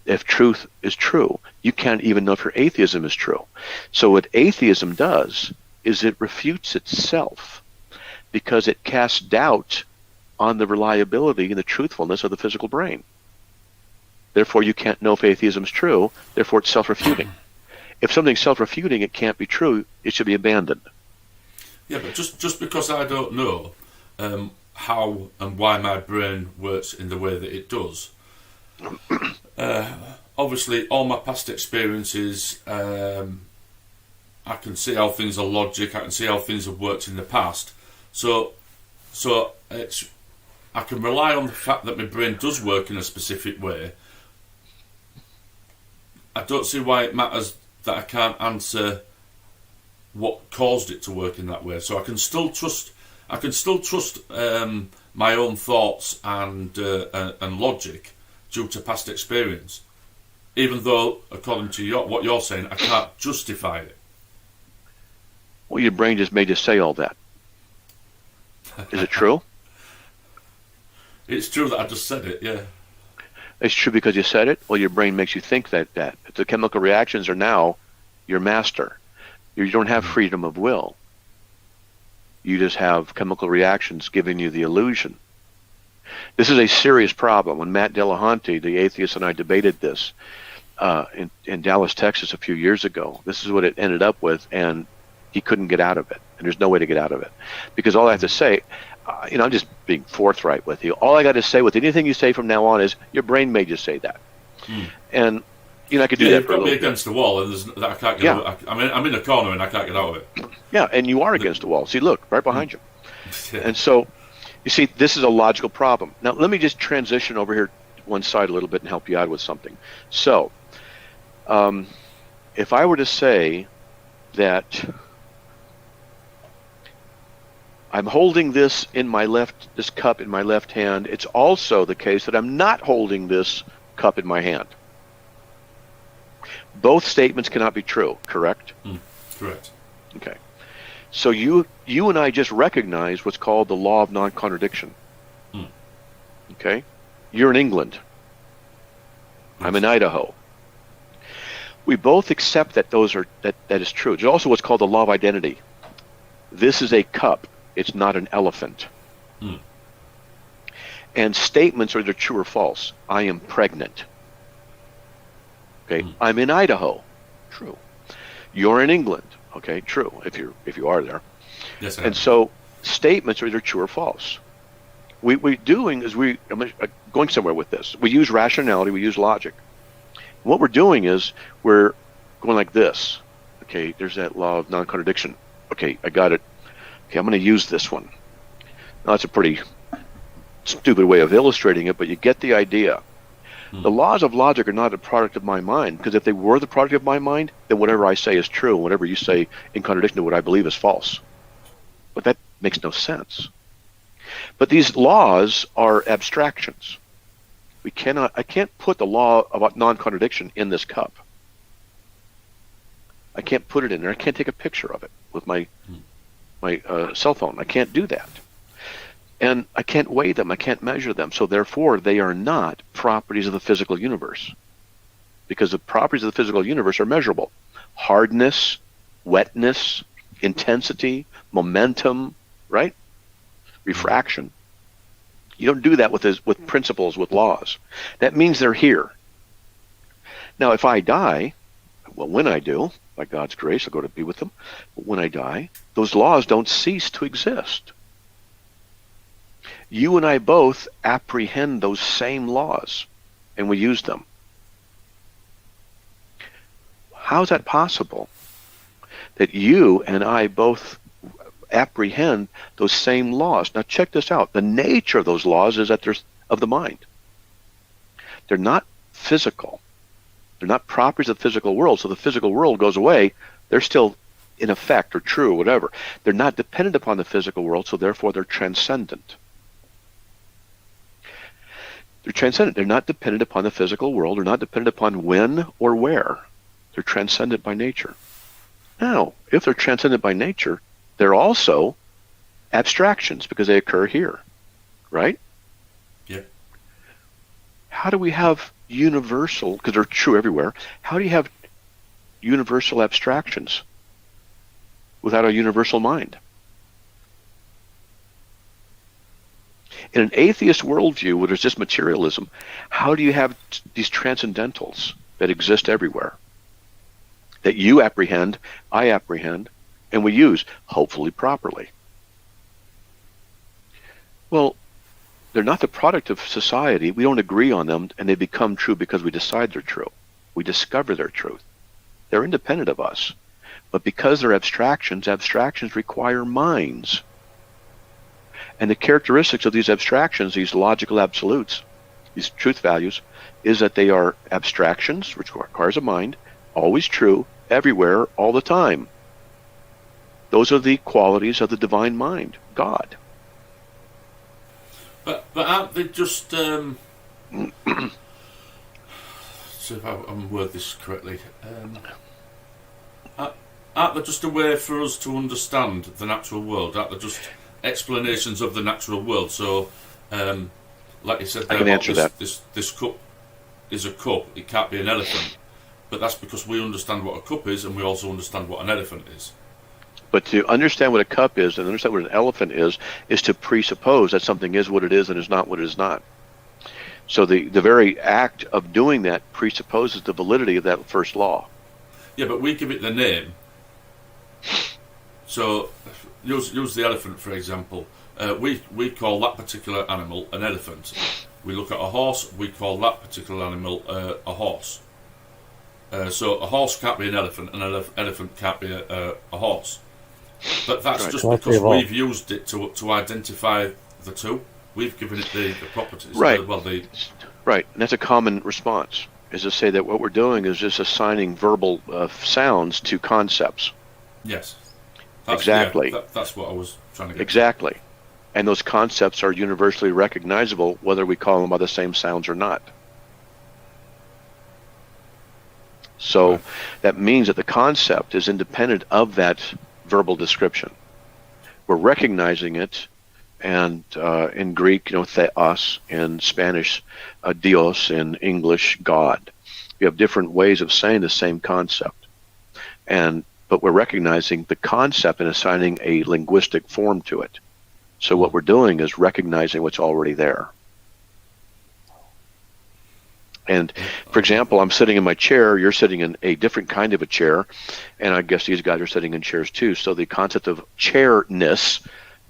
if truth is true. You can't even know if your atheism is true. So what atheism does is it refutes itself because it casts doubt on the reliability and the truthfulness of the physical brain. Therefore, you can't know if atheism is true. Therefore, it's self-refuting. If something's self-refuting, it can't be true. It should be abandoned. Yeah, but just because I don't know how and why my brain works in the way that it does, obviously all my past experiences, I can see how things are logic. I can see how things have worked in the past. So I can rely on the fact that my brain does work in a specific way. I don't see why it matters that I can't answer what caused it to work in that way. So I can still trust. I can still trust my own thoughts and logic due to past experience, even though, according to what you're saying, I can't justify it. Well, your brain just made you say all that. Is it true? It's true that I just said it, yeah. It's true because you said it? Well, your brain makes you think that. The chemical reactions are now your master. You don't have freedom of will. You just have chemical reactions giving you the illusion. This is a serious problem. When Matt Dillahunty, the atheist, and I debated this in Dallas, Texas a few years ago, this is what it ended up with, and he couldn't get out of it. And there's no way to get out of it. Because all I have to say, I'm just being forthright with you. All I got to say with anything you say from now on is, your brain made you say that. And I could do that for a you've got little me bit. against the wall, and I can't get out. I'm in a corner, and I can't get out of it. Yeah, and you are against the wall. See, look, right behind you. And so, you see, this is a logical problem. Now, let me just transition over here to one side a little bit and help you out with something. So, if I were to say that I'm holding this cup in my left hand, it's also the case that I'm not holding this cup in my hand. Both statements cannot be true, correct? Correct. Okay. So you and I just recognize what's called the law of non-contradiction. Okay? You're in England. I'm in Idaho. We both accept that that is true. There's also what's called the law of identity. This is a cup. It's not an elephant. And statements are either true or false. I am pregnant. Okay, I'm in Idaho. True. You're in England. Okay, true. If you are there. Yes, I am. And so statements are either true or false. We're doing is I'm going somewhere with this. We use rationality. We use logic. What we're doing is we're going like this. Okay, there's that law of non-contradiction. Okay, I got it. Okay, I'm going to use this one. Now, that's a pretty stupid way of illustrating it, but you get the idea. The laws of logic are not a product of my mind, because if they were the product of my mind, then whatever I say is true, and whatever you say in contradiction to what I believe is false. But that makes no sense. But these laws are abstractions. I can't put the law about non-contradiction in this cup. I can't put it in there. I can't take a picture of it with my cell phone. I can't do that. And I can't weigh them. I can't measure them. So therefore, they are not properties of the physical universe. Because the properties of the physical universe are measurable. Hardness, wetness, intensity, momentum, right? Refraction. You don't do that with principles, with laws. That means they're here. Now, if I die, well, when I do, by God's grace, I'll go to be with them. But when I die, those laws don't cease to exist. You and I both apprehend those same laws, and we use them. How is that possible? That you and I both apprehend those same laws. Now check this out. The nature of those laws is that they're of the mind. They're not physical. They're not properties of the physical world. So the physical world goes away. They're still in effect or true or whatever. They're not dependent upon the physical world, so therefore they're transcendent. They're transcendent. They're not dependent upon the physical world. They're not dependent upon when or where. They're transcendent by nature. Now, if they're transcendent by nature, they're also abstractions because they occur here, right? Yeah. How do we have universal, because they're true everywhere, how do you have universal abstractions without a universal mind? In an atheist worldview where there's just materialism, how do you have these transcendentals that exist everywhere? That you apprehend, I apprehend, and we use, hopefully properly. Well, they're not the product of society. We don't agree on them, and they become true because we decide they're true. We discover their truth. They're independent of us. But because they're abstractions, abstractions require minds. And the characteristics of these abstractions, these logical absolutes, these truth values, is that they are abstractions, which requires a mind, always true, everywhere, all the time. Those are the qualities of the divine mind, God. But aren't they just see if I'm word this correctly? Aren't they just a way for us to understand the natural world? Aren't they just explanations of the natural world? So, like you said, I can answer that. This cup is a cup. It can't be an elephant. But that's because we understand what a cup is, and we also understand what an elephant is. But to understand what a cup is and understand what an elephant is to presuppose that something is what it is and is not what it is not. So the very act of doing that presupposes the validity of that first law. Yeah, but we give it the name. So use the elephant for example. We call that particular animal an elephant. We look at a horse, we call that particular animal a horse. So a horse can't be an elephant, and an elephant can't be a horse. But that's Right. just because we've used it to identify the two. We've given it the properties. Right. The Right, and that's a common response, is to say that what we're doing is just assigning verbal sounds to concepts. yes. Exactly. That's what I was trying to get. Exactly. And those concepts are universally recognizable whether we call them by the same sounds or not. So Right. that means that the concept is independent of that verbal description. We're recognizing it, and in Greek, theos, in Spanish, Dios, in English, God. We have different ways of saying the same concept, but we're recognizing the concept and assigning a linguistic form to it. So what we're doing is recognizing what's already there. And for example, I'm sitting in my chair, you're sitting in a different kind of a chair, and I guess these guys are sitting in chairs too. So the concept of chairness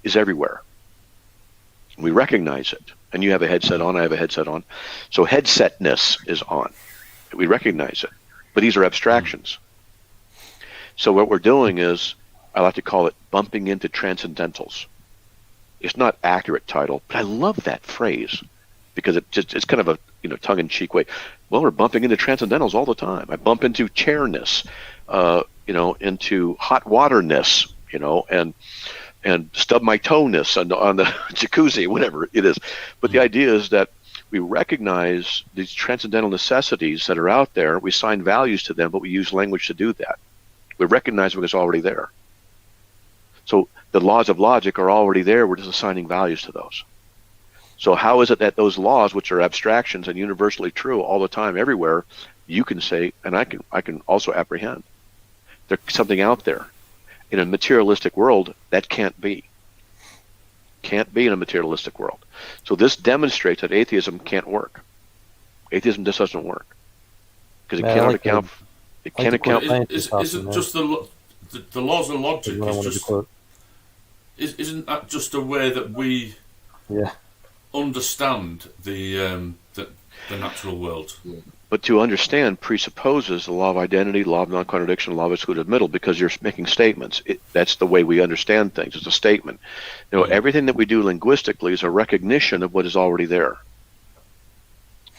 is everywhere. We recognize it. And you have a headset on, I have a headset on. So headsetness is on. We recognize it. But these are abstractions. So what we're doing is, I like to call it bumping into transcendentals. It's not accurate title, but I love that phrase because it's kind of a tongue-in-cheek way. Well, we're bumping into transcendentals all the time. I bump into chairness, into hot waterness, and stub my toe-ness on the jacuzzi, whatever it is. But the idea is that we recognize these transcendental necessities that are out there. We assign values to them, but we use language to do that. We recognize what is already there. So the laws of logic are already there. We're just assigning values to those. So how is it that those laws, which are abstractions and universally true all the time, everywhere, you can say, and I can also apprehend, there's something out there. In a materialistic world, that can't be. Can't be in a materialistic world. So this demonstrates that atheism can't work. Atheism just doesn't work because it cannot account. It can't account. Isn't just the laws of logic isn't that just a way that we understand the natural world? But to understand presupposes the law of identity, law of non-contradiction, law of excluded middle, because you're making statements. That's the way we understand things. It's a statement. Everything that we do linguistically is a recognition of what is already there.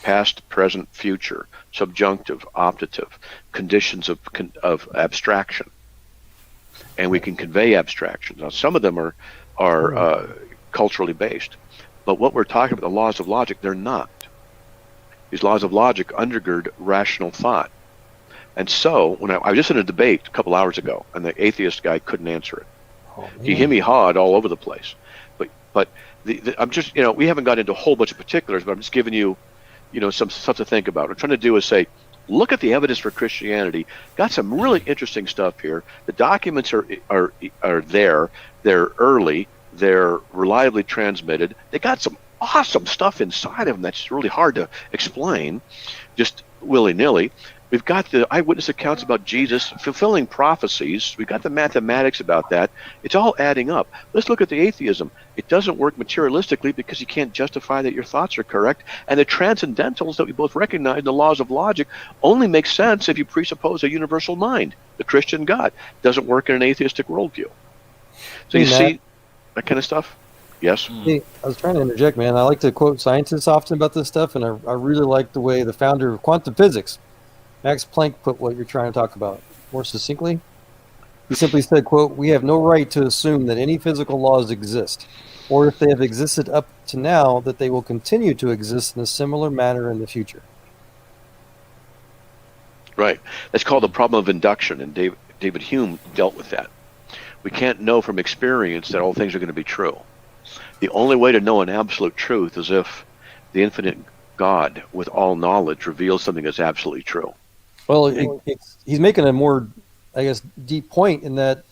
Past, present, future, subjunctive, optative, conditions of abstraction. And we can convey abstractions. Now, some of them are culturally based. But what we're talking about, the laws of logic, they're not. These laws of logic undergird rational thought. And so, when I was just in a debate a couple hours ago, and the atheist guy couldn't answer it. He hemmy-hawed all over the place. But I'm just, we haven't got into a whole bunch of particulars, but I'm just giving you, some stuff to think about. What I'm trying to do is say, look at the evidence for Christianity. Got some really interesting stuff here. The documents are there. They're early. They're reliably transmitted. They got some awesome stuff inside of them that's really hard to explain just willy-nilly. We've got the eyewitness accounts about Jesus fulfilling prophecies. We've got the mathematics about that. It's all adding up. Let's look at the atheism. It doesn't work materialistically because you can't justify that your thoughts are correct. And the transcendentals that we both recognize, the laws of logic, only make sense if you presuppose a universal mind. The Christian God doesn't work in an atheistic worldview. So you see that kind of stuff? Yes? Hey, I was trying to interject, man. I like to quote scientists often about this stuff, and I really like the way the founder of quantum physics, Max Planck, put what you're trying to talk about more succinctly. He simply said, quote, "We have no right to assume that any physical laws exist, or if they have existed up to now, that they will continue to exist in a similar manner in the future." Right. That's called the problem of induction, and David Hume dealt with that. We can't know from experience that all things are going to be true. The only way to know an absolute truth is if the infinite God, with all knowledge, reveals something that's absolutely true. Well, he's making a more, I guess, deep point in that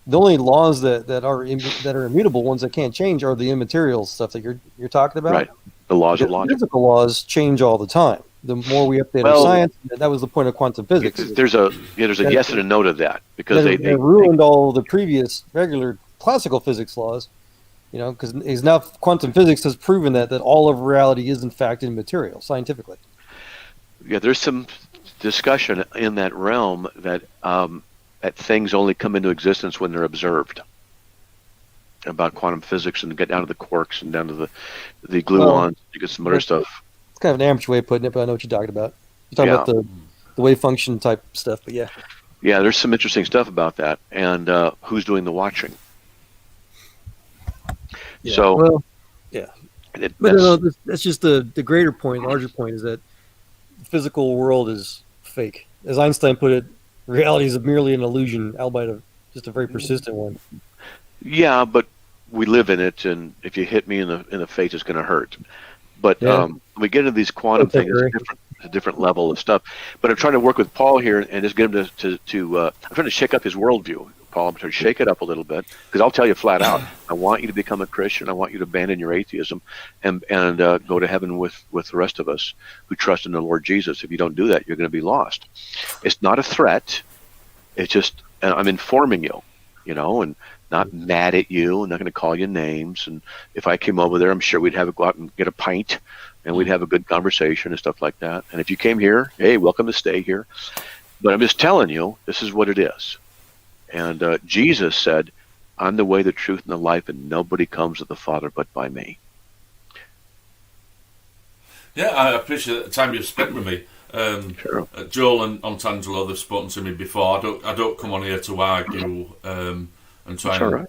the only laws that are immutable, ones that can't change, are the immaterial stuff that you're talking about. Right. The laws of Because logic. physical laws change all the time. The more we update Well, our science, that was the point of quantum physics. There's a yes and a no to that, because They ruined all the previous regular classical physics laws, because now quantum physics has proven that all of reality is in fact immaterial scientifically. Yeah, there's some discussion in that realm that that things only come into existence when they're observed, about quantum physics, and get down to the quarks and down to the gluons. You get some other stuff. It's kind of an amateur way of putting it, but I know what you're talking about. You're talking about the wave function type stuff, but yeah. Yeah, there's some interesting stuff about that, and who's doing the watching. Yeah. So, well, yeah. That's just the greater point, larger point, is that the physical world is fake. As Einstein put it, reality is merely an illusion, albeit just a very persistent one. Yeah, but we live in it, and if you hit me in the face, it's going to hurt. But when we get into these quantum things, it's a different level of stuff. But I'm trying to work with Paul here and just get him to I'm trying to shake up his worldview. Paul, I'm trying to shake it up a little bit, because I'll tell you flat out, I want you to become a Christian. I want you to abandon your atheism and go to heaven with the rest of us who trust in the Lord Jesus. If you don't do that, you're going to be lost. It's not a threat. It's just I'm informing you, and not mad at you, and not going to call you names. And if I came over there, I'm sure we'd go out and get a pint, and we'd have a good conversation and stuff like that. And if you came here, hey, welcome to stay here. But I'm just telling you, this is what it is. And Jesus said, I'm the way, the truth, and the life, and nobody comes to the Father but by me. Yeah, I appreciate the time you've spent with me. Sure. Joel and Antangelo, they've spoken to me before. I don't come on here to argue and try. That's all right.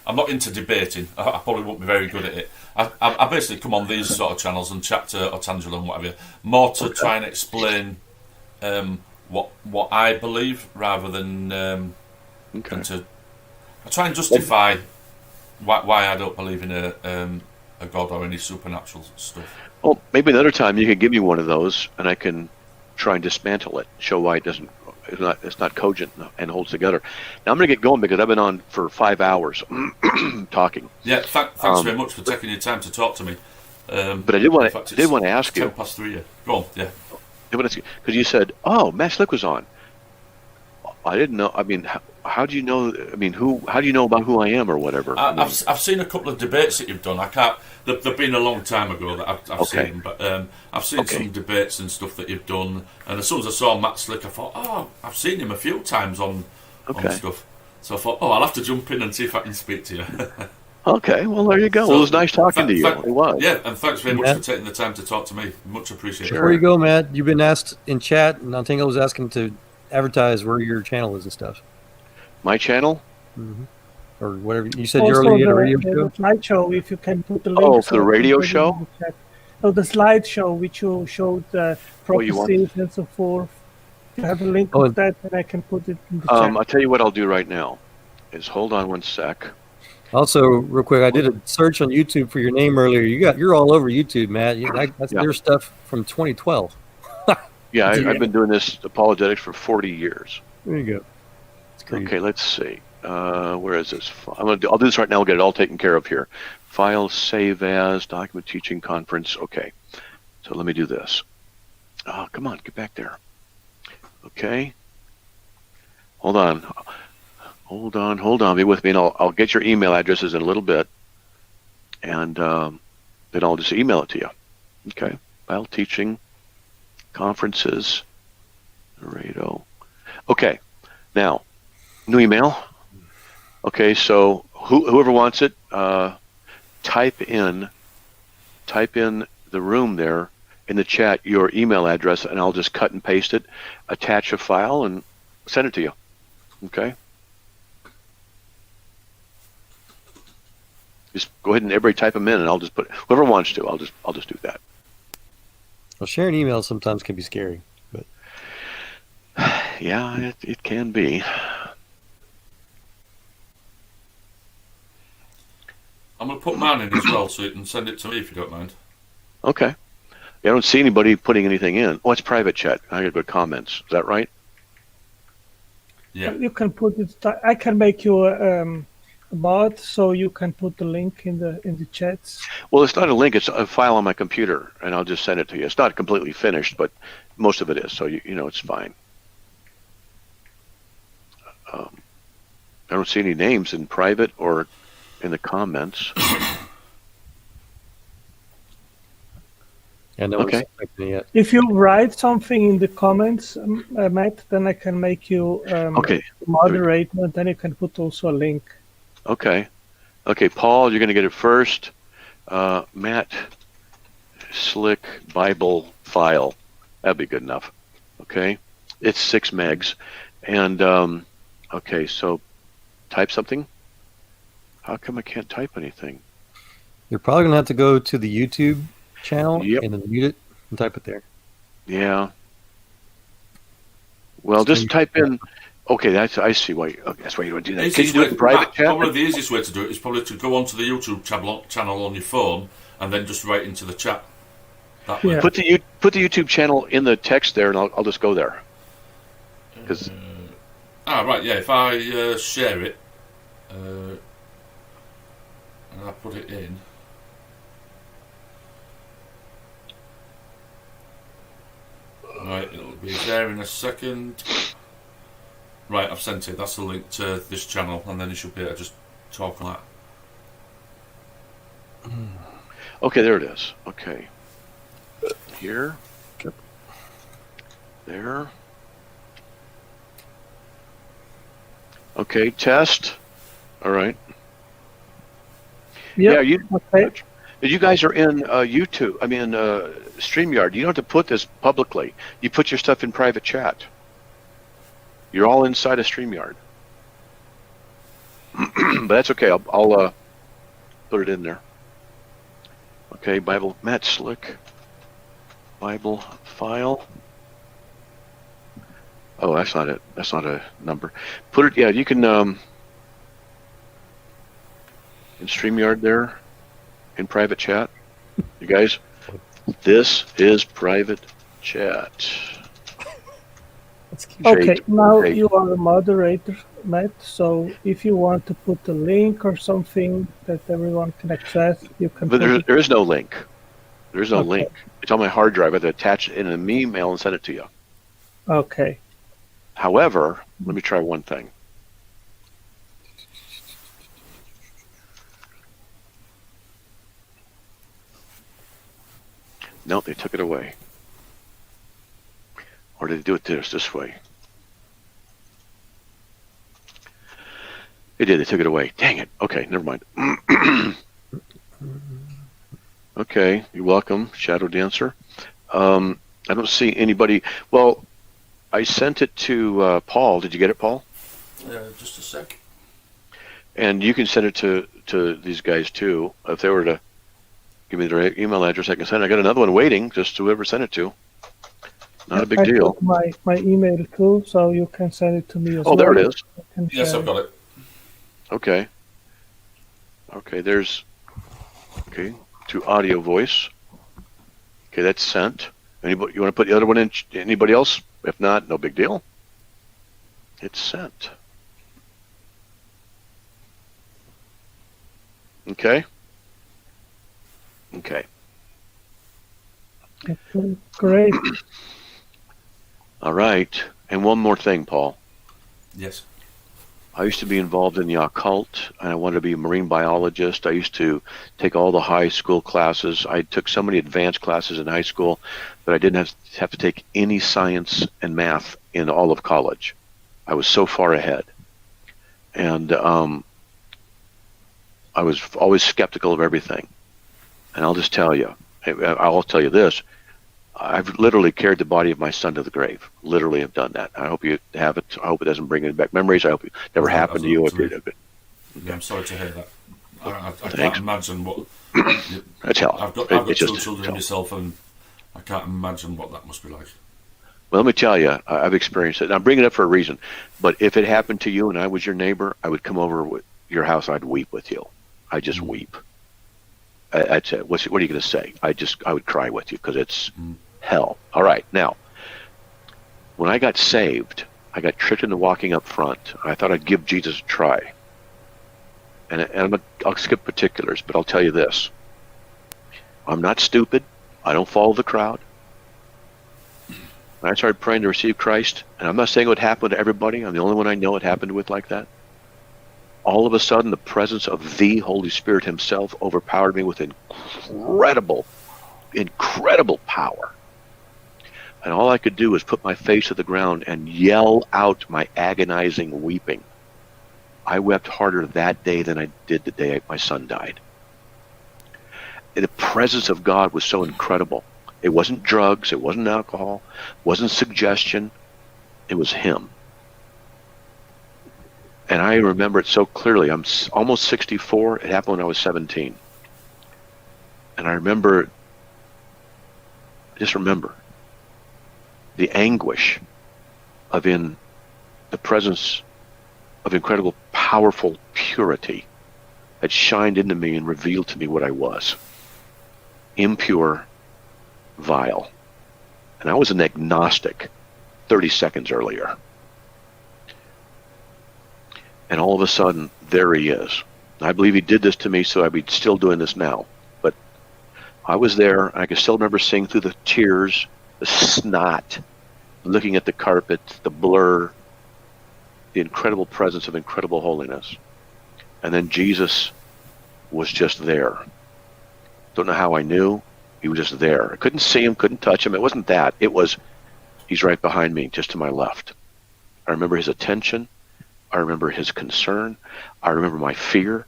I'm not into debating. I probably won't be very good at it. I basically come on these sort of channels and chat to Antangelo and whatever, more to try and explain what I believe, rather than and to I try and justify why I don't believe in a God or any supernatural stuff. Well, maybe another time you can give me one of those, and I can try and dismantle it, show why it's not cogent and holds together. Now I'm going to get going, because I've been on for 5 hours talking. Yeah, thanks very much for taking your time to talk to me. But I did want to ask you. 3:10. Yeah, go on. Yeah. Because you said, "Oh, Matt Slick was on." I didn't know. I mean, how do you know? I mean, how do you know about who I am or whatever? I've seen a couple of debates that you've done. I can't. They've been a long time ago that I've seen them, but I've seen some debates and stuff that you've done. And as soon as I saw Matt Slick, I thought, "Oh, I've seen him a few times on stuff." So I thought, "Oh, I'll have to jump in and see if I can speak to you." Okay, well, there you go. Well, it was nice talking to you. It was. Yeah, and thanks very much for taking the time to talk to me. Much appreciated. Before you go, Matt, you've been asked in chat, and Antangelo was asking to advertise where your channel is and stuff. My channel? Mm-hmm. Or whatever. You said Also, earlier you had a radio show? the slideshow, if you can put the link. Oh, for the radio show? Oh, the slideshow, which you showed prophecies and so forth. If you have a link of that, then I can put it in the chat. I'll tell you what I'll do right now. Hold on one sec. Also, real quick, I did a search on YouTube for your name earlier. You're all over YouTube, Matt. That's your stuff from 2012. Yeah, I've been doing this apologetics for 40 years. There you go. Okay, let's see. Where is this? I'll do this right now. We'll get it all taken care of here. File, save as, document, teaching, conference. Okay, so let me do this. Oh, come on, get back there. Okay. Hold on. Be with me, and I'll get your email addresses in a little bit, and then I'll just email it to you. Okay. File, teaching, conferences, Laredo. Okay. Now, new email. Okay, so whoever wants it, type in the room there in the chat your email address, and I'll just cut and paste it, attach a file, and send it to you. Okay. Just go ahead and everybody type them in, and I'll just put whoever wants to. I'll just do that. Well, sharing emails sometimes can be scary, but yeah, it can be. I'm going to put mine in as well, so you can send it to me if you don't mind. Okay. Yeah, I don't see anybody putting anything in. Oh, it's private chat. I got to go to comments. Is that right? Yeah. You can put it. I can make you a mod, so you can put the link in the chats. Well, it's not a link; it's a file on my computer, and I'll just send it to you. It's not completely finished, but most of it is, so you know it's fine. I don't see any names in private or in the comments. Yeah, no Okay. one's typed it yet. If you write something in the comments, Matt, then I can make you Okay. moderator, and then you can put also a link. Okay. Okay, Paul, you're going to get it first. Matt, Slick Bible file. That'd be good enough. Okay. It's 6 megs. And, okay, so type something. How come I can't type anything? You're probably gonna have to go to the YouTube channel Yep. and then mute it and type it there. Yeah. Well, just type in. Okay, I see why. Okay, that's why you want to do that. Can you do it in private chat? Probably the easiest way to do it is probably to go onto the YouTube channel on your phone and then just write into the chat. That way. Yeah. Put the YouTube channel in the text there, and I'll just go there. Because Right, yeah. If I share it and I put it in. Right, it'll be there in a second. Right, I've sent it. That's the link to this channel, and then you should be able to just talk on that. okay, there it is. Okay, here, there. Okay, test. All right. Yep. Yeah, you. Okay. You guys are in YouTube. I mean, StreamYard. You don't have to put this publicly. You put your stuff in private chat. You're all inside of StreamYard. But that's okay. I'll put it in there. Okay, Bible. Matt Slick. Bible file. Oh, that's not it. That's not a number. Put it. Yeah, you can. In StreamYard there. In private chat. You guys, this is private chat. Okay, now Shade. you are a moderator, Matt. So if you want to put a link or something that everyone can access, you can. But put it. there is no link. There is no Okay. link. It's on my hard drive. I have to attach it in an email and send it to you. Okay. However, let me try one thing. No, they took it away. Or did they do it this way? They did. They took it away. Dang it. Okay, never mind. Okay, you're welcome, Shadow Dancer. I don't see anybody. Well, I sent it to Paul. Did you get it, Paul? Just a sec. And you can send it to these guys too. If they were to give me their email address, I can send it. I got another one waiting, just whoever sent it to. Not a big I deal. put my email too, so you can send it to me as well. Oh, there it is. I can Yes, share I've got it. Okay. Okay, there's. Okay, to audio voice. Okay, that's sent. Anybody, you want to put the other one in? Anybody else? If not, no big deal. It's sent. Okay. Okay. Okay, great. All right. And one more thing, Paul. Yes. I used to be involved in the occult, and I wanted to be a marine biologist. I used to take all the high school classes. I took so many advanced classes in high school, but I didn't have to take any science and math in all of college. I was so far ahead. And I was always skeptical of everything. And I'll just tell you, I'll tell you this. I've literally carried the body of my son to the grave. Literally have done that. I hope you have it. I hope it doesn't bring any back memories. I hope it never happened to you. Yeah, I'm sorry to hear that. I Thanks. can't imagine what. That's hell. I've got It's two just children hell. myself, and I can't imagine what that must be like. Well, let me tell you, I've experienced it. And I'm bringing it up for a reason. But if it happened to you and I was your neighbor, I would come over with your house. I'd weep with you. I just weep. I'd say, what are you going to say? I would cry with you because it's hell. All right. Now, when I got saved, I got tricked into walking up front. I thought I'd give Jesus a try. And I'll skip particulars, but I'll tell you this. I'm not stupid. I don't follow the crowd. When I started praying to receive Christ, and I'm not saying it would happen to everybody. I'm the only one I know it happened with like that. All of a sudden, the presence of the Holy Spirit himself overpowered me with incredible power. And all I could do was put my face to the ground and yell out my agonizing weeping. I wept harder that day than I did the day my son died. The presence of God was so incredible. It wasn't drugs, it wasn't alcohol, it wasn't suggestion, it was him. And I remember it so clearly. I'm almost 64. It happened when I was 17. And I just remember the anguish of in the presence of incredible, powerful purity that shined into me and revealed to me what I was. Impure, vile. And I was an agnostic 30 seconds earlier. And all of a sudden, there he is. I believe he did this to me, so I'd be still doing this now. But I was there. I can still remember seeing through the tears, the snot, looking at the carpet, the blur, the incredible presence of incredible holiness. And then Jesus was just there. Don't know how I knew. He was just there. I couldn't see him, couldn't touch him. It wasn't that. It was, he's right behind me, just to my left. I remember his attention. I remember his concern. I remember my fear.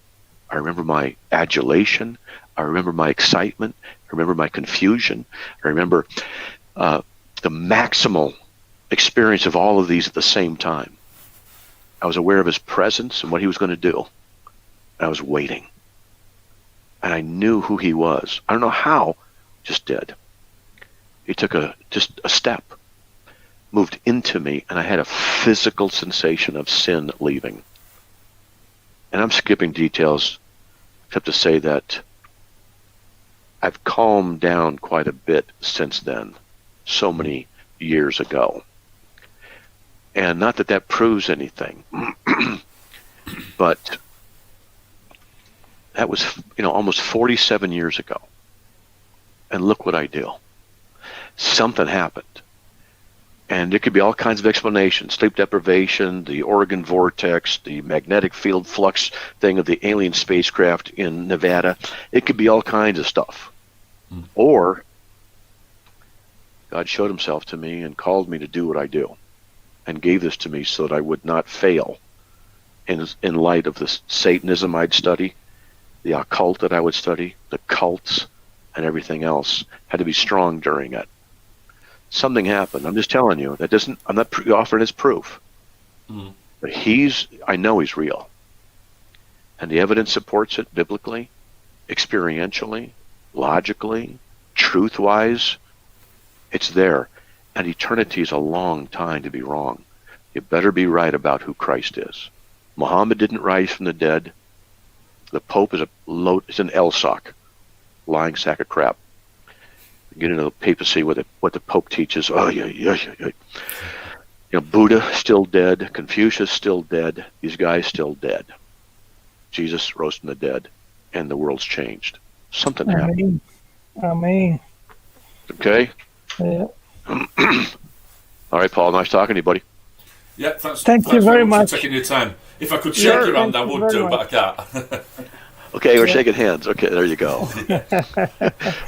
I remember my adulation. I remember my excitement. I remember my confusion. I remember the maximal experience of all of these at the same time. I was aware of his presence and what he was going to do. I was waiting. And I knew who he was. I don't know how, just did. He took just a step, moved into me, and I had a physical sensation of sin leaving. And I'm skipping details, except to say that I've calmed down quite a bit since then, so many years ago. And not that that proves anything, but that was, almost 47 years ago. And look what I do. Something happened. And it could be all kinds of explanations: sleep deprivation, the Oregon vortex, the magnetic field flux thing of the alien spacecraft in Nevada. It could be all kinds of stuff. Or God showed himself to me and called me to do what I do, and gave this to me so that I would not fail in light of the Satanism I'd study, the occult that I would study, the cults, and everything else. Had to be strong during it. Something happened. I'm just telling you. I'm not offering as proof. But I know he's real. And the evidence supports it biblically, experientially, logically, truth-wise. It's there. And eternity is a long time to be wrong. You better be right about who Christ is. Muhammad didn't rise from the dead. The Pope is an LSOC, lying sack of crap. Get into the papacy with what the Pope teaches. Buddha still dead. Confucius still dead. These guys still dead. Jesus rose from the dead, and the world's changed. Something happened. Amen. Okay? Yeah. All right, Paul. Nice talking to you, buddy. Yeah, thanks. Thank you very much for taking your time. If I could shake your hand, I would do, but I can't. Okay, we're shaking hands. Okay, there you go.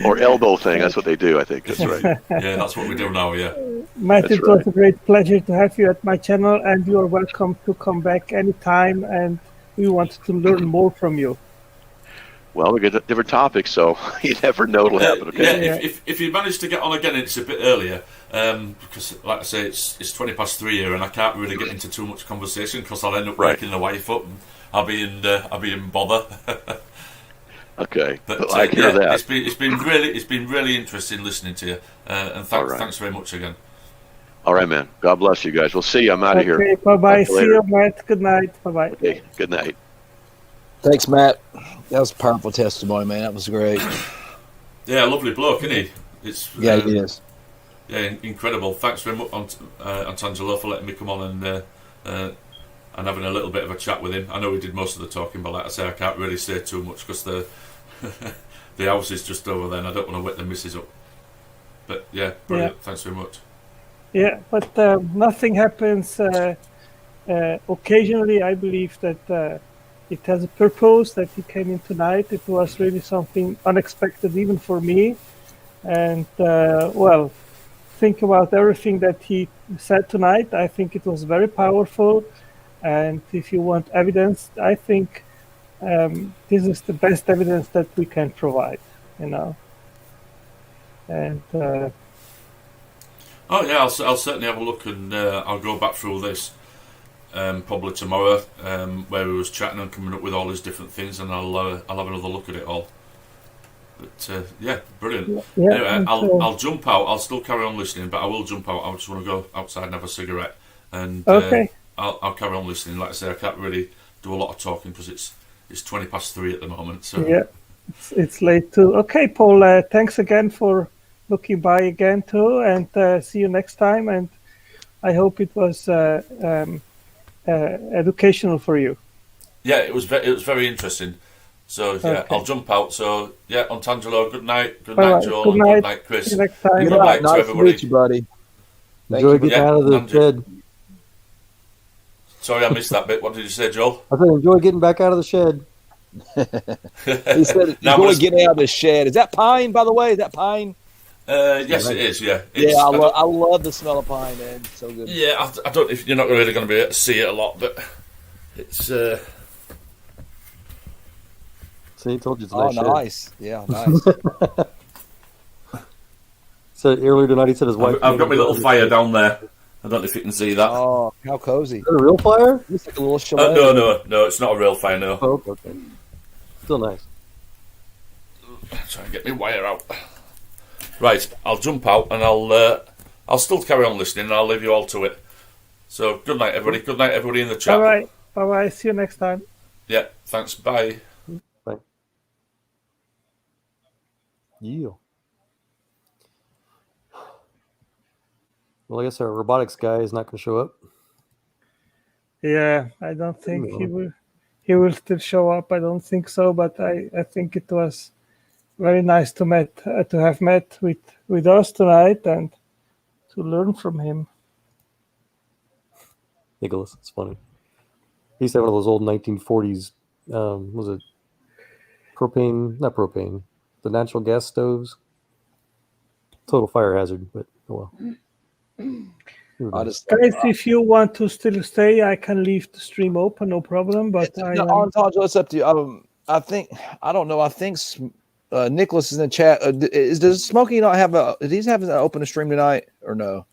Or elbow thing. That's what they do, I think. That's right. Yeah, that's what we do now, yeah. Matt, it was a great pleasure to have you at my channel, and you are welcome to come back anytime, and we want to learn more from you. Well, we get different topics, so you never know what'll happen, okay? Yeah, if you manage to get on again, it's a bit earlier, because, like I say, it's 3:20 here, and I can't really get into too much conversation, because I'll end up waking the wife up, and I'll be in bother. Okay, but I hear that. It's been really interesting listening to you, and thanks very much again. All right, man. God bless you guys. We'll see you. I'm out of here. Okay, bye-bye. See you, Matt. Good night. Bye-bye. Okay, good night. Thanks, Matt. That was a powerful testimony, man. That was great. Yeah, lovely bloke, isn't he? Yeah, he is. incredible. Thanks very much, Antangelo, for letting me come on and having a little bit of a chat with him. I know we did most of the talking, but like I say, I can't really say too much because the the house is just over there, and I don't want to wake the missus up. But yeah, brilliant. Yeah. Thanks very much. Yeah, but nothing happens. Occasionally, I believe that it has a purpose that he came in tonight. It was really something unexpected, even for me. And well, think about everything that he said tonight. I think it was very powerful. And if you want evidence, I think this is the best evidence that we can provide, you know. And Oh yeah, I'll certainly have a look, and I'll go back through this probably tomorrow, where we was chatting and coming up with all these different things, and I'll have another look at it all. But yeah, brilliant. yeah, Anyway, and, I'll jump out. I'll still carry on listening, but I will jump out. I just want to go outside and have a cigarette, and okay. I'll carry on listening. Like I say, I can't really do a lot of talking because it's 3:20 at the moment. So Yeah, it's late too. Okay, Paul. Thanks again for looking by again too, and see you next time. And I hope it was educational for you. yeah, it was very interesting. So yeah, Okay. I'll jump out. So yeah, Antangelo, good night. Good All night, right, Joel. good and night. Good night, Chris. See you next time. Good Good night night. to Nice to everybody. meet you, buddy. Thank Enjoy you. getting Yeah, out of the Andrew. shed. Sorry, I missed that bit. What did you say, Joel? I said enjoy getting back out of the shed. He said, Now, "Going was- to get out of the shed." Is that pine, by the way? Is that pine? Yes, it is. Yeah, It's- Yeah, I don't- I love the smell of pine, man. It's so good. yeah. I don't. If you're not really going to be able to see it a lot, but it's. See, he told you it's a Oh, nice shed. nice. Yeah, nice. So earlier tonight he said his wife. I've got my little fire down there. I don't know if you can see that. Oh, how cozy. Is that a real fire? It's like a little chalet. No, it's not a real fire. No, Oh, okay. Still nice. try and get my wire out. Right, I'll jump out and I'll still carry on listening, and I'll leave you all to it. So good night, everybody. Good night, everybody in the chat. All right. Bye bye. See you next time. Yeah, thanks. Bye. Yeah. Well, I guess our robotics guy is not going to show up. Yeah, I don't think he No. will. He will still show up. I don't think so, but I think it was very nice to have met with us tonight and to learn from him. Nicholas, it's funny. He used to have one of those old 1940s. Was it propane? Not propane. The natural gas stoves. Total fire hazard, but oh well. I just Guys, if you want to still stay, I can leave the stream open, no problem. But No, Antangelo, it's up to you. I think I don't know. I think Nicholas is in the chat. Does Smokey not have a? Did he have an open stream tonight or no?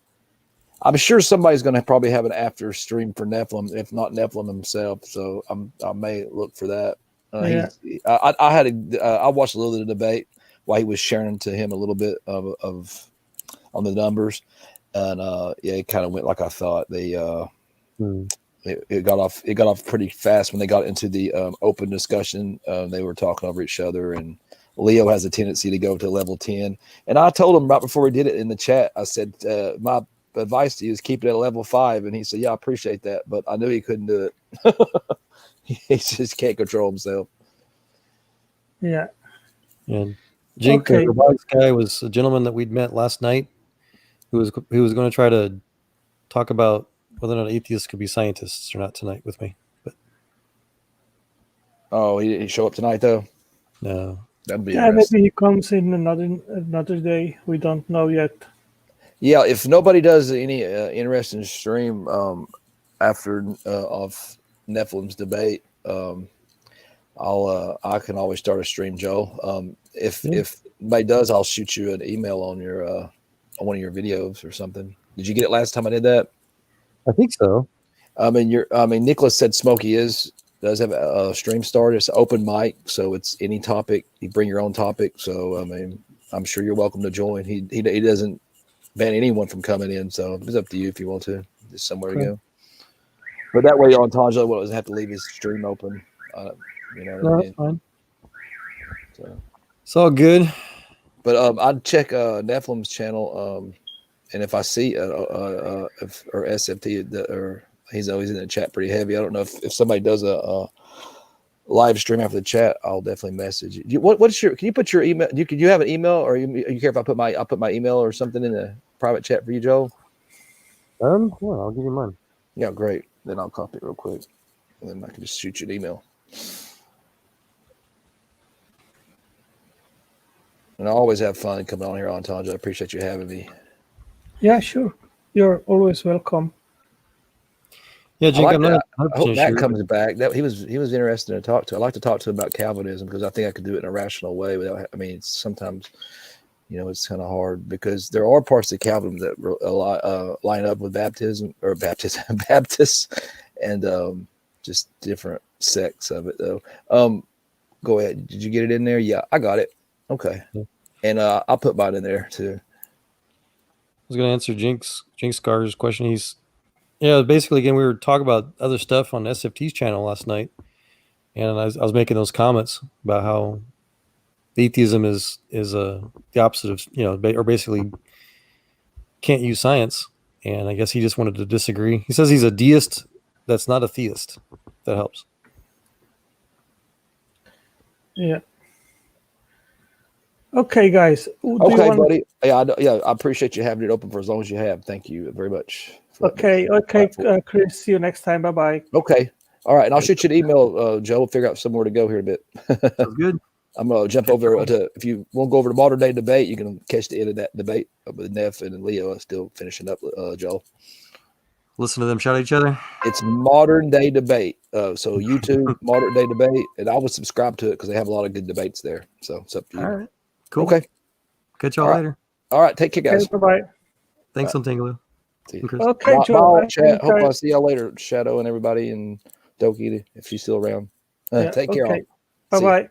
I'm sure somebody's going to probably have an after stream for Nephilim, if not Nephilim himself. So I may look for that. Yeah. I watched a little bit of the debate while he was sharing to him a little bit of on the numbers, and yeah, it kind of went like I thought. They it got off pretty fast when they got into the open discussion. They were talking over each other, and Leo has a tendency to go to level 10. And I told him right before we did it in the chat, I said, my advice to you is keep it at level 5. And he said, yeah, I appreciate that. But I knew he couldn't do it. He just can't control himself. Yeah. And Jink, Okay. the robotics guy, was a gentleman that we'd met last night who was going to try to talk about whether or not atheists could be scientists or not tonight with me. But Oh, he didn't show up tonight, though? no. That'd be Yeah, interesting. maybe he comes in another day. We don't know yet. Yeah, if nobody does any interesting stream after of Nephilim's debate, I can always start a stream, Joel. If nobody does, I'll shoot you an email on your on one of your videos or something. Did you get it last time I did that? I think so. Nicholas said Smokey does have a stream started. It's an open mic, so it's any topic. You bring your own topic. So I'm sure you're welcome to join. He doesn't ban anyone from coming in, so it's up to you if you want to. There's somewhere to go. But that way, Antangelo doesn't have to leave his stream open. You know what No, I that's mean? fine. So, It's all good. but I'd check Nephilim's channel And if I see or SFT or he's always in the chat pretty heavy. I don't know if somebody does a live stream after the chat, I'll definitely message you. What's your? Can you put your email? Can you have an email, or you care if I'll put my email or something in the private chat for you, Joel? Yeah, I'll give you mine. Yeah, great. Then I'll copy it real quick, and then I can just shoot you an email. And I always have fun coming on here, Ontanja. I appreciate you having me. Yeah, sure. You're always welcome. Yeah, I Jink, like I'm that. not I 100% hope Matt sure. comes back. He was interesting to talk to. I like to talk to him about Calvinism because I think I could do it in a rational way. Without, I mean, sometimes, it's kind of hard because there are parts of Calvinism that line up with Baptists, and just different sects of it though. Go ahead. Did you get it in there? Yeah, I got it. Okay, Yeah. and I'll put mine in there too. I was going to answer Jinx Carter's question. Basically, again, we were talking about other stuff on SFT's channel last night, and I was making those comments about how atheism is the opposite of or basically can't use science, and I guess he just wanted to disagree. He says he's a deist that's not a theist. If that helps. Yeah. Okay, guys. Okay, buddy. Yeah, I appreciate you having it open for as long as you have. Thank you very much. Okay, Chris. See you next time. Bye-bye. Okay. All right. And I'll shoot you an email, Joe. Figure out somewhere to go here in a bit. Sounds good. I'm going to jump over to, if you want to go over to modern day debate, you can catch the end of that debate with Neff and Leo still finishing up, Joel. Listen to them shout at each other. It's modern day debate. So YouTube, modern day debate. And I would subscribe to it because they have a lot of good debates there. So it's up to you. All right. Cool. Okay. Catch y'all All right. later. All right. Take care, guys. Okay, bye-bye. Thanks on Tangaloo. See you. And Chris. Okay, Bye, Joe. chat. Hope I see y'all later, Shadow and everybody, and Doki if she's still around. Take care. Okay. All. See ya. Bye-bye.